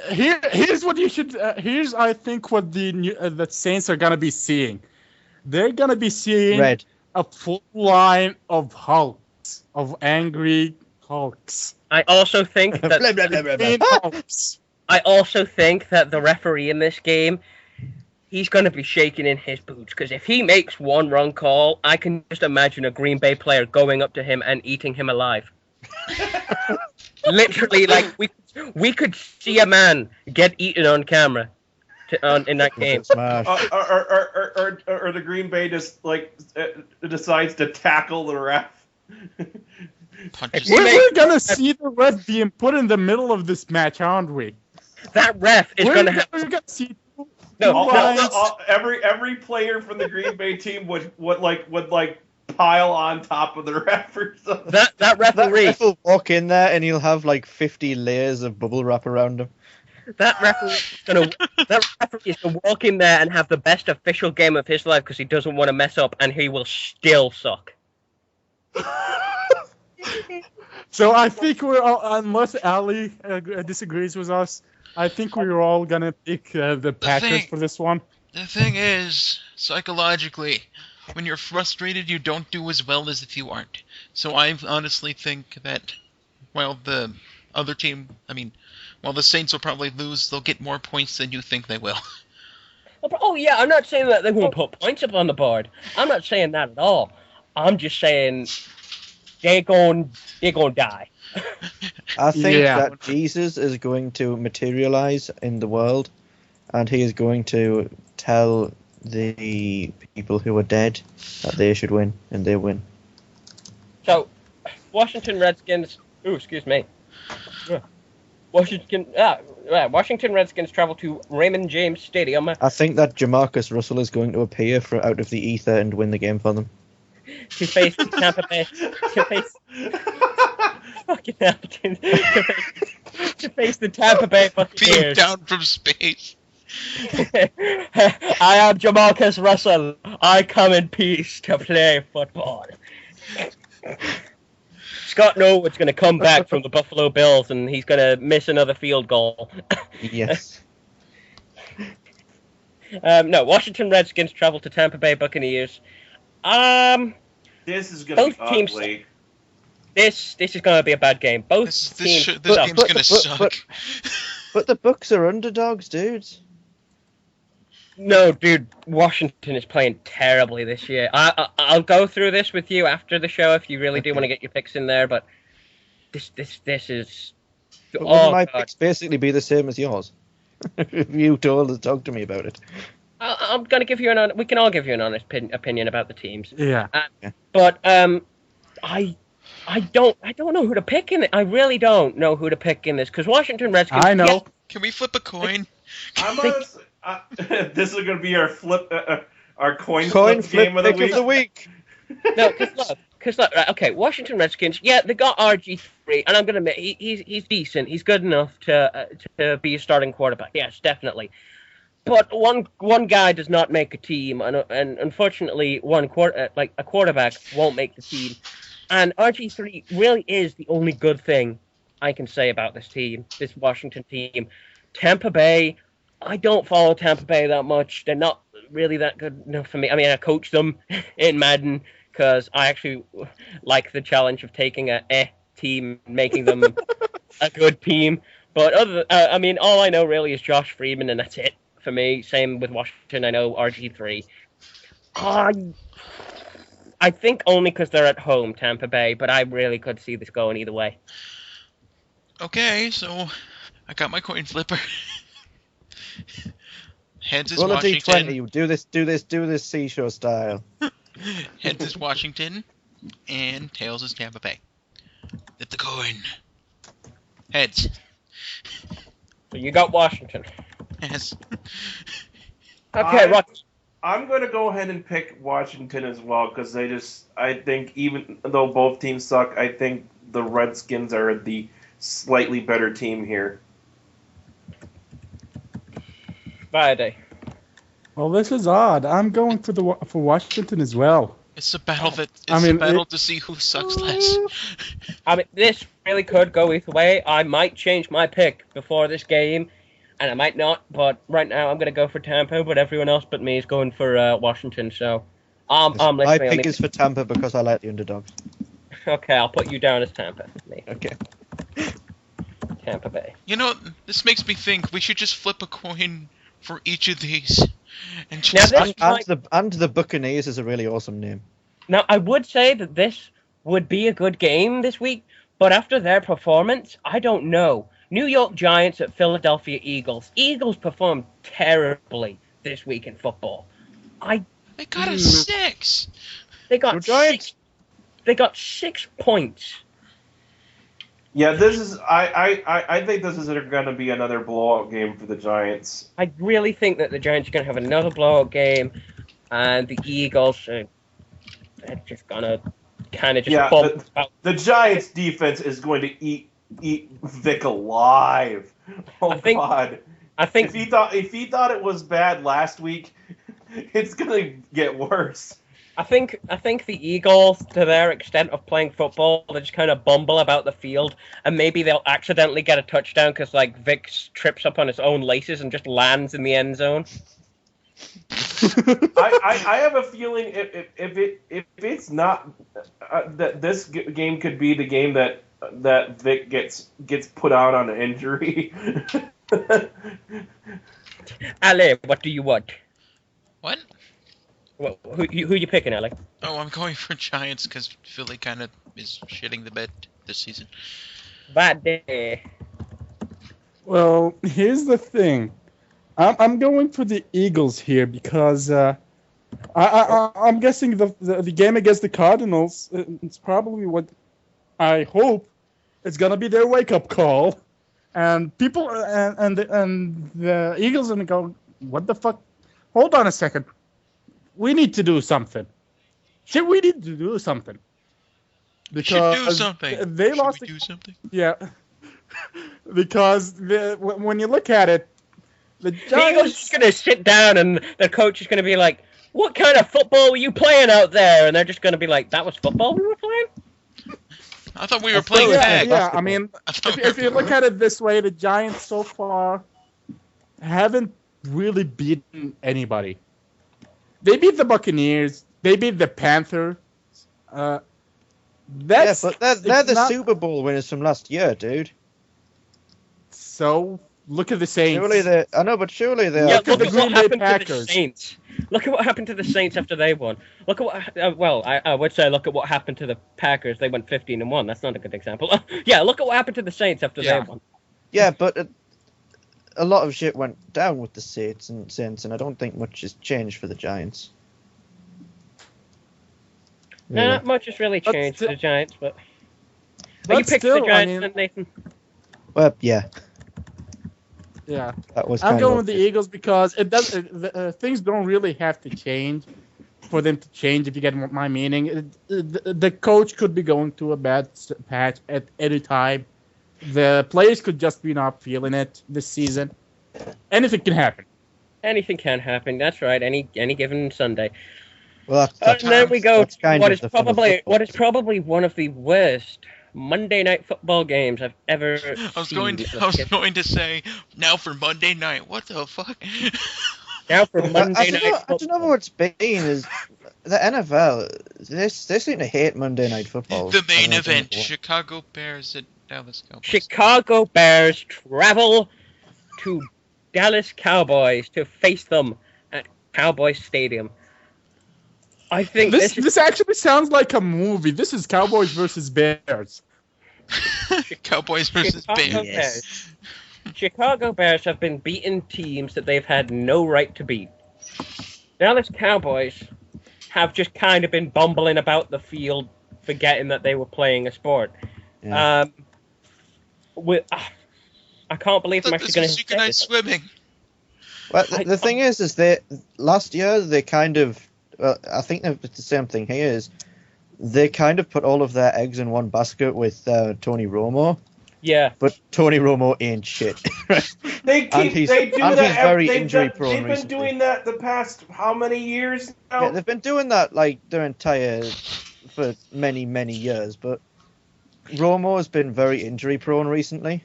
Here's what you should. Here's I think what the Saints are gonna be seeing. They're gonna be seeing Red. A full line of Hulks, of angry Hulks. I also think that Blah, blah, blah, blah, blah. Hulks. I also think that the referee in this game, he's going to be shaking in his boots, because if he makes one wrong call, I can just imagine a Green Bay player going up to him and eating him alive. Literally, like we could see a man get eaten on camera in that game. Or the Green Bay just decides to tackle the ref. We're gonna see the ref being put in the middle of this match, aren't we? That ref is going to have. We're gonna see. Every player from the Green Bay team would pile on top of the ref or something. That referee. That ref will walk in there and he'll have like 50 layers of bubble wrap around him. That referee is gonna walk in there and have the best official game of his life because he doesn't want to mess up, and he will still suck. So I think we're all, unless Ali disagrees with us, I think we're all gonna pick the Packers for this one. The thing is, psychologically, when you're frustrated, you don't do as well as if you aren't. So I honestly think that while the other team, while the Saints will probably lose, they'll get more points than you think they will. Oh yeah, I'm not saying that they won't put points up on the board. I'm not saying that at all. I'm just saying they're going die. I think that Jesus is going to materialize in the world, and he is going to tell the people who are dead that they should win, and they win. So, Washington Redskins. Ooh, excuse me. Washington Redskins travel to Raymond James Stadium. I think that Jamarcus Russell is going to appear out of the ether and win the game for them. To face the Tampa Bay. To face the Tampa Bay Buccaneers. Beam down from space. I am Jamarcus Russell. I come in peace to play football. Scott Norwood's going to come back from the Buffalo Bills, and he's going to miss another field goal. Yes. No, Washington Redskins travel to Tampa Bay Buccaneers. This is going to be ugly. This is going to be a bad game. Both teams. This game's going to suck. But the Bucs are underdogs, dudes. No, dude, Washington is playing terribly this year. I'll go through this with you after the show if you really do want to get your picks in there, but this is. But wouldn't my picks basically be the same as yours? If you talk to me about it. I'm going to give you we can all give you an honest opinion about the teams. Yeah. But I don't know who to pick in it. I really don't know who to pick in this because Washington Redskins. I know. Yeah, Can we flip a coin? This is going to be our coin Coin flip game of the week. No, because look, right, okay, Washington Redskins. Yeah, they got RG3, and I'm going to admit he's decent. He's good enough to be a starting quarterback. Yes, definitely. But one guy does not make a team, and unfortunately, a quarterback won't make the team. And RG3 really is the only good thing I can say about this team, this Washington team. Tampa Bay, I don't follow Tampa Bay that much. They're not really that good enough for me. I mean, I coach them in Madden because I actually like the challenge of taking a team and making them a good team. But I mean, all I know really is Josh Freeman, and that's it for me. Same with Washington. I know RG3. I think only because they're at home, Tampa Bay, but I really could see this going either way. Okay, so I got my coin flipper. Heads is Roll a Washington. d20. Do this seashore style. Heads is Washington, and tails is Tampa Bay. Flip the coin. Heads. So you got Washington. Yes. Okay, Rocky. I'm going to go ahead and pick Washington as well because I think even though both teams suck, I think the Redskins are the slightly better team here. Friday. Well, this is odd. I'm going for Washington as well. It's a battle to see who sucks less. I mean, this really could go either way. I might change my pick before this game, and I might not. But right now, I'm going to go for Tampa. But everyone else but me is going for Washington. So I'm my listening. pick is for Tampa because I like the underdogs. Okay, I'll put you down as Tampa. Me. Okay. Tampa Bay. You know, this makes me think we should just flip a coin for each of these. And Now just this And the Buccaneers is a really awesome name. Now, I would say that this would be a good game this week, but after their performance, I don't know. New York Giants at Philadelphia Eagles. Eagles performed terribly this week in football. they got a 6. They got Go Giants. 6. They got 6 points. Yeah, I think this is going to be another blowout game for the Giants. I really think that the Giants are going to have another blowout game, and the Eagles are just going to kind of just bump out. The Giants' defense is going to eat Vic alive. Oh God! I think if he thought it was bad last week, it's going to get worse. I think the Eagles, to their extent of playing football, they just kind of bumble about the field, and maybe they'll accidentally get a touchdown because Vic trips up on his own laces and just lands in the end zone. I have a feeling if it's not that this game could be the game that Vic gets put out on an injury. Ale, what do you want? What? Who you picking, Ale? Oh, I'm going for Giants because Philly kind of is shitting the bed this season. Bad day. Well, here's the thing. I'm going for the Eagles here because I'm guessing the game against the Cardinals. It's probably what I hope it's gonna be their wake up call, and people and the Eagles are gonna go, what the fuck? Hold on a second. We need to do something. We need to do something. Because should do something. They should lost. We do something? Yeah. Because when you look at it, the The Eagles Giants. just gonna sit down, and the coach is gonna be like, "What kind of football were you playing out there?" And they're just gonna be like, "That was football we were playing." I thought we were playing Yeah, tag. yeah. I mean, if you look at it this way, the Giants so far haven't really beaten anybody. They beat the Buccaneers. They beat the Panthers. But they're the Super Bowl winners from last year, dude. So look at the Saints. Surely they Yeah, Look at the what Green Bay happened to the Packers. Saints. Look at what happened to the Saints after they won. Look at what. I would say look at what happened to the Packers. They went 15-1. That's not a good example. Yeah, look at what happened to the Saints after they won. Yeah, but a lot of shit went down with the Saints, and I don't think much has changed for the Giants. No, not much has really But changed still- for the Giants, but. But You picked still, the Giants, I mean, then, Nathan. Well, yeah, yeah. that was. I'm kind going of with the Eagles because it does. Things don't really have to change for them to change. If you get my meaning, the coach could be going through a bad patch at any time. The players could just be not feeling it this season. Anything can happen. Anything can happen. That's right. Any given Sunday. Well, that's And then we go that's to kind what of is the fun of probably football. what is probably one of the worst Monday night football games I've ever I was seen. going to say now for Monday night. What the fuck? Now for I Monday don't night know. I don't know football. what's been is the NFL. They seem to hate Monday night football. The main I don't know event: why. Chicago Bears at Dallas Cowboys. Chicago Bears travel to Dallas Cowboys to face them at Cowboys Stadium. I think This actually sounds like a movie. This is Cowboys versus Bears. Cowboys versus Chicago Bears. Yes. Chicago Bears have been beating teams that they've had no right to beat. Dallas Cowboys have just kind of been bumbling about the field, forgetting that they were playing a sport. Yeah. I can't believe I'm Thought actually this going was to say synchronized this. swimming. Well, the thing is they last year they kind of. Well, I think it's the same thing here. Is they kind of put all of their eggs in one basket with Tony Romo, Yeah, but Tony Romo ain't shit. They And he's- they do and that. he's very they've injury done- prone They've been recently. doing that the past how many years now? Yeah, they've been doing that like their entire for many years, but Romo has been very injury prone recently.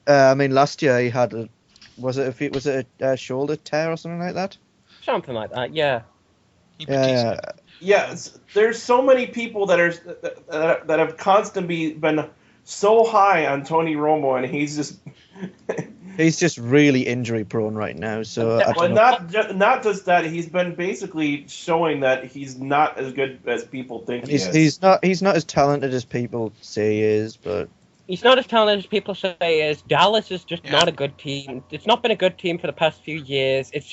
I mean, last year he had was it a shoulder tear or something like that? something like that. Yeah. Yeah, Yes, there's so many people that are that have constantly been so high on Tony Romo, and he's just he's just really injury prone right now. So I well, don't know. not just that. He's been basically showing that he's not as good as people think he is. He's not as talented as people say he is, but He's not as talented as people say he is. Dallas is just Yeah. not a good team. It's not been a good team for the past few years. It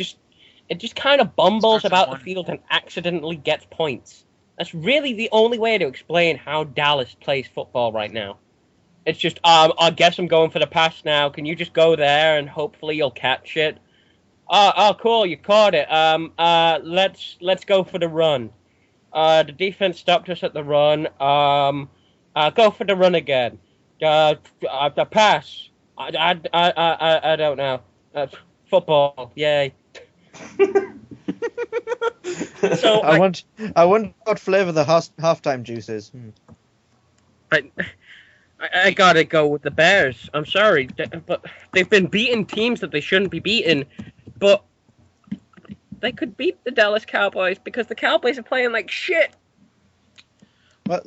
just kind of bumbles Starts as about the one. field and accidentally gets points. That's really the only way to explain how Dallas plays football right now. It's just, I guess I'm going for the pass now. Can you just go there and hopefully you'll catch it? Oh, cool, you caught it. Let's go for the run. The defense stopped us at the run. Go for the run again. The pass. I don't know. Football. Yay. So I wonder what flavor the halftime juice is. I gotta go with the Bears. I'm sorry, but they've been beating teams that they shouldn't be beating. But they could beat the Dallas Cowboys because the Cowboys are playing like shit. But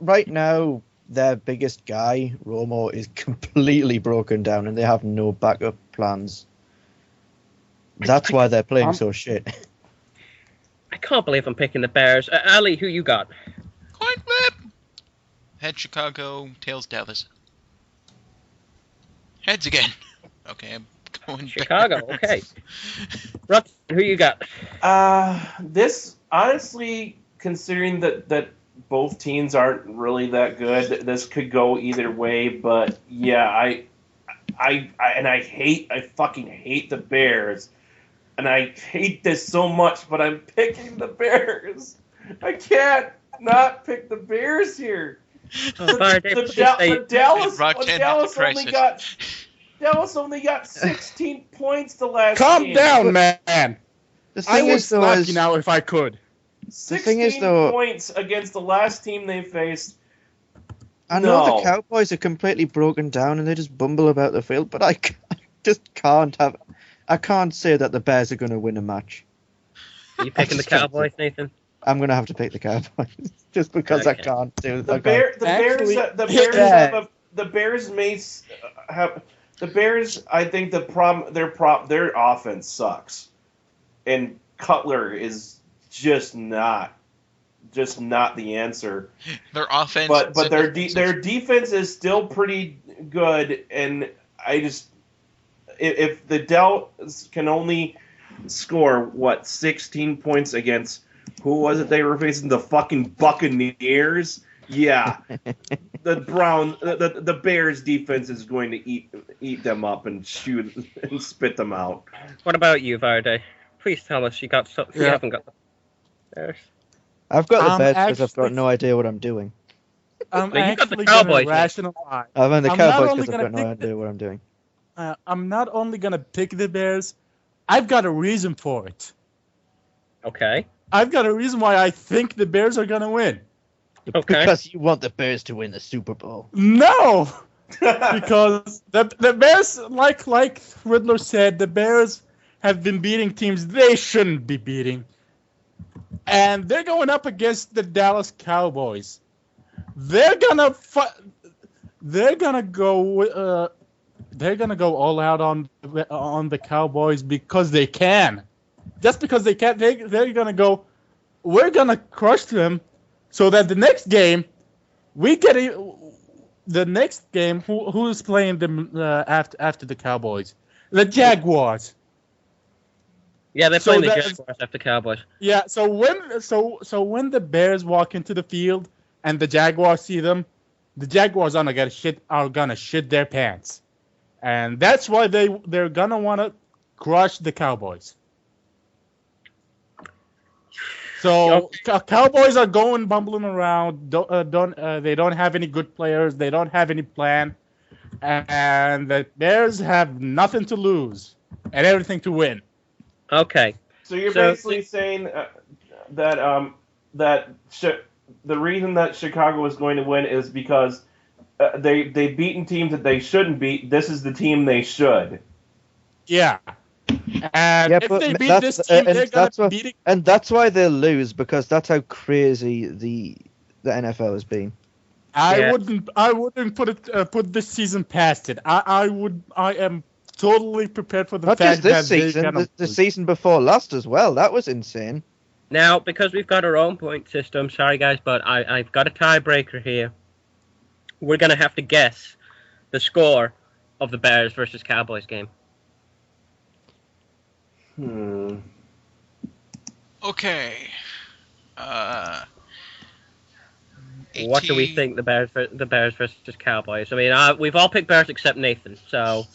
right now, their biggest guy, Romo, is completely broken down, and they have no backup plans. That's why they're playing so shit. I can't believe I'm picking the Bears. Ali, who you got? Coin flip. Head Chicago, tails Dallas. Heads again. Okay, I'm going Chicago, Bears. okay. Ruts, who you got? This honestly, considering that both teams aren't really that good, this could go either way. But yeah, I fucking hate the Bears, and I hate this so much. But I'm picking the Bears. I can't not pick the Bears here. Dallas only got 16 points the last Calm game. down, man. The I thing would is, though, slap is you now if I could. 16 thing is, though- points against the last team they faced. I know No. the Cowboys are completely broken down and they just bumble about the field, but I just can't say that the Bears are going to win a match. Are you picking the just can't Cowboys, Nathan? I'm going to have to pick the Cowboys just because I Okay. can't do The I Bears Yeah. have the Bears may have the Bears. I think the problem their offense sucks, and Cutler is just not the answer. Their offense, But their defense is still pretty good, and I just if the Dells can only score 16 points against who was it they were facing, the fucking Buccaneers? Yeah, the Bears defense is going to eat them up and shoot and spit them out. What about you, Vardy? Please tell us you got something. You Yeah. haven't got the Bears. I've got the I'm Bears because I've got actually- no idea what I'm doing. I'm No, you got the actually Cowboys, going man. to rationalize. I'm on the I'm not Cowboys only because I've gonna got no pick idea what I'm doing. I'm not only going to pick the Bears, I've got a reason for it. Okay. I've got a reason why I think the Bears are gonna win. Okay. Because you want the Bears to win the Super Bowl. No, because the Bears, like Riddler said, the Bears have been beating teams they shouldn't be beating, and they're going up against the Dallas Cowboys. They're gonna They're gonna go. They're gonna go all out on the Cowboys because they can. Just because they can, they're gonna go. We're gonna crush them, so that the next game, we get the next game. Who's playing them after the Cowboys? The Jaguars. Yeah, they're So playing the that- Jaguars after Cowboys. Yeah. So when the Bears walk into the field and the Jaguars see them, the Jaguars are gonna shit their pants, and that's why they're gonna want to crush the Cowboys. So Cowboys are going bumbling around. They don't have any good players. They don't have any plan, and the Bears have nothing to lose and everything to win. Okay. So you're So- basically saying that the reason that Chicago is going to win is because they've beaten teams that they shouldn't beat. This is the team they should. Yeah. And Yeah, if but they beat that's- this team, and they're that's gonna what- be beating. And that's why they'll lose, because that's how crazy the NFL has been. Yeah. I wouldn't put this season past it. I am totally prepared for the Not fact just this that they're season, gonna the lose. season before last as well. That was insane. Now, because we've got our own point system, sorry guys, but I've got a tiebreaker here. We're gonna have to guess the score of the Bears versus Cowboys game. Okay. What do we 18 think the Bears versus Cowboys? I mean, we've all picked Bears except Nathan, so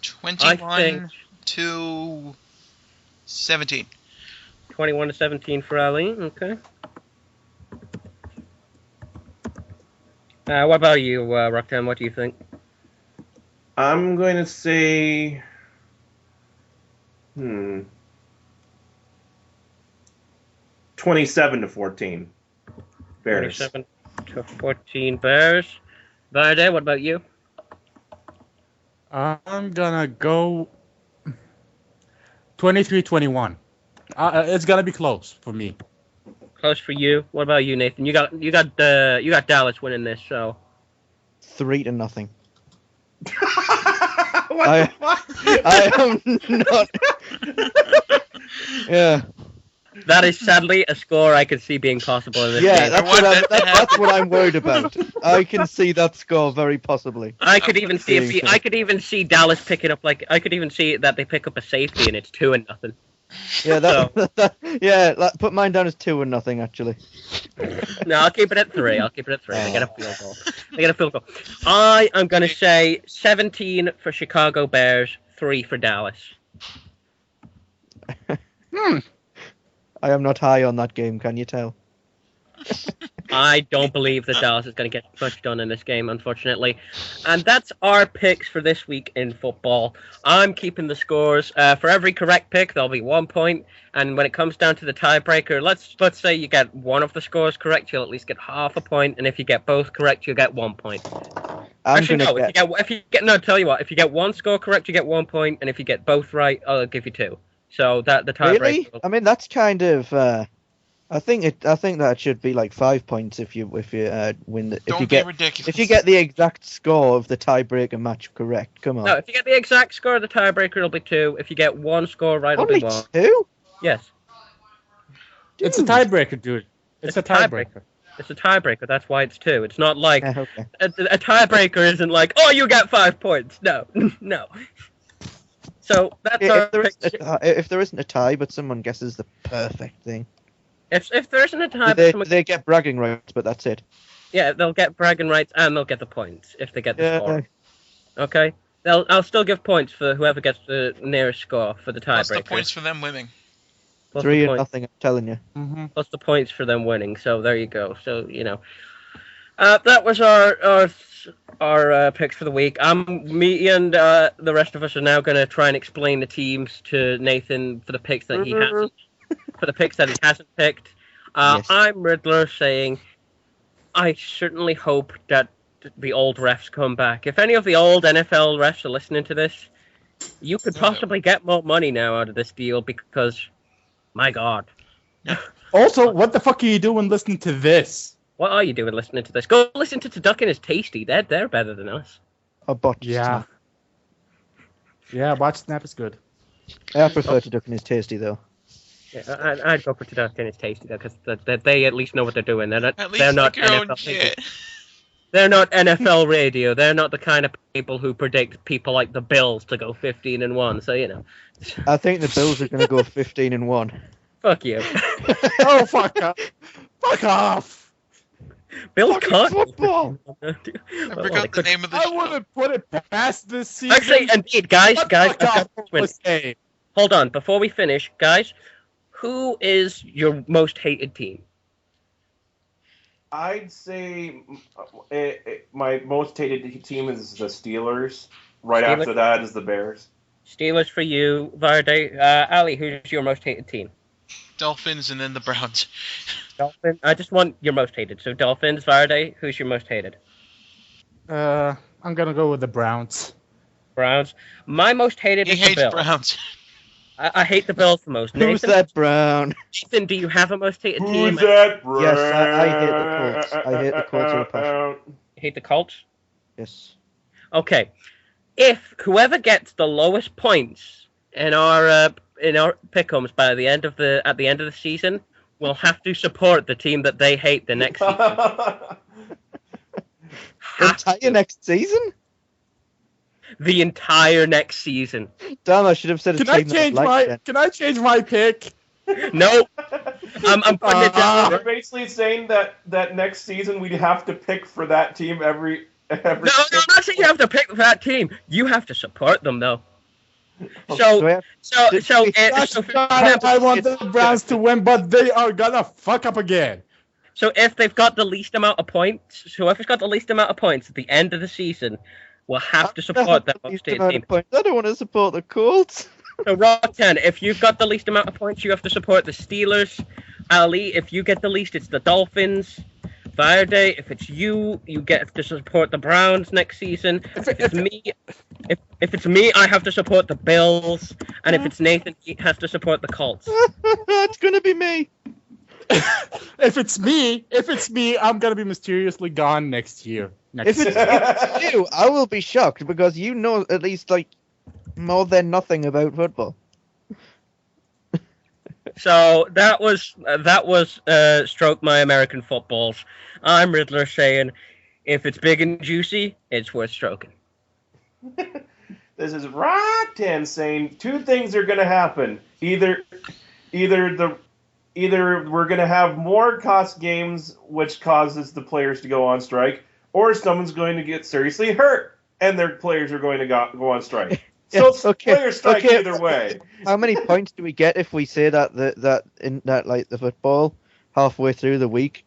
21 to 17. 21-17 for Ali. Okay. What about you, Rocktown? What do you think? I'm going to say, 27-14. Bears. 27-14 Bears. Verde, what about you? I'm gonna go 23-21. It's gonna be close for me. Close for you. What about you, Nathan? You got Dallas winning this, so 3-0. What I- the fuck? I am not. Yeah, that is sadly a score I could see being possible in this yeah. game. That's want what, that to that's what I'm worried about. I can see that score very possibly. I could even see Being fair. I could even see Dallas picking up I could even see that they pick up a safety and it's 2-0. Yeah, put mine down as 2-0 actually. No, I'll keep it at 3. I get a field goal. I am gonna say 17 for Chicago Bears, 3 for Dallas. I am not high on that game. Can you tell? I don't believe that Dallas is going to get much done in this game, unfortunately. And that's our picks for this week in football. I'm keeping the scores. For every correct pick, there'll be 1 point. And when it comes down to the tiebreaker, let's say you get one of the scores correct, you'll at least get half a point. And if you get both correct, you'll get 1 point. Actually, no. If you get one score correct, you get 1 point. And if you get both right, I'll give you 2. So that the tiebreaker. Really? I mean, that's kind of. I think that it should be like 5 points if you win the. Don't be ridiculous. If you get the exact score of the tiebreaker match correct, come on. No, if you get the exact score of the tiebreaker, it'll be 2. If you get one score right, it'll Only be 1. 2? Yes. It's a tiebreaker, dude. It's a tiebreaker. It's a tiebreaker. That's why it's 2. It's not like Okay. a tiebreaker isn't like, oh, you got 5 points. No, no. So that's our If there isn't a tie, but someone guesses the perfect thing, if there isn't a tie, they get bragging rights, but that's it. yeah, they'll get bragging rights and they'll get the points if they get the Yeah. score. Okay. I'll still give points for whoever gets the nearest score for the Plus the tiebreaker. points for them winning. Plus 3-0. the points. I'm telling you. Mm-hmm. Plus the points for them winning. So there you go. So that was our picks for the week. Me and the rest of us are now going to try and explain the teams to Nathan for the picks that he hasn't. for the picks that he hasn't picked. Yes. I'm Riddler saying, I certainly hope that the old refs come back. If any of the old NFL refs are listening to this, you could possibly get more money now out of this deal because, my God. Also, what the fuck are you doing listening to this? What are you doing listening to this? Go listen to Duckin' is Tasty. They're better than us. A botched Yeah. snap. Yeah, Watch Snap is good. I prefer to Duckin' is tasty though. Yeah, I'd go for Duckin' is Tasty though, because they at least know what they're doing. They're not. At They're least not pick your own NFL. shit. They're not NFL radio. They're not the kind of people who predict people like the Bills to go 15-1. So you know. I think the Bills are going to go 15-1. Fuck you. Oh, fuck off. Fuck off. Bills Fucking can't. football. I Well, forgot the they could- name of the I show. wouldn't put it past this season. Actually, indeed, guys, What I've fuck got off to win. was saying? Hold on, before we finish, guys, who is your most hated team? I'd say my most hated team is the Steelers. Right Steelers? after that is the Bears. Steelers for you, Vardy. Ali, who's your most hated team? Dolphins and then the Browns. Dolphins. I just want your most hated. So Dolphins, Vardy, who's your most hated? I'm gonna go with the Browns. Browns. My most hated He is the hates Bills. Browns. I hate the Bills the most. Who's Nathan, that Brown? Nathan, do you have a most hated team? Who's that? Yes, I hate the Colts. I hate the Colts with a passion. Hate the Colts? Yes. Okay. If whoever gets the lowest points in our pick'ems by the end of the season will have to support the team that they hate the next season. Entire next season? The entire next season. Damn, I should have said a Can I team that I change liked then. Can I change my pick? No. I'm putting it down. You're basically saying that next season we'd have to pick for that team every. No, I'm not saying you have to pick that team. You have to support them, though. Do So, I have- so, Did- so, did- uh, Gosh, so, for God, example, I want the Browns to win, but they are gonna fuck up again. so if they've got the least amount of points, whoever's got the least amount of points at the end of the season will have to support that most hated team. I don't want to support the Colts. So, Roxanne, if you've got the least amount of points, you have to support the Steelers. Ali, if you get the least, it's the Dolphins. Vardy, if it's you get to support the Browns next season. If it's me, I have to support the Bills. And if it's Nathan, he has to support the Colts. It's gonna be me. If it's me, I'm gonna be mysteriously gone next year. If it's you, I will be shocked because you know at least like more than nothing about football. So that was Stroke My American Footballs. I'm Riddler saying, if it's big and juicy, it's worth stroking. This is Rocktan saying two things are going to happen. Either we're going to have more cost games, which causes the players to go on strike, or someone's going to get seriously hurt and their players are going to go on strike. So it's player strike either way. How many points do we get if we say that like the football halfway through the week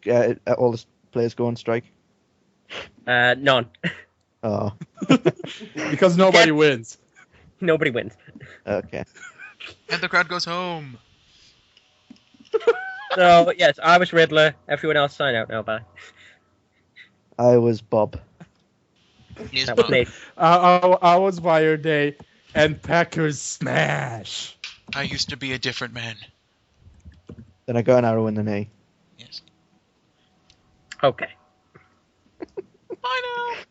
all the players go on strike? None. Oh, Because nobody wins. Nobody wins. okay. And the crowd goes home. So yes, I was Riddler. Everyone else sign out now. Bye. I was Bob. Yes, That was Bob. Nate. I was Wire Day, and Packers smash. I used to be a different man. Then I got an arrow in the knee. Yes. Okay. I know.